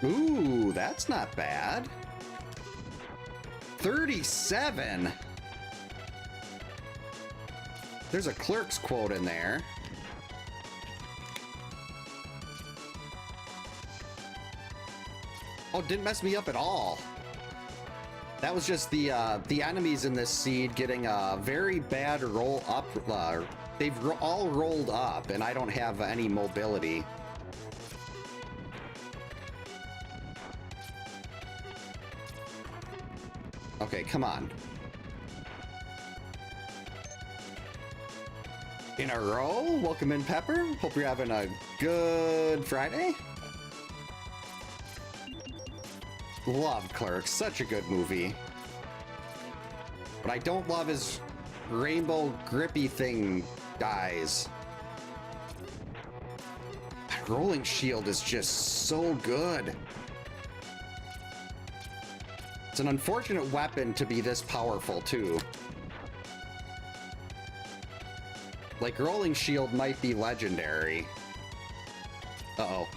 Ooh, that's not bad. 37. There's a clerk's quote in there. Oh, didn't mess me up at all. That was just the enemies in this seed getting a very bad roll up. They've all rolled up, and I don't have any mobility. Okay, come on. In a row. Welcome in, Pepper. Hope you're having a good Friday. Love Clerks. Such a good movie. But I don't love his rainbow grippy thing dies. That rolling shield is just so good. It's an unfortunate weapon to be this powerful, too. Like, rolling shield might be legendary. Uh-oh.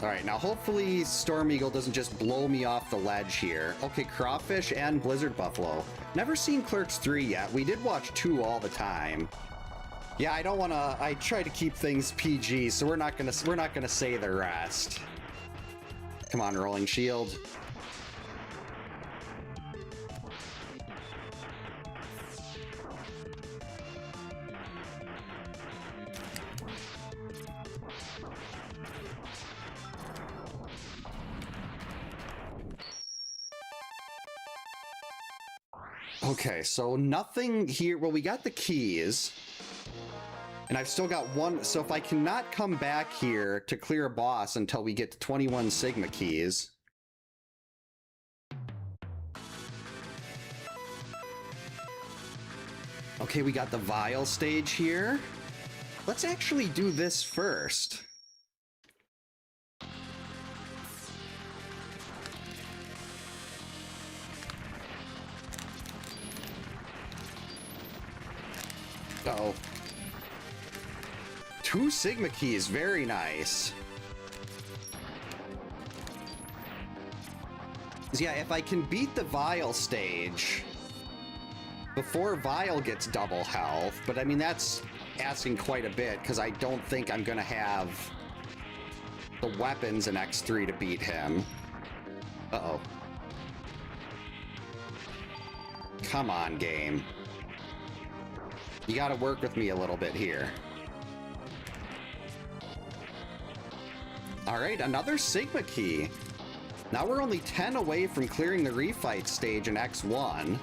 Alright, now hopefully Storm Eagle doesn't just blow me off the ledge here. Okay, Crawfish and Blizzard Buffalo. Never seen Clerks 3 yet. We did watch 2 all the time. Yeah, I don't wanna... I try to keep things PG, so we're not gonna say the rest. Come on, Rolling Shield. Okay, so nothing here. Well, we got the keys. And I've still got one. So if I cannot come back here to clear a boss until we get to 21 Sigma keys. Okay, we got the Vial stage here. Let's actually do this first. Uh-oh. 2 Sigma keys, very nice. Yeah, if I can beat the Vial stage before Vial gets double health, but I mean, that's asking quite a bit, because I don't think I'm gonna have the weapons in X3 to beat him. Uh-oh. Come on, game. You gotta work with me a little bit here. Alright, another Sigma key. Now we're only 10 away from clearing the refight stage in X1,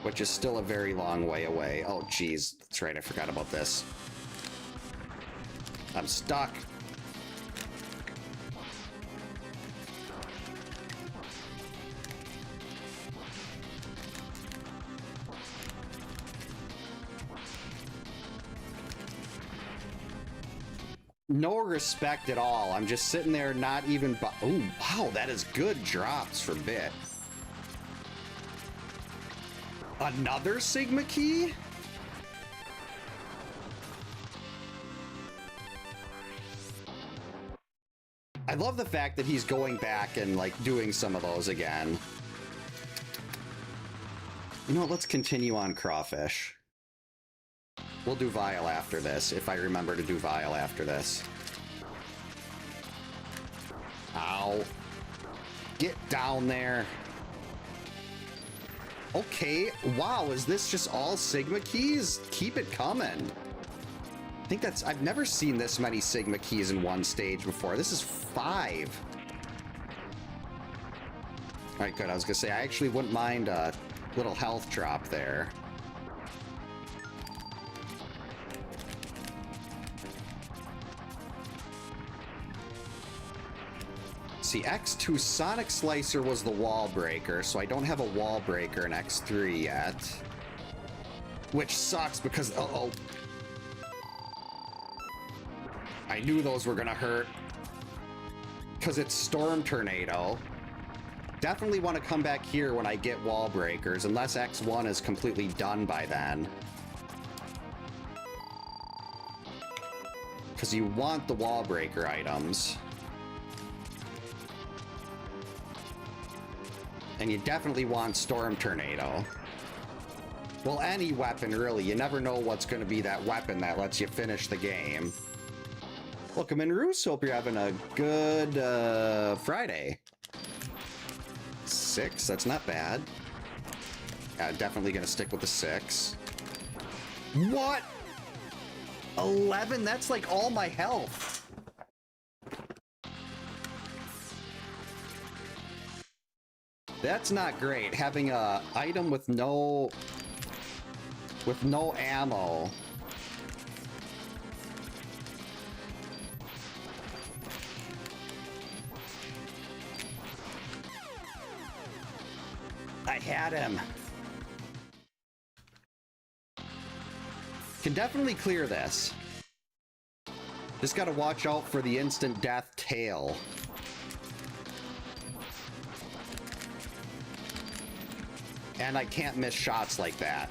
which is still a very long way away. Oh, geez. That's right, I forgot about this. I'm stuck. No respect at all. I'm just sitting there not even... Oh, wow, that is good drops for bit. Another Sigma key? I love the fact that he's going back and, like, doing some of those again. You know what? Let's continue on Crawfish. We'll do Vial after this, if I remember to do Vial after this. Ow. Get down there. Okay, wow, is this just all Sigma keys? Keep it coming. I think that's... I've never seen this many Sigma keys in one stage before. This is 5. Alright, good. I was gonna say, I actually wouldn't mind a little health drop there. See, X2 Sonic Slicer was the wall breaker, so I don't have a wall breaker in X3 yet. Which sucks because, uh-oh. I knew those were gonna hurt. Because it's Storm Tornado. Definitely want to come back here when I get wall breakers, unless X1 is completely done by then. Because you want the wall breaker items. And you definitely want Storm Tornado. Well, any weapon, really. You never know what's going to be that weapon that lets you finish the game. Welcome in, Roos. Hope you're having a good Friday. 6, that's not bad. Yeah, definitely going to stick with the 6. What? 11? That's like all my health. That's not great, having a item with no ammo. I had him. Can definitely clear this. Just gotta watch out for the instant death tail. And I can't miss shots like that.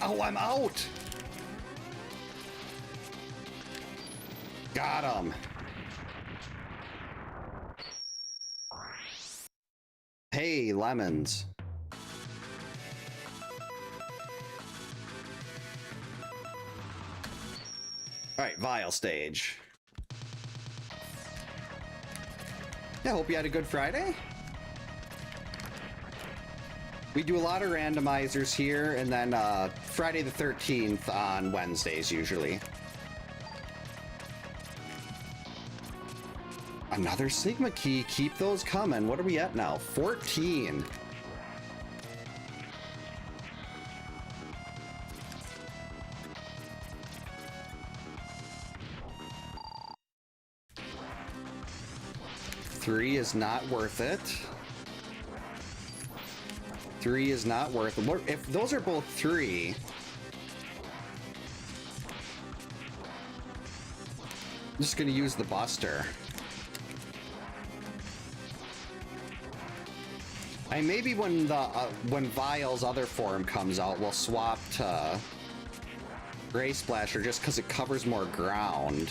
Oh, I'm out! Got him. Hey, lemons. Alright, Vial stage. Yeah, hope you had a good Friday. We do a lot of randomizers here, and then Friday the 13th on Wednesdays, usually. Another Sigma key. Keep those coming. What are we at now? 14. Three is not worth it. 3 is not worth it. If those are both 3... I'm just gonna use the Buster. And maybe when the when Vial's other form comes out, we'll swap to Gray Splasher just because it covers more ground.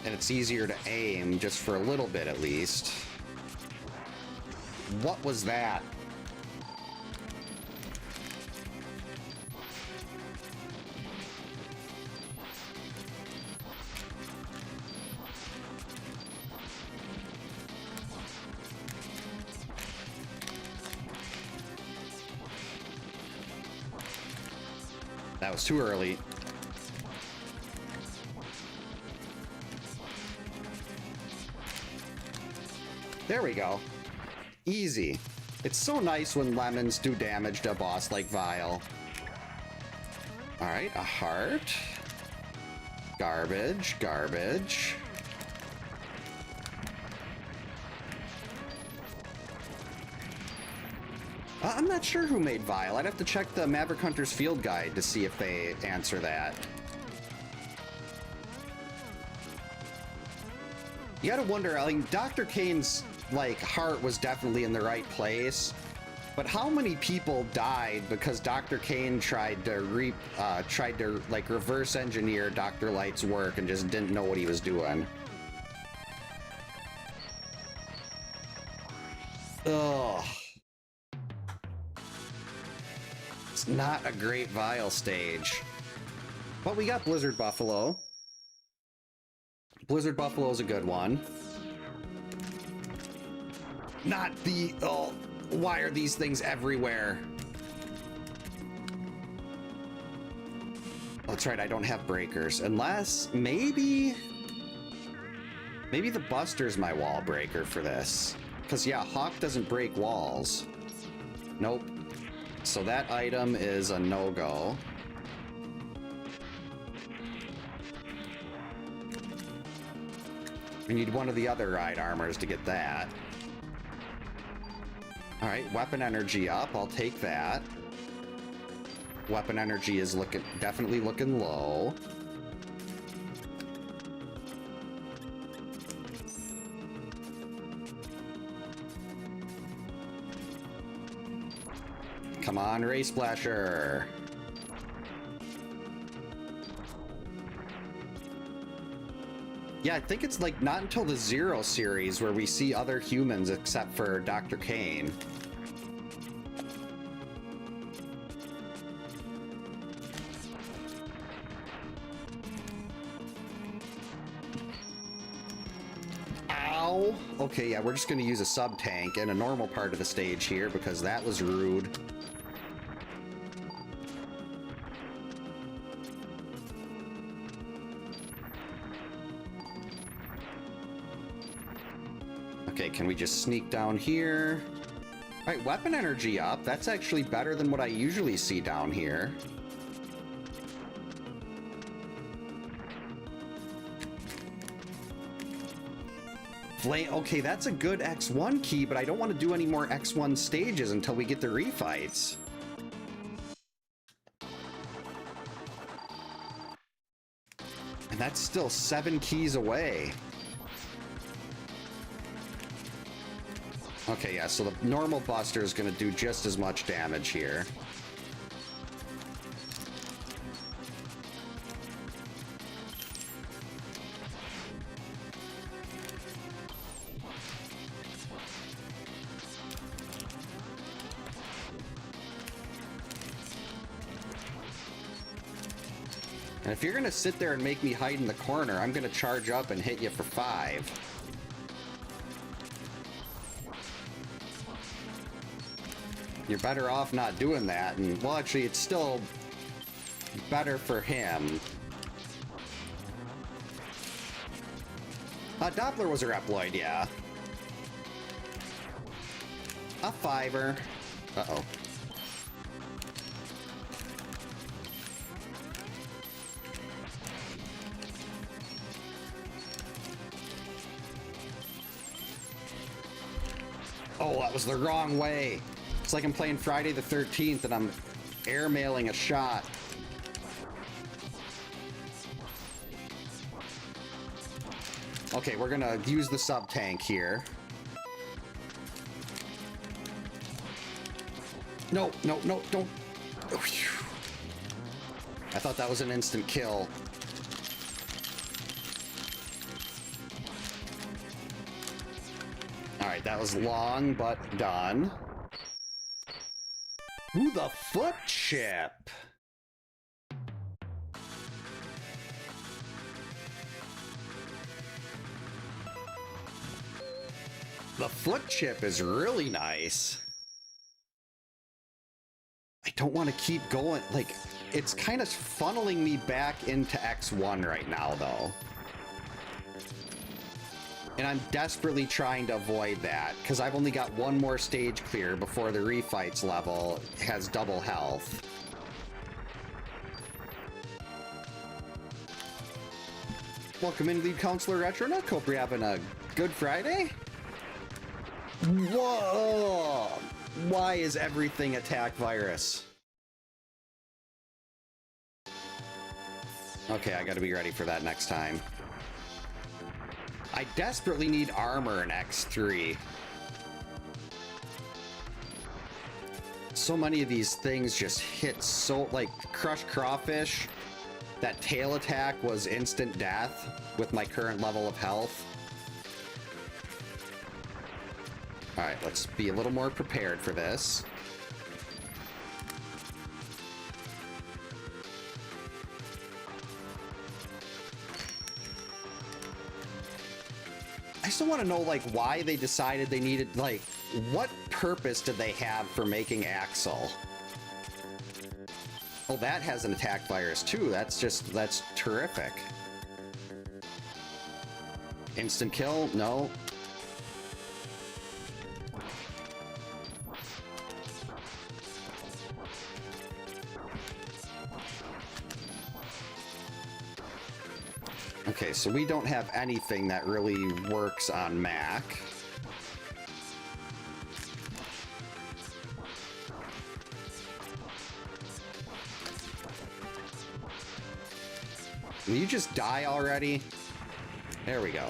And it's easier to aim, just for a little bit at least. What was that? That was too early. There we go. Easy. It's so nice when lemons do damage to a boss like Vial. Alright, a heart. Garbage, garbage. I'm not sure who made Vial. I'd have to check the Maverick Hunter's Field Guide to see if they answer that. You gotta wonder, I mean, Dr. Kane's, like, heart was definitely in the right place, but how many people died because Dr. Kane tried to, like, reverse engineer Dr. Light's work and just didn't know what he was doing? Ugh. It's not a great Vial stage. But we got Blizzard Buffalo. Blizzard Buffalo is a good one. Not the... Oh, why are these things everywhere? That's right, I don't have breakers. Unless, maybe... Maybe the Buster's my wall breaker for this. Because, yeah, Hawk doesn't break walls. Nope. So that item is a no-go. We need one of the other ride armors to get that. Alright, weapon energy up. I'll take that. Weapon energy is definitely looking low. Come on, Ray Splasher. Yeah, I think it's like not until the Zero series where we see other humans except for Dr. Kane. Ow! Okay, yeah, we're just gonna use a sub-tank in a normal part of the stage here because that was rude. can we just sneak down here? All right, weapon energy up. That's actually better than what I usually see down here. Flame, okay, that's a good X1 key, but I don't want to do any more X1 stages until we get the refights. And that's still 7 keys away. Okay, yeah, so the normal buster is going to do just as much damage here. And if you're going to sit there and make me hide in the corner, I'm going to charge up and hit you for 5. You're better off not doing that, and, well, actually, it's still better for him. Doppler was a Reploid, yeah. A 5-er. Uh-oh. Oh, that was the wrong way. It's like I'm playing Friday the 13th and I'm airmailing a shot. Okay, we're gonna use the sub-tank here. No, no, no, don't. I thought that was an instant kill. Alright, that was long, but done. Ooh, the foot chip! The foot chip is really nice. I don't want to keep going. Like, it's kind of funneling me back into X1 right now, though. And I'm desperately trying to avoid that, because I've only got one more stage clear before the refights level has double health. Welcome in, Lead Counselor Retronaut. Hope you're having a good Friday. Whoa! Why is everything attack virus? Okay, I gotta be ready for that next time. I desperately need armor in X3. So many of these things just hit so, like, Crushed Crawfish, that tail attack was instant death with my current level of health. Alright, let's be a little more prepared for this. I still want to know, like, why they decided they needed, like, what purpose did they have for making Axel? Oh, that has an attack virus too. That's terrific. Instant kill? No. Okay, so we don't have anything that really works on Mac. Will you just die already? There we go.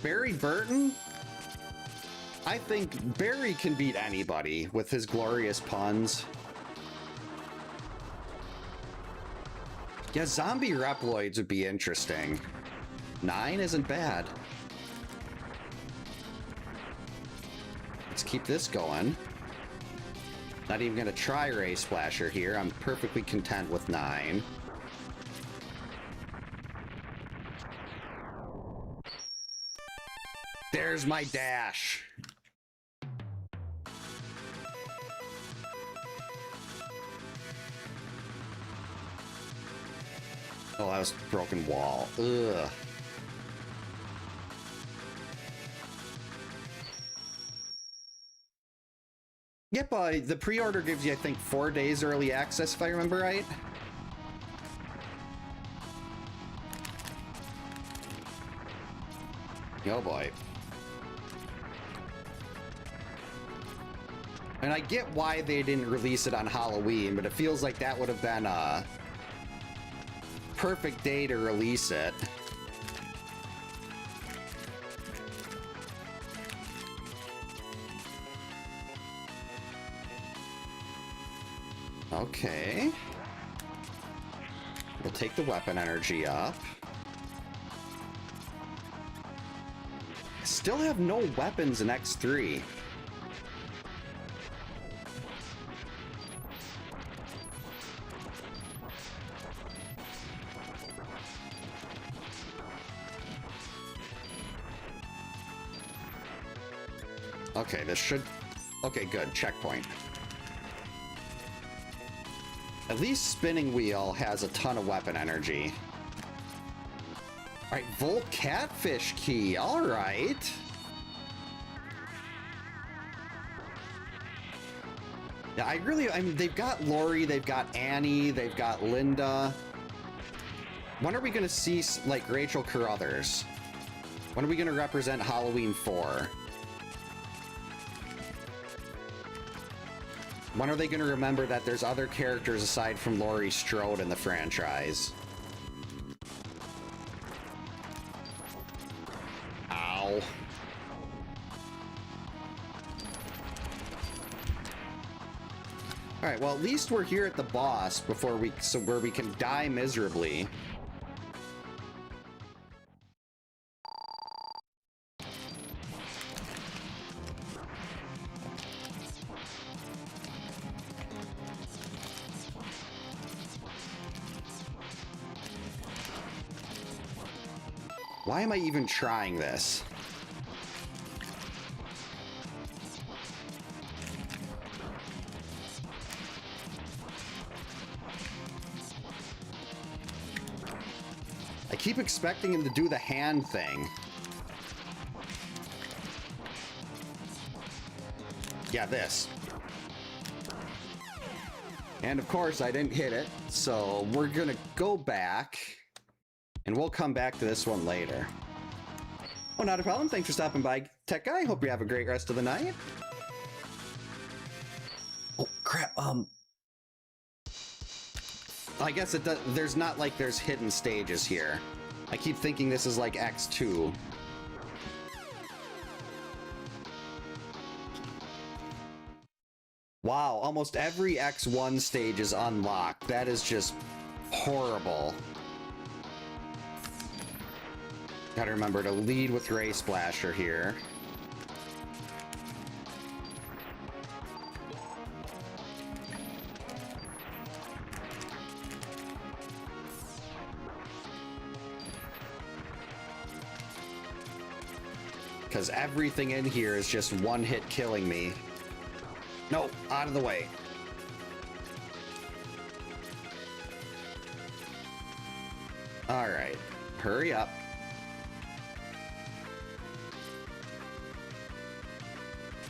Barry Burton? I think Barry can beat anybody with his glorious puns. Yeah, zombie Reploids would be interesting. 9 isn't bad. Let's keep this going. Not even gonna try Ray Splasher here. I'm perfectly content with 9. There's my dash. Oh, that was broken wall. Ugh. Yep, the pre-order gives you, I think, 4 days early access, if I remember right. Oh boy. And I get why they didn't release it on Halloween, but it feels like that would have been a perfect day to release it. Okay. We'll take the weapon energy up. Still have no weapons in X3. Okay, this should... Okay, good. Checkpoint. At least Spinning Wheel has a ton of weapon energy. Alright, Volt Catfish Key. Alright. Yeah, I mean, they've got Lori, they've got Annie, they've got Linda. When are we going to see, like, Rachel Carruthers? When are we going to represent Halloween 4? When are they going to remember that there's other characters aside from Laurie Strode in the franchise? Ow. Alright, well, at least we're here at the boss before where we can die miserably. Why am I even trying this? I keep expecting him to do the hand thing. Yeah, this. And of course, I didn't hit it, so we're gonna go back. And we'll come back to this one later. Oh, not a problem. Thanks for stopping by, Tech Guy. Hope you have a great rest of the night. Oh, crap. I guess it does, there's not like there's hidden stages here. I keep thinking this is like X2. Wow, almost every X1 stage is unlocked. That is just horrible. Gotta remember to lead with Ray Splasher here. Because everything in here is just one hit killing me. No, out of the way. Alright, hurry up.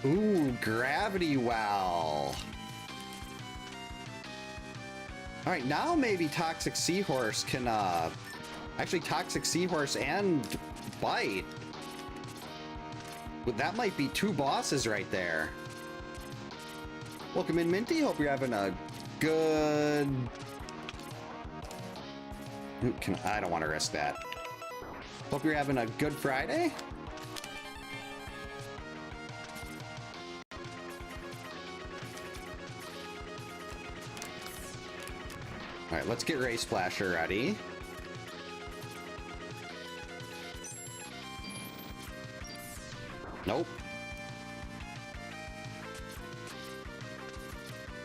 Ooh, gravity well. Alright, now maybe Toxic Seahorse can, actually Toxic Seahorse and Bite. Well, that might be 2 bosses right there. Welcome in, Minty. Hope you're having a good... I don't want to risk that. Hope you're having a good Friday. Alright, let's get Ray Splasher ready. Nope.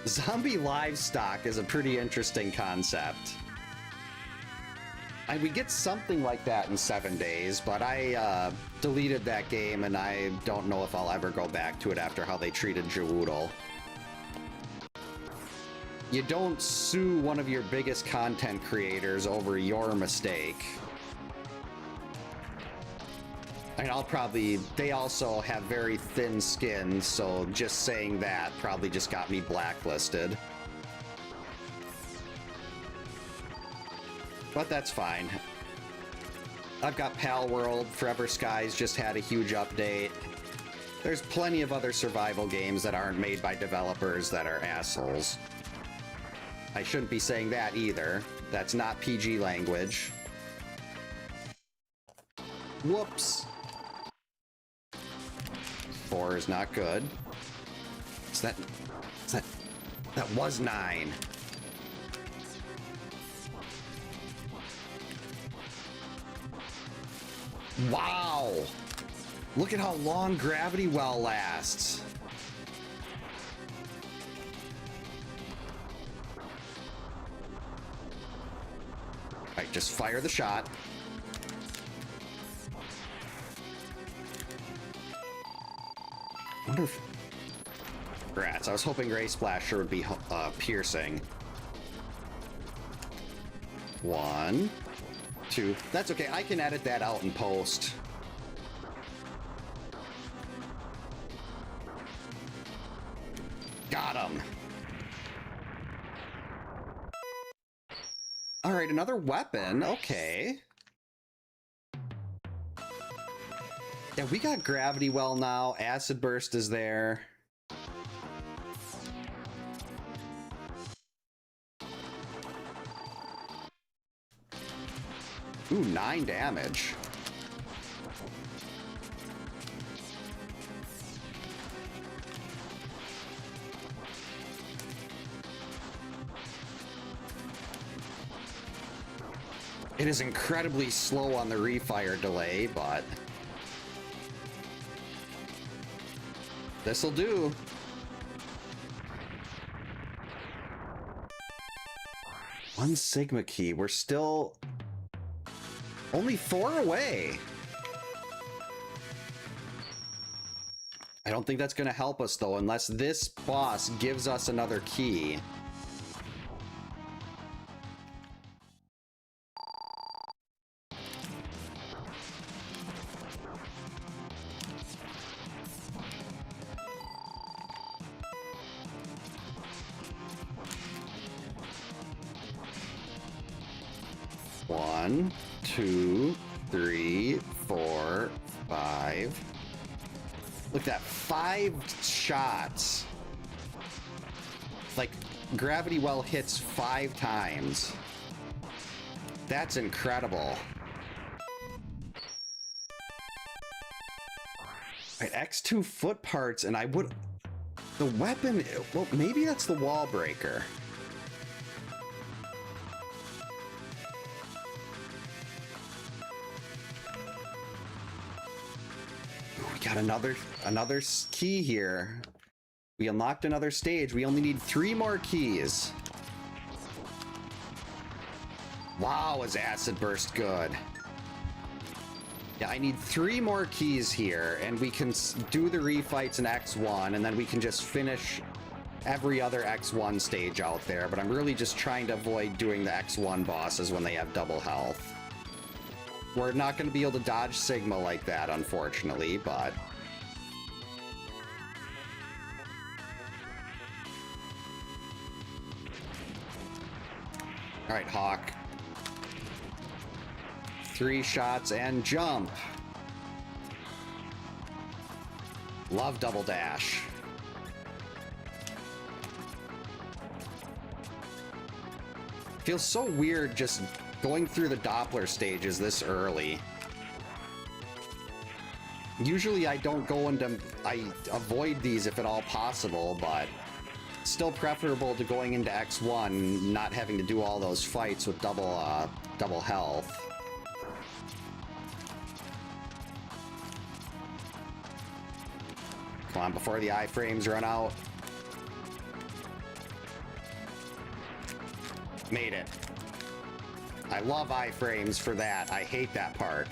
Zombie livestock is a pretty interesting concept. We get something like that in 7 days, but I deleted that game and I don't know if I'll ever go back to it after how they treated Jawoodle. You don't sue one of your biggest content creators over your mistake. And they also have very thin skin, so just saying that probably just got me blacklisted. But that's fine. I've got Pal World, Forever Skies just had a huge update. There's plenty of other survival games that aren't made by developers that are assholes. I shouldn't be saying that either. That's not PG language. Whoops. 4 is not good. That was 9. Wow! Look at how long Gravity Well lasts. Alright, just fire the shot. I wonder if... Rats, I was hoping Ray Splasher would be piercing. 1, 2. That's okay, I can edit that out in post. Got him. Alright, another weapon. Okay. Yeah, we got Gravity Well now. Acid Burst is there. Ooh, 9 damage. It is incredibly slow on the refire delay, but this'll do. One Sigma key. We're still only 4 away. I don't think that's going to help us, though, unless this boss gives us another key. One, 2, 3, 4, 5. Look at that, 5 shots. Like, Gravity Well hits 5 times. That's incredible. Right, X2 foot parts, and I would... The weapon... Well, maybe that's the wall breaker. Got another key here. We unlocked another stage. We only need 3 more keys. Wow, is Acid Burst good. Yeah, I need 3 more keys here, and we can do the refights in X1, and then we can just finish every other X1 stage out there, but I'm really just trying to avoid doing the X1 bosses when they have double health. We're not going to be able to dodge Sigma like that, unfortunately, but... Alright, Hawk. 3 shots and jump. Love double dash. Feels so weird just going through the Doppler stages this early. Usually I don't go into... I avoid these if at all possible, but still preferable to going into X1, not having to do all those fights with double health. Come on, before the iframes run out. Made it. I love iframes for that. I hate that part.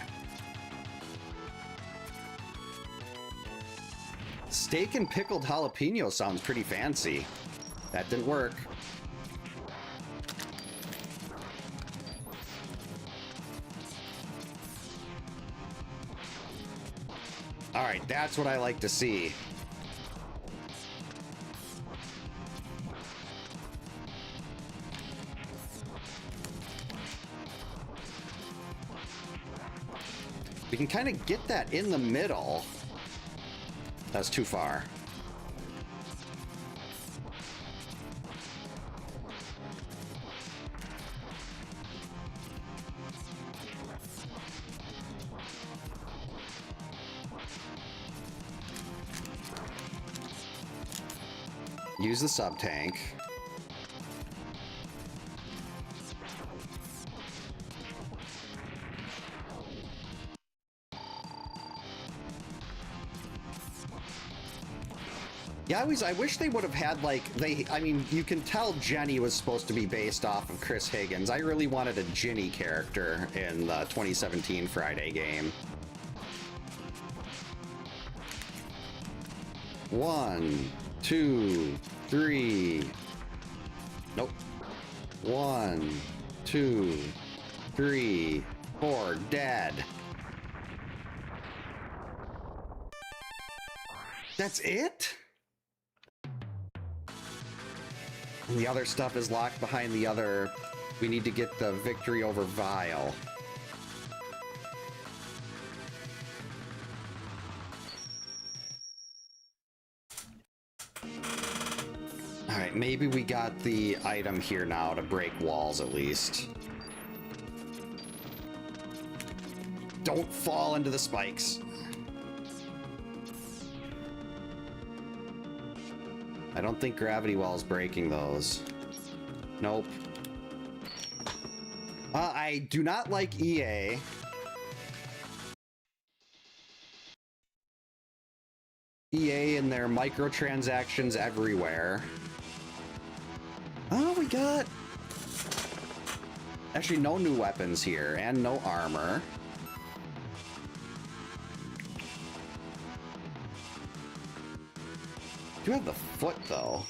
Steak and pickled jalapeno sounds pretty fancy. That didn't work. All right, that's what I like to see. We can kind of get that in the middle. That's too far. Use the sub-tank. Yeah, I wish they would have had, like, I mean, you can tell Jenny was supposed to be based off of Chris Higgins. I really wanted a Ginny character in the 2017 Friday game. 1, 2, 3. Nope. 1, 2, 3, 4. Dead. That's it? And the other stuff is locked behind the other. We need to get the victory over Vile. Alright, maybe we got the item here now to break walls at least. Don't fall into the spikes. I don't think gravity well's breaking those. Nope. I do not like EA. EA and their microtransactions everywhere. Oh, we got... Actually, no new weapons here, and no armor. Do have the foot, though.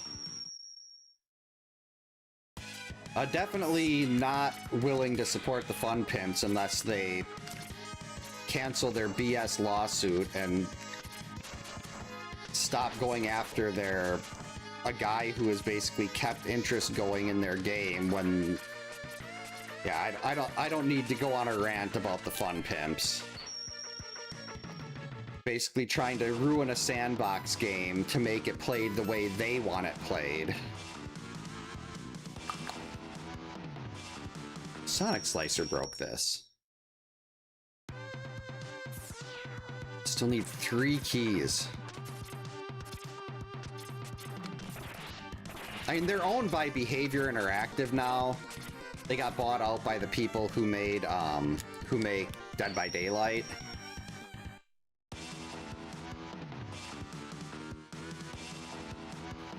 Definitely not willing to support the Fun Pimps unless they cancel their BS lawsuit and stop going after a guy who has basically kept interest going in their game when... Yeah, I don't need to go on a rant about the Fun Pimps. Basically trying to ruin a sandbox game to make it played the way they want it played. Sonic Slicer broke this. Still need 3 keys. I mean, they're owned by Behavior Interactive now. They got bought out by the people who made, who make Dead by Daylight.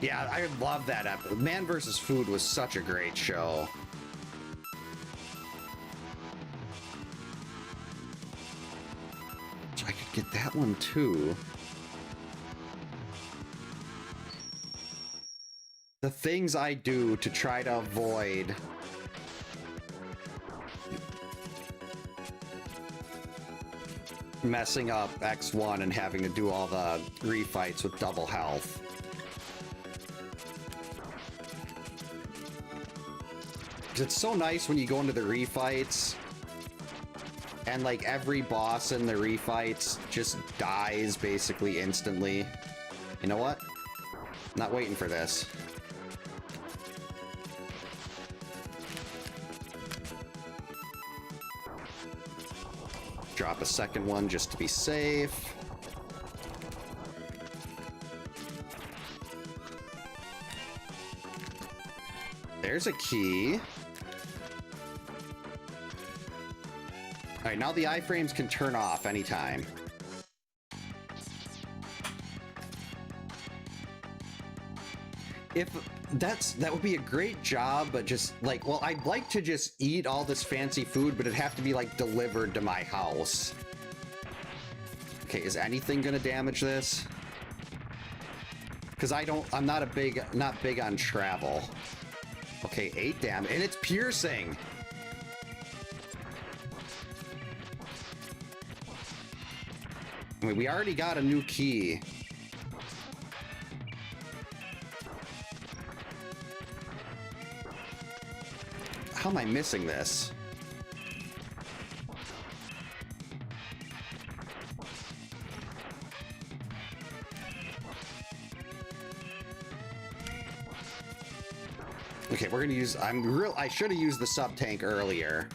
Yeah, I love that episode. Man vs. Food was such a great show. So I could get that one too. The things I do to try to avoid messing up X1 and having to do all the refights with double health. It's so nice when you go into the refights and like every boss in the refights just dies basically instantly. You know what? I'm not waiting for this. Drop a second one just to be safe. There's a key. Alright, now the iframes can turn off anytime. If that would be a great job, but just like, well, I'd like to just eat all this fancy food, but it'd have to be like delivered to my house. Okay, is anything gonna damage this? Because I'm not big on travel. Okay, 8 damage, and it's piercing. I mean, we already got a new key. How am I missing this? Okay, we're gonna use, I should have used the sub-tank earlier.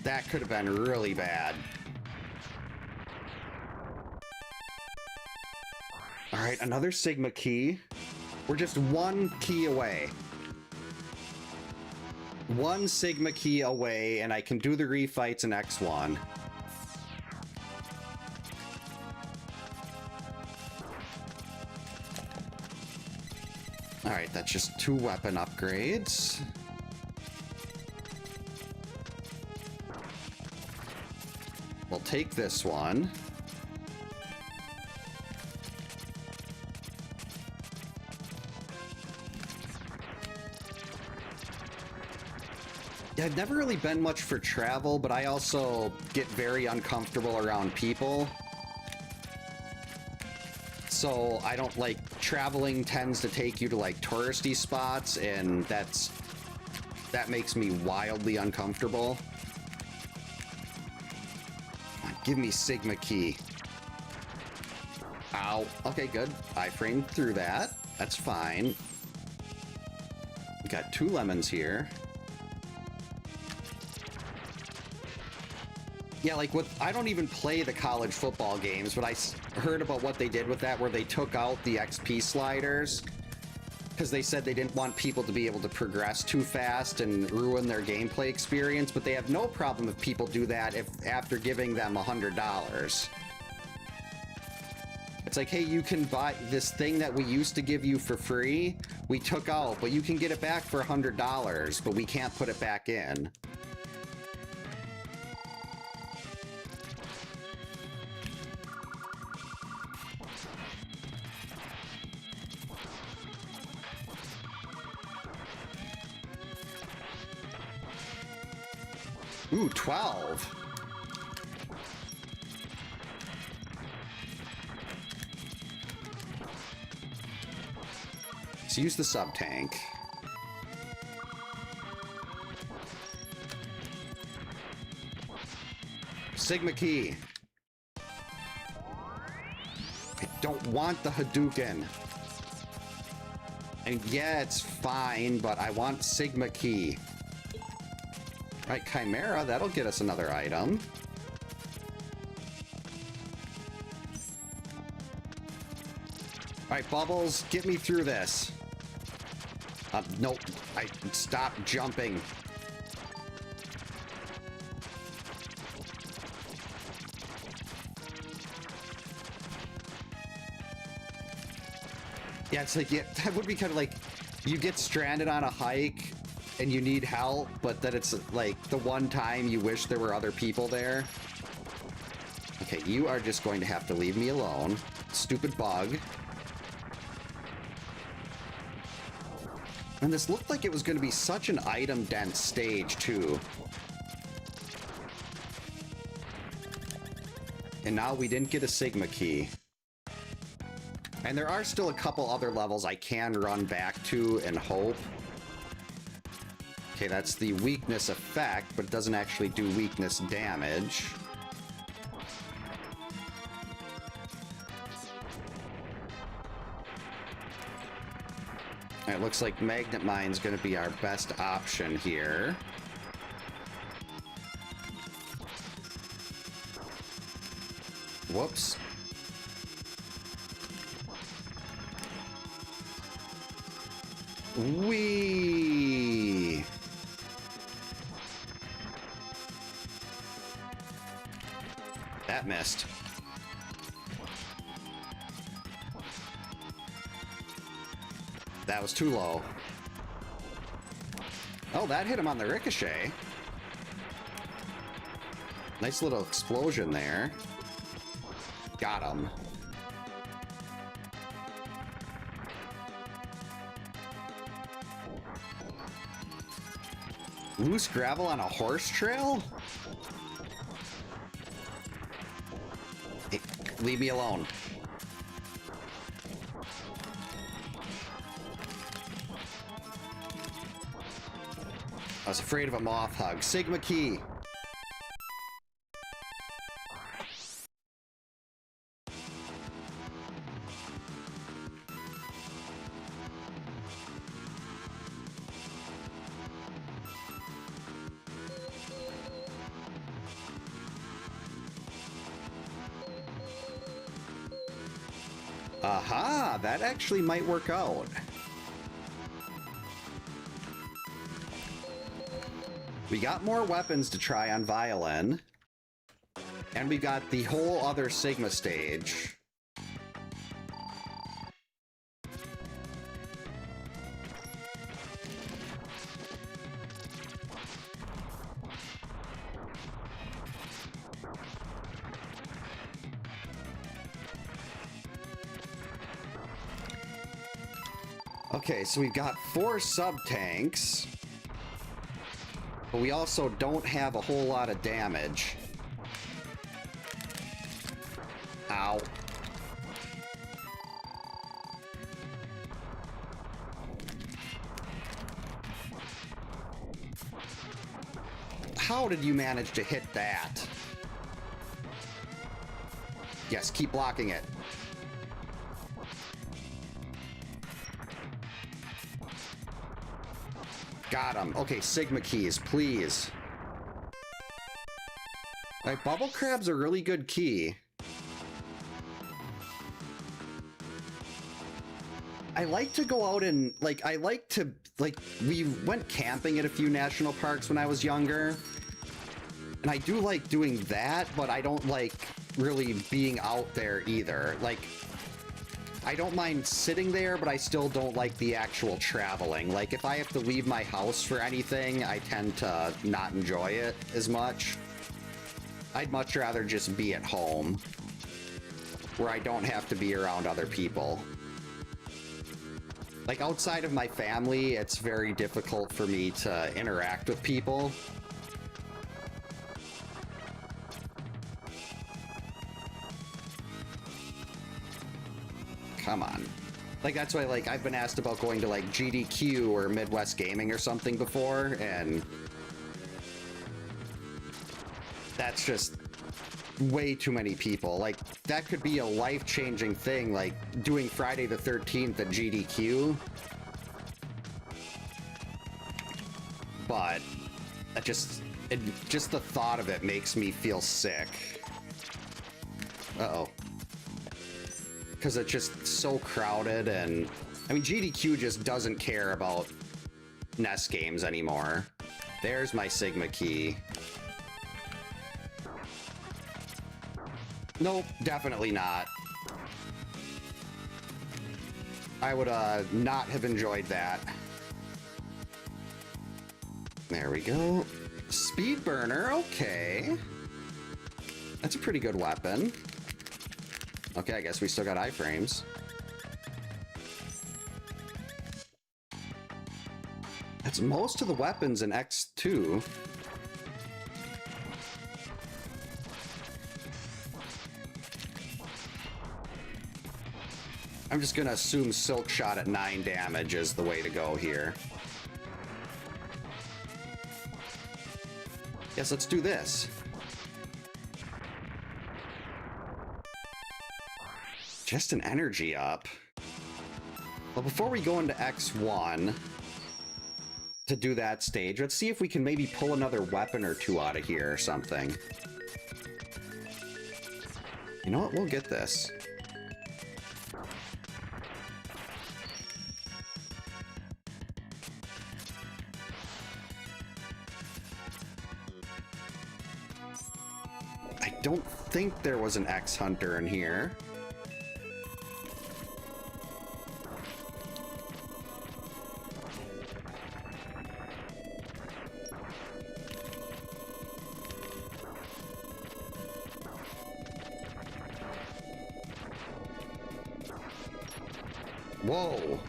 That could have been really bad. All right, another Sigma key. We're just one key away. One Sigma key away, and I can do the refights in X1. All right, that's just 2 weapon upgrades. We'll take this one. Yeah, I've never really been much for travel, but I also get very uncomfortable around people. So I don't like, traveling tends to take you to like touristy spots, and that makes me wildly uncomfortable. Give me Sigma key. Ow. Okay, good. I framed through that. That's fine. We got 2 lemons here. Yeah, like I don't even play the college football games, but I heard about what they did with that, where they took out the XP sliders because they said they didn't want people to be able to progress too fast and ruin their gameplay experience, but they have no problem if people do that after giving them $100. It's like, hey, you can buy this thing that we used to give you for free, we took out, but you can get it back for $100, but we can't put it back in. Ooh, 12. Let's use the sub-tank. Sigma key. I don't want the Hadouken. And yeah, it's fine, but I want Sigma key. Right, Chimera, that'll get us another item. Alright, Bubbles, get me through this. Nope, stop jumping. Yeah, it's like, yeah, that would be kind of like, you get stranded on a hike and you need help, but then it's like the one time you wish there were other people there. Okay, you are just going to have to leave me alone. Stupid bug. And this looked like it was going to be such an item-dense stage, too. And now we didn't get a Sigma key. And there are still a couple other levels I can run back to and hope. Okay, that's the weakness effect, but it doesn't actually do weakness damage. It looks like Magnet Mine's going to be our best option here. Whoops. Whee! That missed. That was too low. Oh, that hit him on the ricochet. Nice little explosion there. Got him. Loose gravel on a horse trail? leave me alone. I was afraid of a moth hug. Sigma key. Aha, that actually might work out. We got more weapons to try on violin. And we got the whole other Sigma stage. Okay, so we've got 4 sub-tanks. But we also don't have a whole lot of damage. Ow. How did you manage to hit that? Yes, keep blocking it. Got him. Okay, Sigma keys, please. Like, bubble crab's a really good key. I like to go out and, like, we went camping at a few national parks when I was younger. And I do like doing that, but I don't like really being out there either. Like, I don't mind sitting there, but I still don't like the actual traveling. Like, if I have to leave my house for anything, I tend to not enjoy it as much. I'd much rather just be at home, where I don't have to be around other people. Like, outside of my family, it's very difficult for me to interact with people. Come on. Like, that's why, like, I've been asked about going to, like, GDQ or Midwest Gaming or something before, and that's just way too many people. Like, that could be a life-changing thing, like, doing Friday the 13th at GDQ. But, just the thought of it makes me feel sick. Uh-oh. Because it's just so crowded, and I mean, GDQ just doesn't care about NES games anymore. There's my Sigma key. Nope, definitely not. I would not have enjoyed that. There we go. Speed burner, okay. That's a pretty good weapon. Okay, I guess we still got iframes. That's most of the weapons in X2. I'm just gonna assume Silk Shot at 9 damage is the way to go here. Yes, let's do this. Just an energy up. Well, before we go into X1 to do that stage, let's see if we can maybe pull another weapon or two out of here or something. You know what? We'll get this. I don't think there was an X-Hunter in here. Whoa.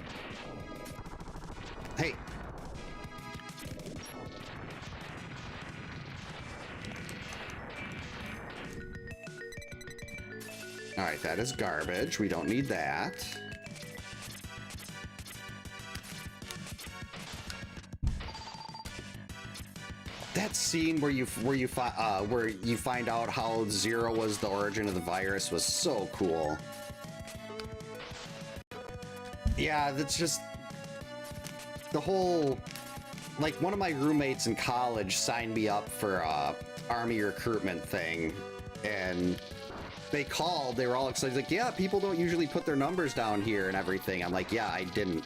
Hey. Alright, that is garbage. We don't need that. That scene where you find out how Zero was the origin of the virus was so cool. Yeah, that's just the whole, like, one of my roommates in college signed me up for army recruitment thing, and they called, they were all excited, like, yeah, people don't usually put their numbers down here and everything. I'm like, yeah, I didn't.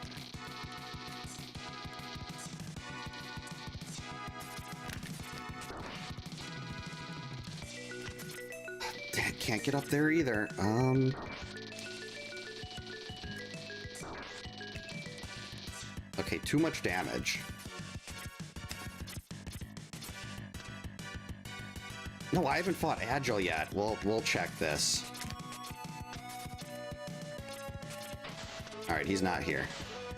Can't get up there either. Okay, too much damage. No, I haven't fought Agile yet. We'll check this. Alright, he's not here.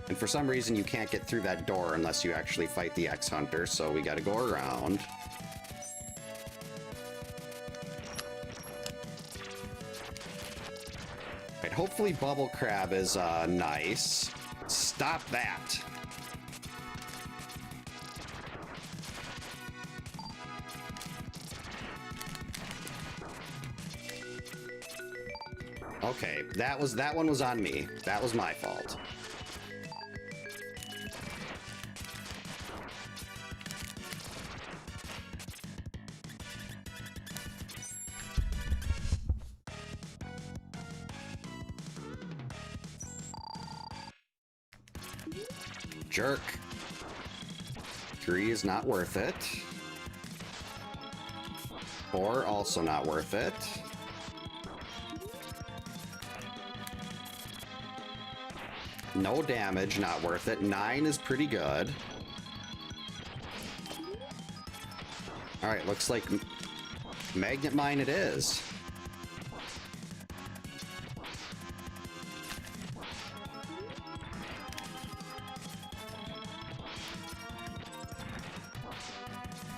And for some reason you can't get through that door unless you actually fight the X-Hunter, so we gotta go around. Right, hopefully Bubble Crab is nice. Stop that. Okay, that one was on me. That was my fault. Jerk. 3 is not worth it. 4 also not worth it. No damage, not worth it. 9 is pretty good. Alright, looks like Magnet Mine it is.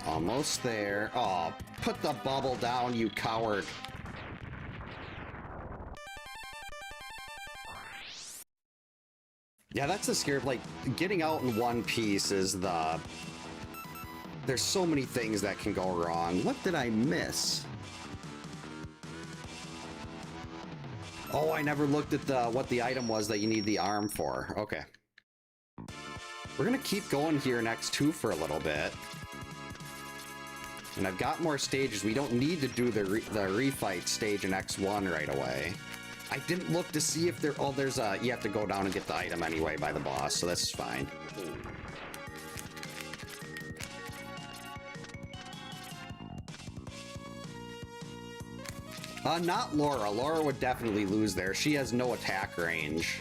Almost there. Oh, put the bubble down, you coward. Yeah, that's the scare of, like, getting out in one piece is the... There's so many things that can go wrong. What did I miss? Oh, I never looked at the what the item was that you need the arm for. Okay. We're gonna keep going here in X2 for a little bit. And I've got more stages. We don't need to do the refight stage in X1 right away. I didn't look to see if there... Oh, there's a... You have to go down and get the item anyway by the boss, so this is fine. Not Laura. Laura would definitely lose there. She has no attack range.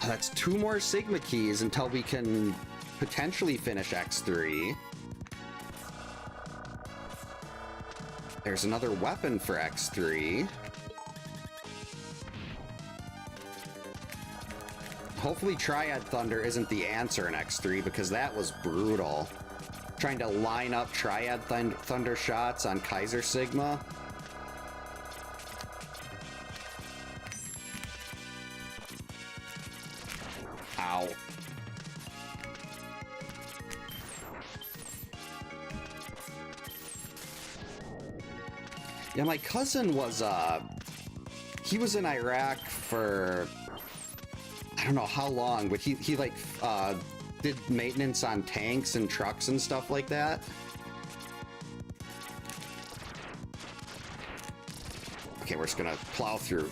That's 2 more Sigma keys until we can potentially finish X3. There's another weapon for X3. Hopefully Triad Thunder isn't the answer in X3 because that was brutal. Trying to line up Triad Thunder shots on Kaiser Sigma. Ow. Yeah, my cousin was, he was in Iraq for, I don't know how long, but he like, did maintenance on tanks and trucks and stuff like that. Okay, we're just gonna plow through.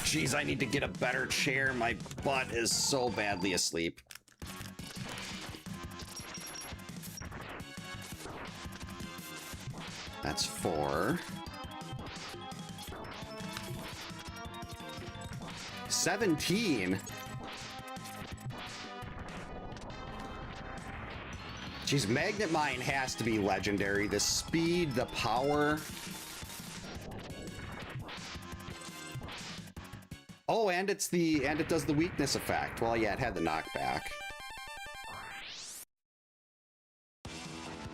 Jeez, I need to get a better chair. My butt is so badly asleep. That's 4. 17. Jeez, Magnet Mine has to be legendary. The speed, the power. Oh, and it does the weakness effect. Well, yeah, it had the knockback.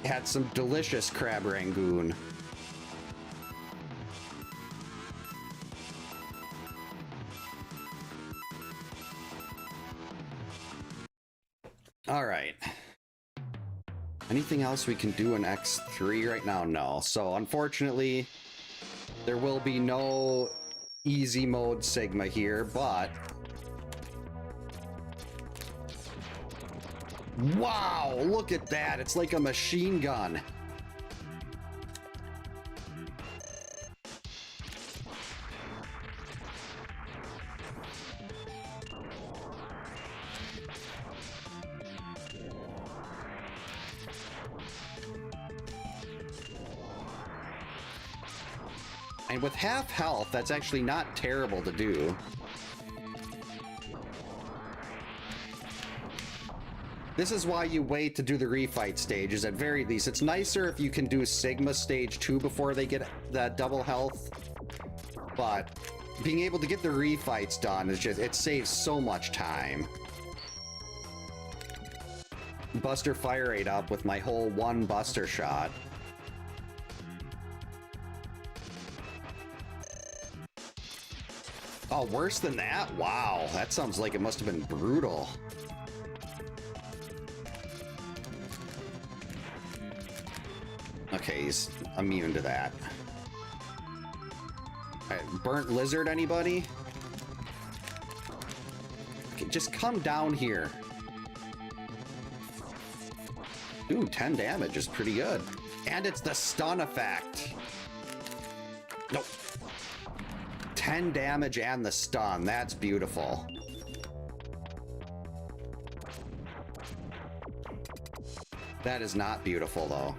Had some delicious crab rangoon. All right. Anything else we can do in X3 right now? No. So unfortunately, there will be no easy mode Sigma here, but wow, look at that. It's like a machine gun. And with half health, that's actually not terrible to do. This is why you wait to do the refight stages. At very least, it's nicer if you can do Sigma stage 2 before they get that double health. But being able to get the refights done is just, it saves so much time. Buster fire rate up with my whole one buster shot. Oh, worse than that? Wow, that sounds like it must have been brutal. Okay, he's immune to that. All right, burnt lizard, anybody? Okay, just come down here. Ooh, 10 damage is pretty good. And it's the stun effect. Nope. 10 damage and the stun. That's beautiful. That is not beautiful, though.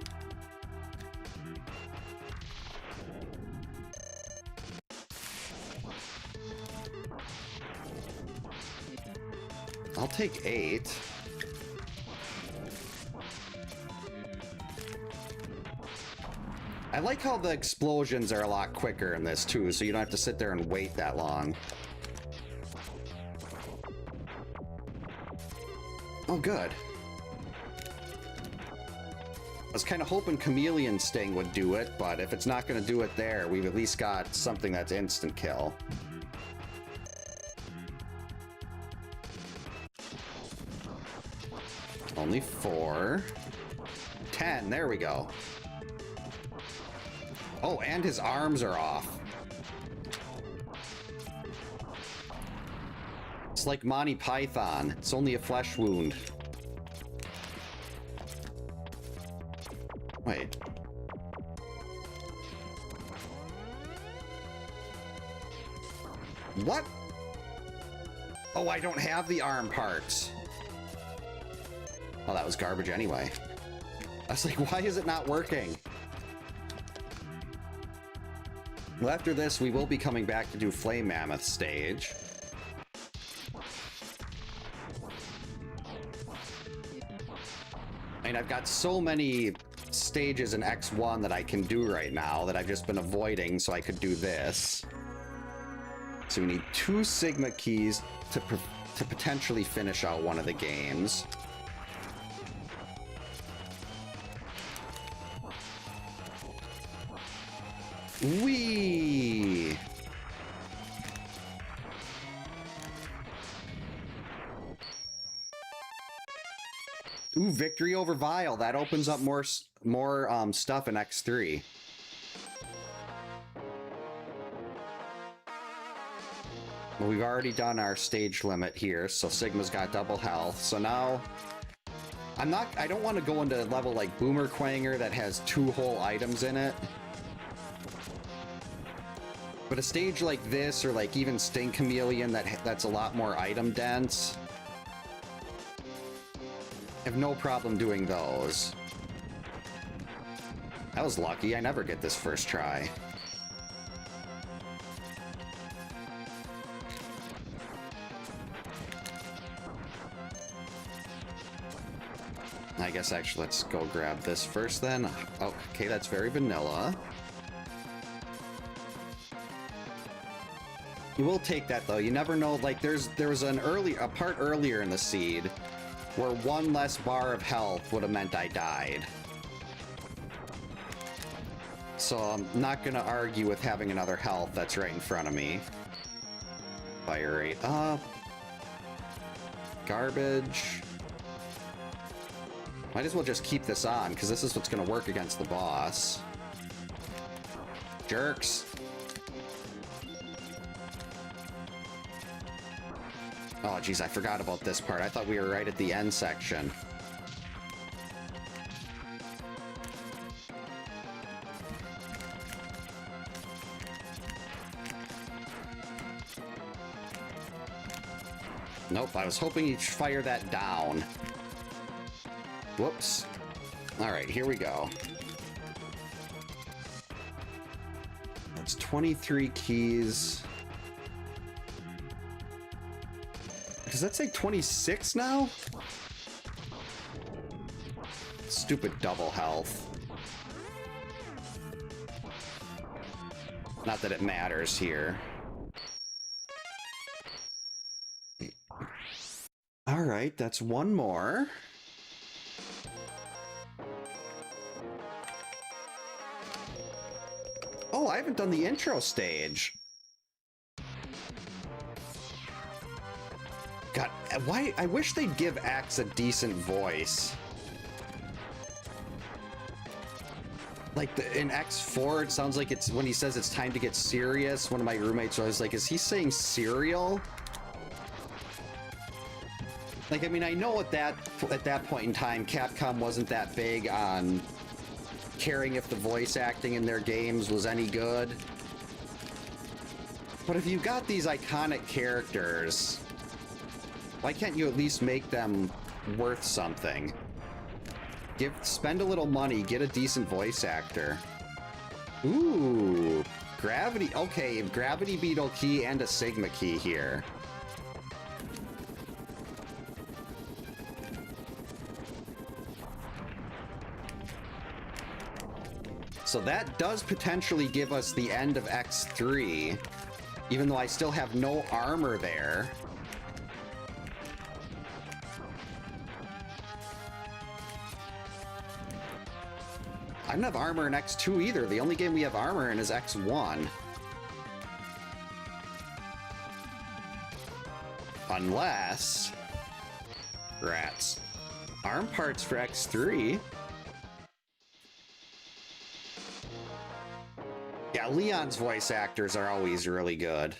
I'll take 8. I like how the explosions are a lot quicker in this too, so you don't have to sit there and wait that long. Oh, good. I was kind of hoping Chameleon Sting would do it, but if it's not going to do it there, we've at least got something that's instant kill. Only 4. 10, there we go. Oh, and his arms are off. It's like Monty Python. It's only a flesh wound. Wait. What? Oh, I don't have the arm parts. Oh, that was garbage anyway. I was like, why is it not working? Well, after this, we will be coming back to do Flame Mammoth stage. And I've got so many stages in X1 that I can do right now that I've just been avoiding, so I could do this. So we need 2 Sigma keys to potentially finish out one of the games. Whee! Ooh, victory over Vile. That opens up more stuff in X3. Well, we've already done our stage limit here, so Sigma's got double health. So now I don't want to go into a level like Boomer Quanger that has 2 whole items in it. But a stage like this, or like even Sting Chameleon that's a lot more item dense, I have no problem doing those. That was lucky. I never get this first try. I guess actually let's go grab this first then. Oh, okay, that's very vanilla. You will take that though. You never know. Like there was a part earlier in the seed where 1 less bar of health would have meant I died. So I'm not gonna argue with having another health that's right in front of me. Fire rate up. Garbage. Might as well just keep this on, because this is what's gonna work against the boss. Jerks. Oh, geez, I forgot about this part. I thought we were right at the end section. Nope, I was hoping you'd fire that down. Whoops. Alright, here we go. That's 23 keys. Does that say 26 now? Stupid double health. Not that it matters here. Alright, that's one more. Oh, I haven't done the intro stage. God, why? I wish they'd give X a decent voice. Like in X4, it sounds like it's when he says it's time to get serious. One of my roommates was like, is he saying cereal? Like, I mean, I know at that point in time, Capcom wasn't that big on caring if the voice acting in their games was any good. But if you've got these iconic characters, why can't you at least make them worth something? Spend a little money, get a decent voice actor. Ooh, gravity. Okay, gravity beetle key and a sigma key here. So that does potentially give us the end of X3, even though I still have no armor there. I don't have armor in X2 either. The only game we have armor in is X1. Unless... Rats. Arm parts for X3. Yeah, Leon's voice actors are always really good.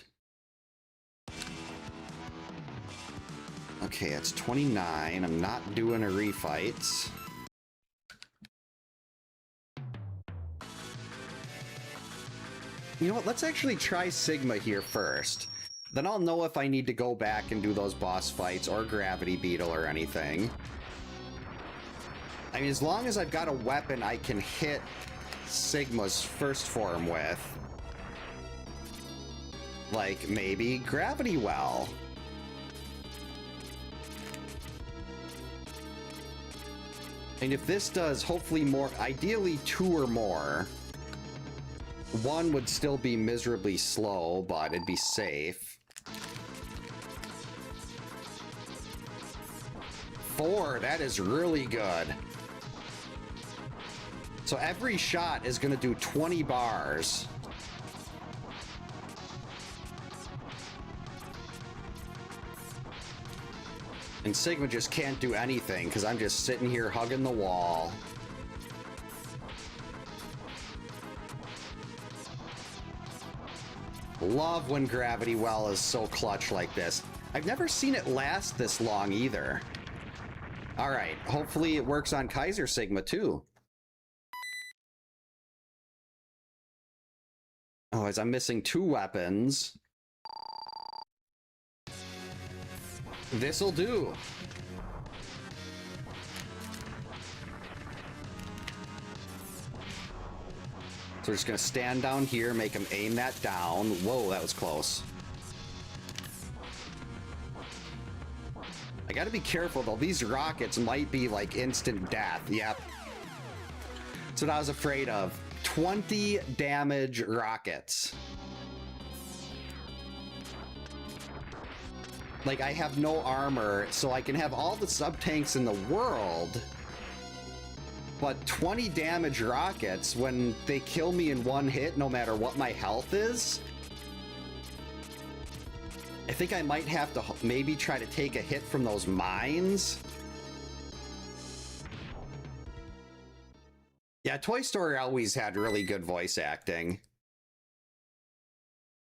Okay, it's 29. I'm not doing a refight. You know what? Let's actually try Sigma here first. Then I'll know if I need to go back and do those boss fights or Gravity Beetle or anything. I mean, as long as I've got a weapon I can hit Sigma's first form with. Like, maybe Gravity Well. And if this does, hopefully more, ideally 2 or more. 1 would still be miserably slow, but it'd be safe. 4, that is really good. So every shot is going to do 20 bars. And Sigma just can't do anything because I'm just sitting here hugging the wall. Love when Gravity Well is so clutch like this. I've never seen it last this long either. Alright, hopefully it works on Kaiser Sigma too. Oh, as I'm missing 2 weapons. This'll do. So we're just gonna stand down here, make him aim that down. Whoa, that was close. I gotta be careful though, these rockets might be like instant death. Yep. That's what I was afraid of. 20 damage rockets. Like, I have no armor, so I can have all the sub-tanks in the world. but 20 damage rockets when they kill me in one hit, no matter what my health is? I think I might have to maybe try to take a hit from those mines. Yeah, Toy Story always had really good voice acting.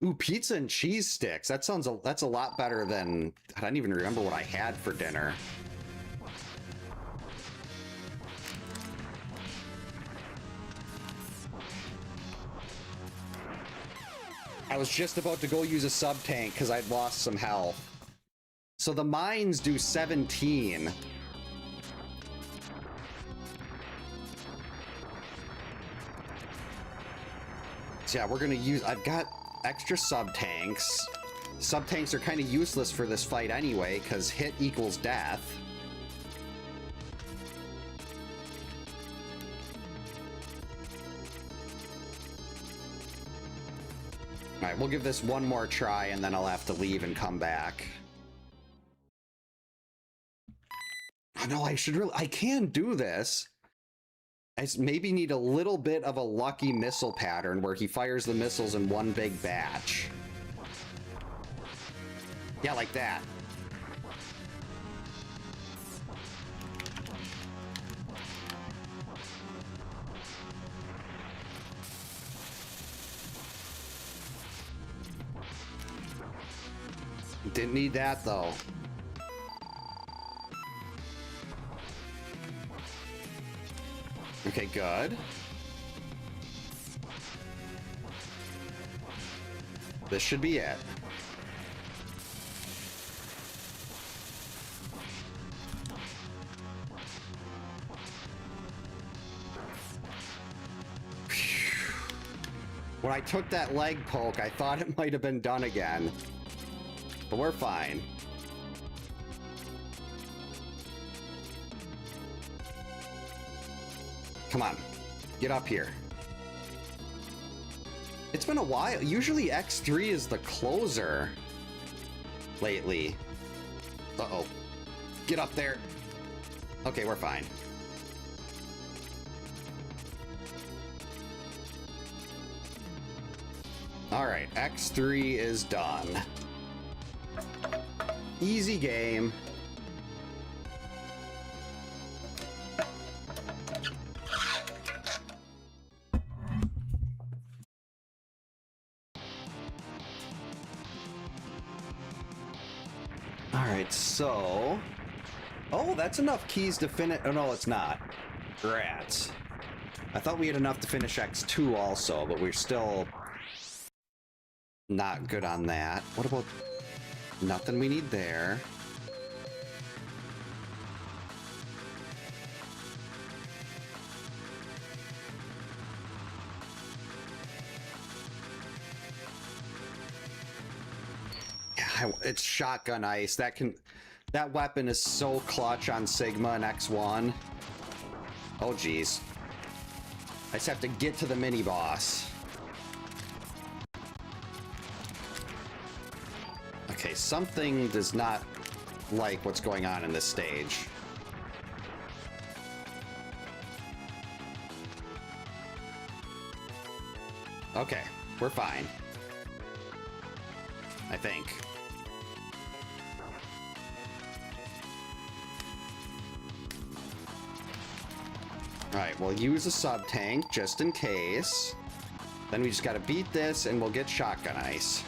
Ooh, pizza and cheese sticks. That's a lot better than... I don't even remember what I had for dinner. I was just about to go use a sub-tank because I'd lost some health. So the mines do 17. So yeah, we're gonna use... I've got extra sub-tanks. Sub-tanks are kind of useless for this fight anyway, because hit equals death. Alright, we'll give this one more try, and then I'll have to leave and come back. Oh no, I can do this. I maybe need a little bit of a lucky missile pattern where he fires the missiles in one big batch. Yeah, like that. Didn't need that, though. Okay, good. This should be it. When I took that leg poke, I thought it might have been done again. But we're fine. Come on, get up here. It's been a while. Usually X3 is the closer lately. Uh-oh. Get up there. Okay, we're fine. All right, X3 is done. Easy game. All right, so... Oh, that's enough keys to finish... Oh, no, it's not. Rats. I thought we had enough to finish X2 also, but we're still... not good on that. What about... Nothing we need there. Yeah, it's shotgun ice. That weapon is so clutch on Sigma and X1. Oh, geez. I just have to get to the mini boss. Okay, something does not like what's going on in this stage. Okay, we're fine. I think. Alright, we'll use a sub-tank just in case. Then we just gotta beat this and we'll get shotgun ice.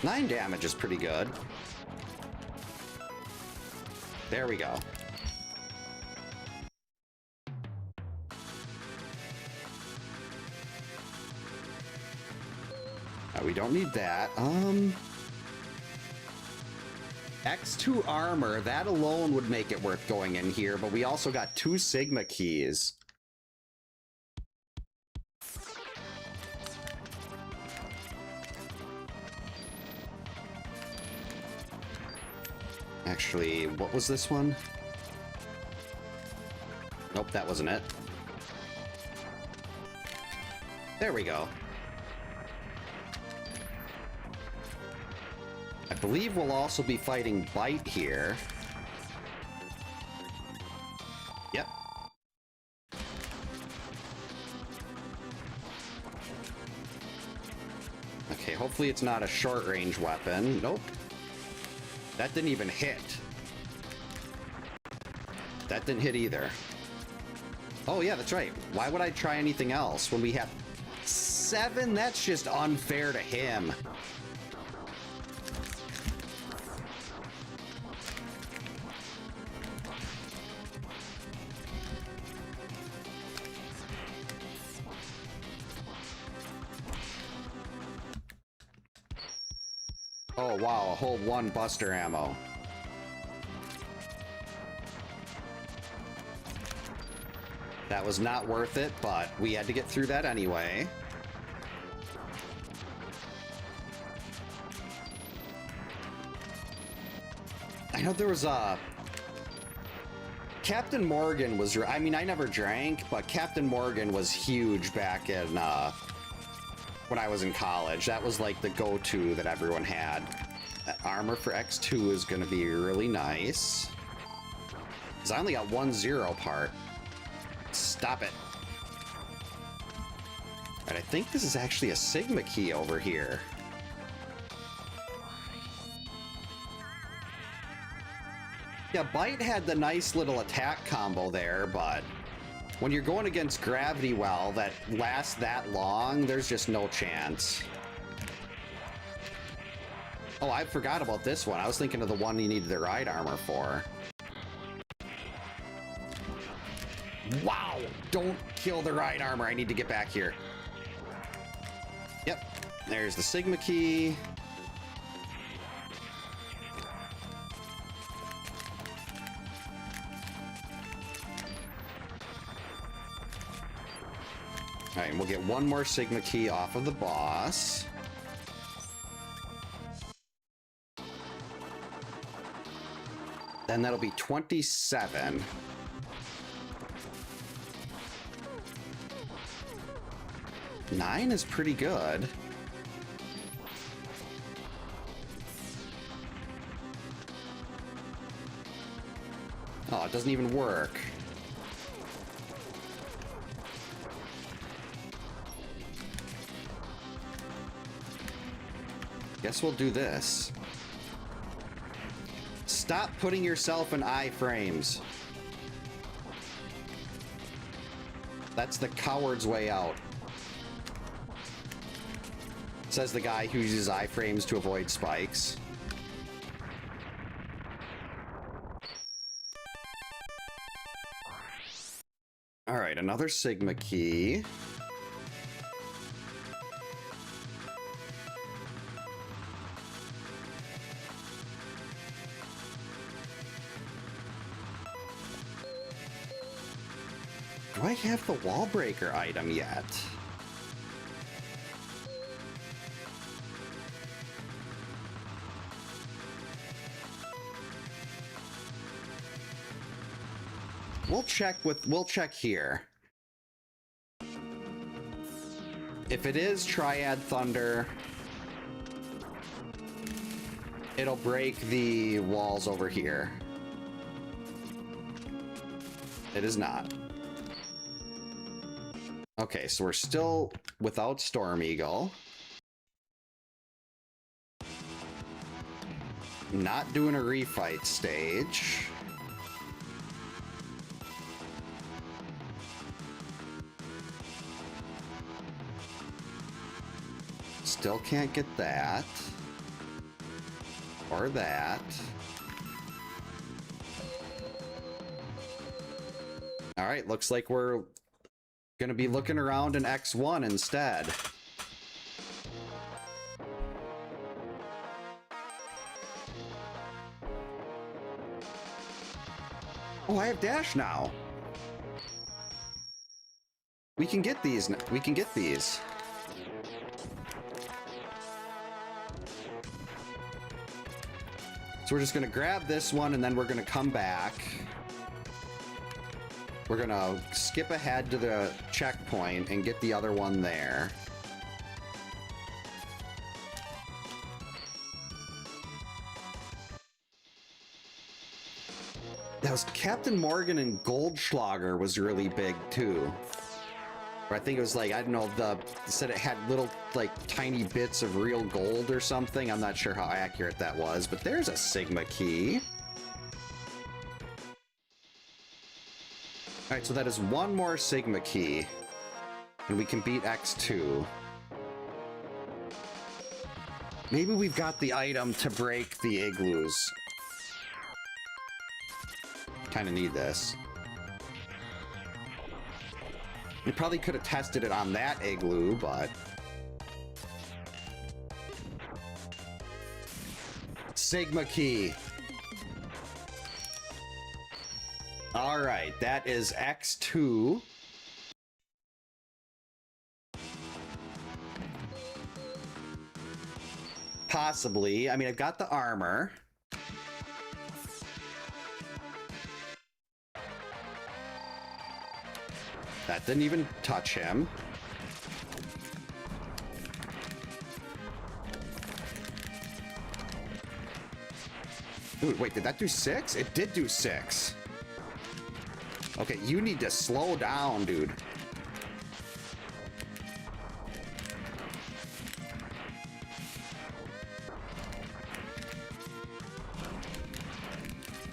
9 damage is pretty good. There we go. We don't need that. X2 armor, that alone would make it worth going in here, but we also got 2 Sigma keys. Actually, what was this one? Nope, that wasn't it. There we go. I believe we'll also be fighting Bite here. Yep. Okay, hopefully it's not a short-range weapon. Nope. That didn't even hit. That didn't hit either. Oh, yeah, that's right. Why would I try anything else when we have 7? That's just unfair to him. Oh, wow, a whole 1 buster ammo. That was not worth it, but we had to get through that anyway. I know there was a... Captain Morgan was... I mean, I never drank, but Captain Morgan was huge back in... when I was in college. That was like the go-to that everyone had. That armor for X2 is going to be really nice. Because I only got 1 0 part. Stop it. Alright, I think this is actually a Sigma key over here. Yeah, Bite had the nice little attack combo there, but when you're going against Gravity Well that lasts that long, there's just no chance. Oh, I forgot about this one. I was thinking of the one you needed the ride armor for. Wow! Don't kill the ride armor. I need to get back here. Yep. There's the Sigma key. Alright, and we'll get 1 more Sigma key off of the boss. Then that'll be 27. Nine is pretty good. Oh, it doesn't even work. Guess we'll do this. Stop putting yourself in iframes. That's the coward's way out. Says the guy who uses iframes to avoid spikes. Alright, another Sigma key. Do I have the wall breaker item yet? We'll check here. If it is Triad Thunder, it'll break the walls over here. It is not. Okay, so we're still without Storm Eagle. Not doing a refight stage. Still can't get that. Or that. Alright, looks like we're gonna be looking around in X1 instead. Oh, I have dash now. We can get these. We can get these. So we're just gonna grab this one and then we're gonna come back. We're gonna skip ahead to the checkpoint and get the other one there. was Captain Morgan and Goldschlager was really big too. Or I think it was like, I don't know, they said it had little like tiny bits of real gold or something. I'm not sure how accurate that was, but there's a Sigma key. All right, so that is one more Sigma key, and we can beat X2. Maybe we've got the item to break the igloos. Kind of need this. We probably could have tested it on that igloo, but... Sigma key. All right, that is X2. Possibly. I mean, I've got the armor. That didn't even touch him. Ooh, wait, did that do 6? It did do 6. Okay, you need to slow down, dude.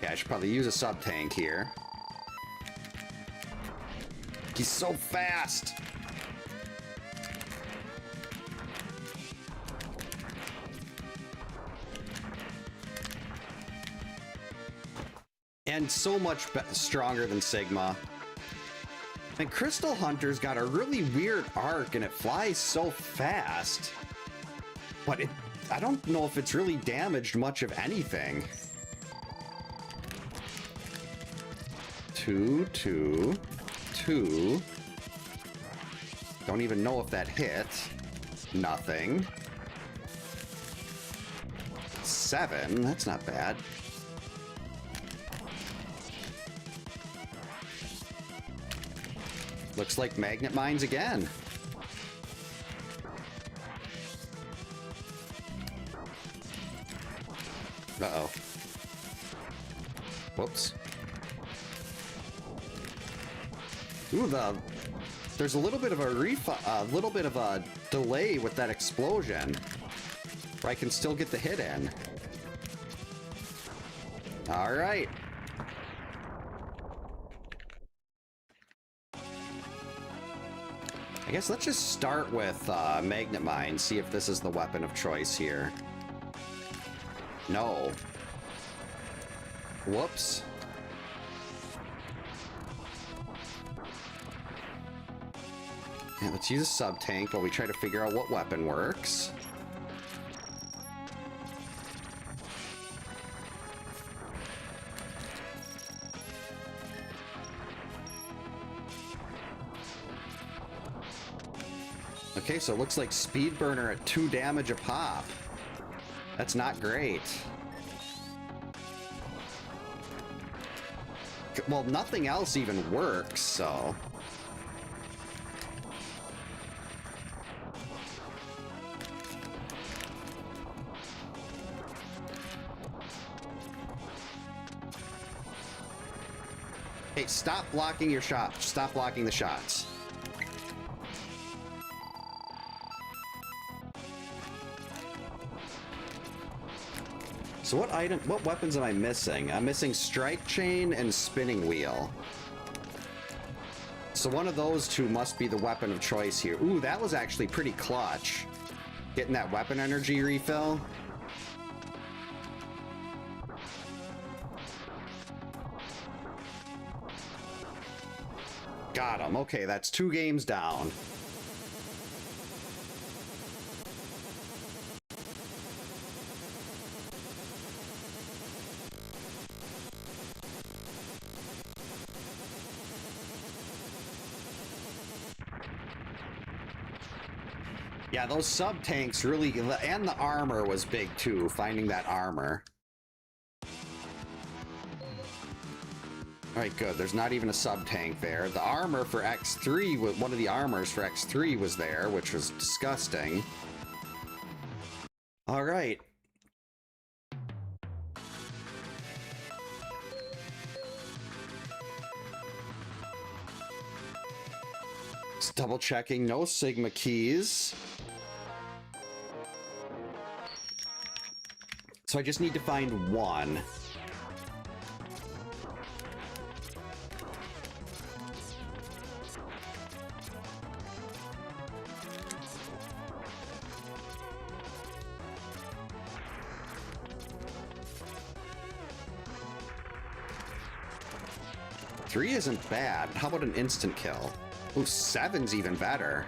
Yeah, I should probably use a sub-tank here. He's so fast! And so much stronger than Sigma. And Crystal Hunter's got a really weird arc and it flies so fast. But I don't know if it's really damaged much of anything. 2, 2, 2. Don't even know if that hit. Nothing. 7, that's not bad. Looks like magnet mines again. Uh-oh. Whoops. Ooh, there's a little bit of a delay with that explosion, where I can still get the hit in. All right. I guess let's just start with magnet mine, see if this is the weapon of choice here. No. Whoops. Yeah, let's use a sub-tank while we try to figure out what weapon works. Okay, so it looks like speed burner at 2 damage a pop. That's not great. Well, nothing else even works, so... Hey, stop blocking your shot. Stop blocking the shots. So what weapons am I missing? I'm missing strike chain and spinning wheel. So one of those two must be the weapon of choice here. Ooh, that was actually pretty clutch. Getting that weapon energy refill. Got him. Okay, that's 2 games down. Yeah, those sub-tanks really... And the armor was big, too, finding that armor. Alright, good. There's not even a sub-tank there. The armor for X3, one of the armors for X3 was there, which was disgusting. Alright. Just double checking, no Sigma keys. So I just need to find one. Three isn't bad. How about an instant kill? Ooh, 7's even better.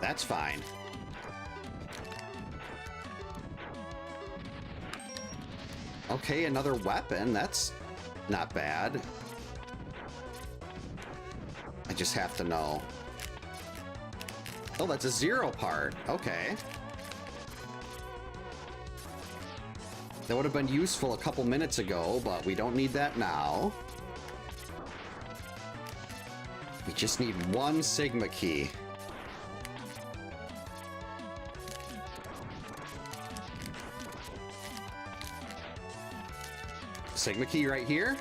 That's fine. Okay, another weapon. That's not bad. I just have to know. Oh, that's a 0 part. Okay. That would have been useful a couple minutes ago, but we don't need that now. We just need one Sigma key. Sigma key right here?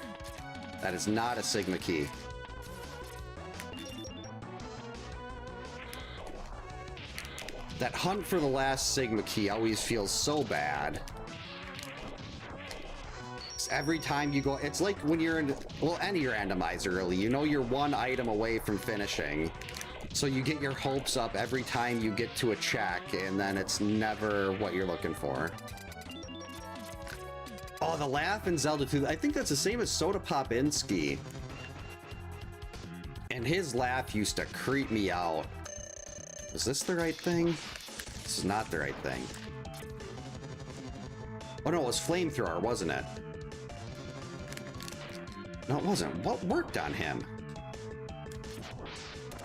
That is not a Sigma key. That hunt for the last Sigma key always feels so bad. Every time you go, it's like when you're in, well, any randomizer really, you know you're one item away from finishing. So you get your hopes up every time you get to a check, and then it's never what you're looking for. Oh, the laugh in Zelda 2, I think that's the same as Soda Popinski. And his laugh used to creep me out. Is this the right thing? This is not the right thing. Oh no, it was Flamethrower, wasn't it? No, it wasn't. What worked on him?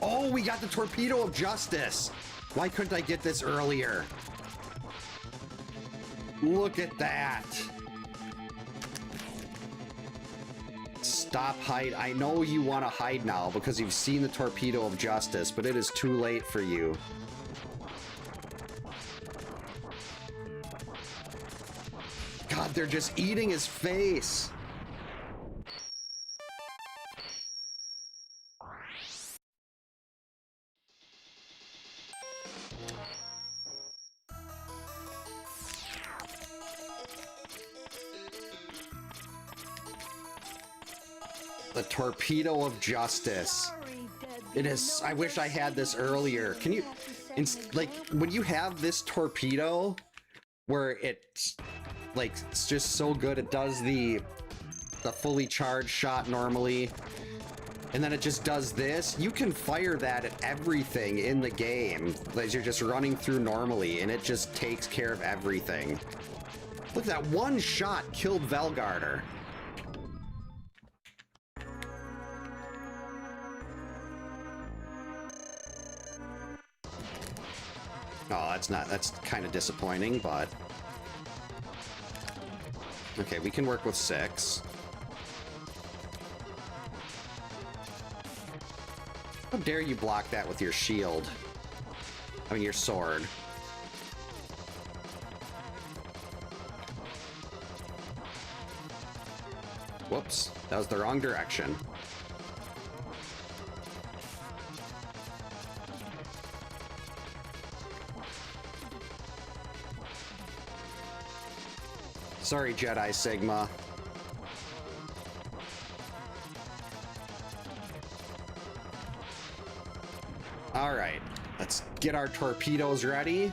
Oh, we got the Torpedo of Justice. Why couldn't I get this earlier? Look at that. Stop hide. I know you want to hide now because you've seen the Torpedo of Justice, but it is too late for you. God, they're just eating his face. The Torpedo of Justice. It is. I wish I had this earlier. Can you, like, when you have this torpedo, where it's like it's just so good, it does the fully charged shot normally, and then it just does this. You can fire that at everything in the game as you're just running through normally, and it just takes care of everything. Look, that one shot killed Velgarder. Oh, that's kind of disappointing, but... Okay, we can work with 6. How dare you block that with your shield? I mean, your sword. Whoops, that was the wrong direction. Sorry, Jedi Sigma. All right, let's get our torpedoes ready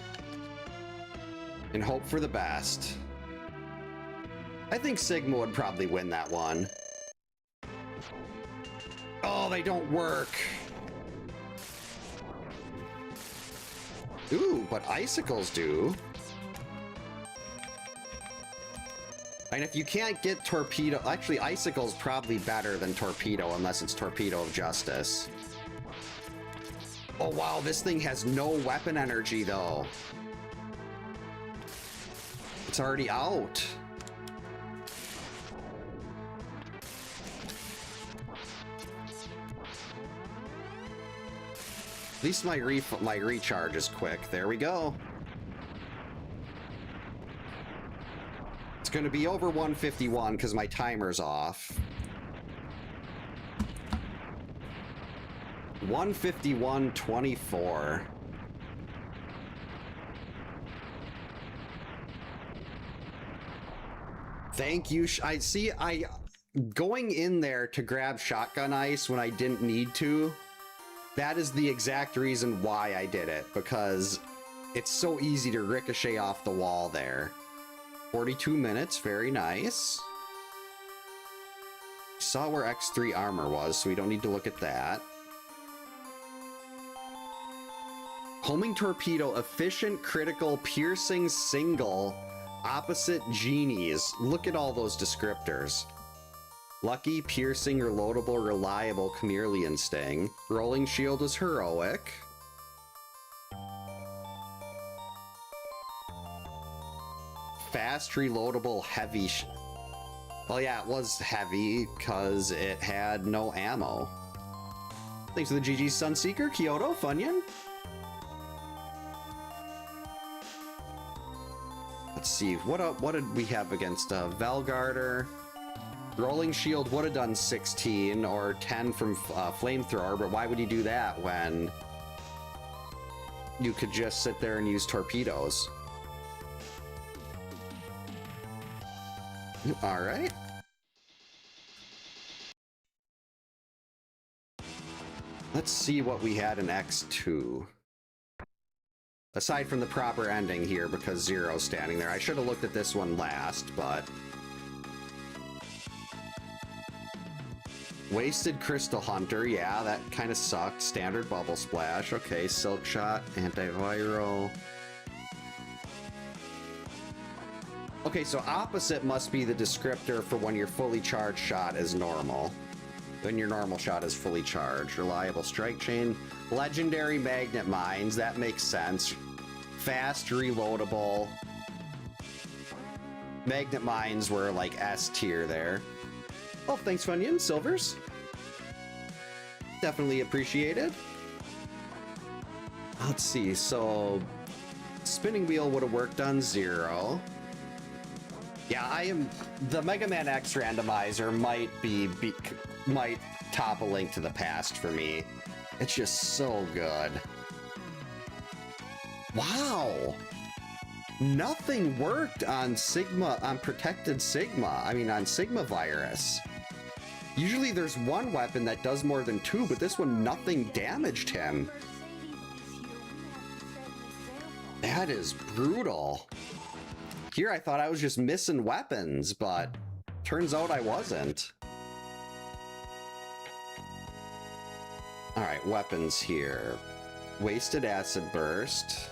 and hope for the best. I think Sigma would probably win that one. Oh, they don't work. Ooh, but icicles do. And if you can't get torpedo, actually icicle's probably better than torpedo unless it's Torpedo of Justice. Oh wow, this thing has no weapon energy though. It's already out. At least my recharge is quick. There we go. It's going to be over 151 because my timer's off. 151.24. Thank you. I see. Going in there to grab shotgun ice when I didn't need to. That is the exact reason why I did it, because it's so easy to ricochet off the wall there. 42 minutes, very nice. Saw where X3 armor was, so we don't need to look at that. Homing torpedo, efficient, critical, piercing, single, opposite genies. Look at all those descriptors. Lucky, piercing, reloadable, reliable, chameleon sting. Rolling shield is heroic. Fast, reloadable, heavy. Well, yeah, it was heavy because it had no ammo. Thanks for the GG Sunseeker, Kyoto, Funyun. Let's see, what did we have against Velgarder? Rolling shield would have done 16 or 10 from flamethrower, but why would you do that when you could just sit there and use torpedoes? All right. Let's see what we had in X2. Aside from the proper ending here, because Zero's standing there. I should have looked at this one last, but... Wasted Crystal Hunter, yeah, that kind of sucked. Standard Bubble Splash, okay. Silk Shot, Antiviral. Okay, so opposite must be the descriptor for when your fully charged shot is normal. When your normal shot is fully charged. Reliable Strike Chain. Legendary Magnet Mines, that makes sense. Fast, reloadable. Magnet Mines were like S tier there. Oh, thanks, Funyun. Silvers. Definitely appreciated. Let's see, so... Spinning Wheel would have worked on Zero. Yeah, the Mega Man X randomizer might top a Link to the Past for me. It's just so good. Wow! Nothing worked on Protected Sigma. I mean, on Sigma Virus. Usually there's one weapon that does more than two, but this one, nothing damaged him. That is brutal. Here I thought I was just missing weapons, but turns out I wasn't. Alright, weapons here. Wasted Acid Burst.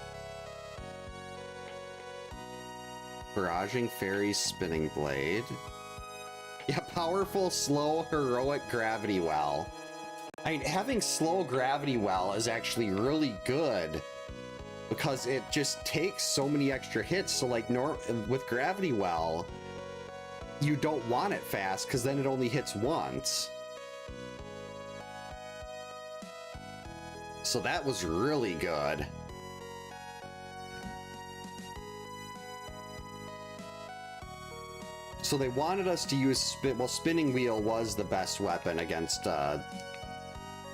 Barraging Fairy's Spinning Blade. Yeah, powerful, slow, heroic Gravity Well. I mean, having slow Gravity Well is actually really good because it just takes so many extra hits. So like with Gravity Well, you don't want it fast because then it only hits once. So that was really good. So they wanted us to use Spinning Wheel was the best weapon against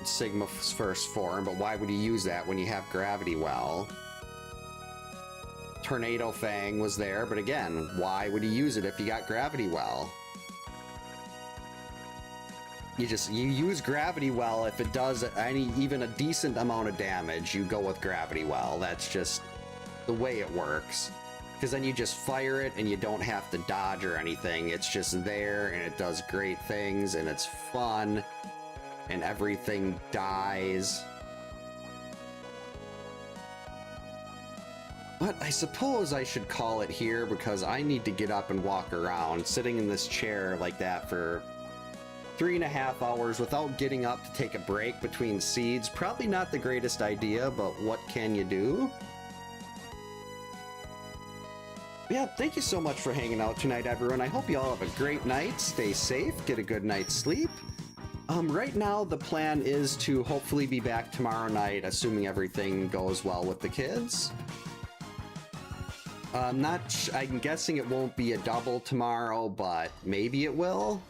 Sigma's first form, but why would you use that when you have Gravity Well? Tornado Fang was there, but again, why would you use it if you got Gravity Well? You use Gravity Well if it does even a decent amount of damage, you go with Gravity Well. That's just the way it works. Because then you just fire it and you don't have to dodge or anything. It's just there and it does great things and it's fun and everything dies. But I suppose I should call it here because I need to get up and walk around. Sitting in this chair like that for 3.5 hours without getting up to take a break between seeds. Probably not the greatest idea, but what can you do? Yeah, thank you so much for hanging out tonight, everyone. I hope you all have a great night. Stay safe, get a good night's sleep. Right now, the plan is to hopefully be back tomorrow night, assuming everything goes well with the kids. I'm guessing it won't be a double tomorrow, but maybe it will.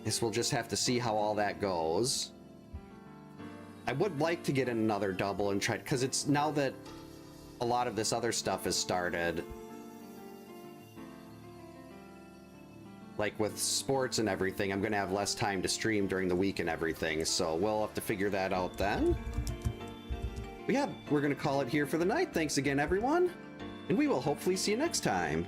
Guess we'll just have to see how all that goes. I would like to get in another double and try, because it's now that a lot of this other stuff has started, like with sports and everything, I'm gonna have less time to stream during the week and everything, so we'll have to figure that out then. But yeah, we're gonna call it here for the night. Thanks again, everyone, and we will hopefully see you next time.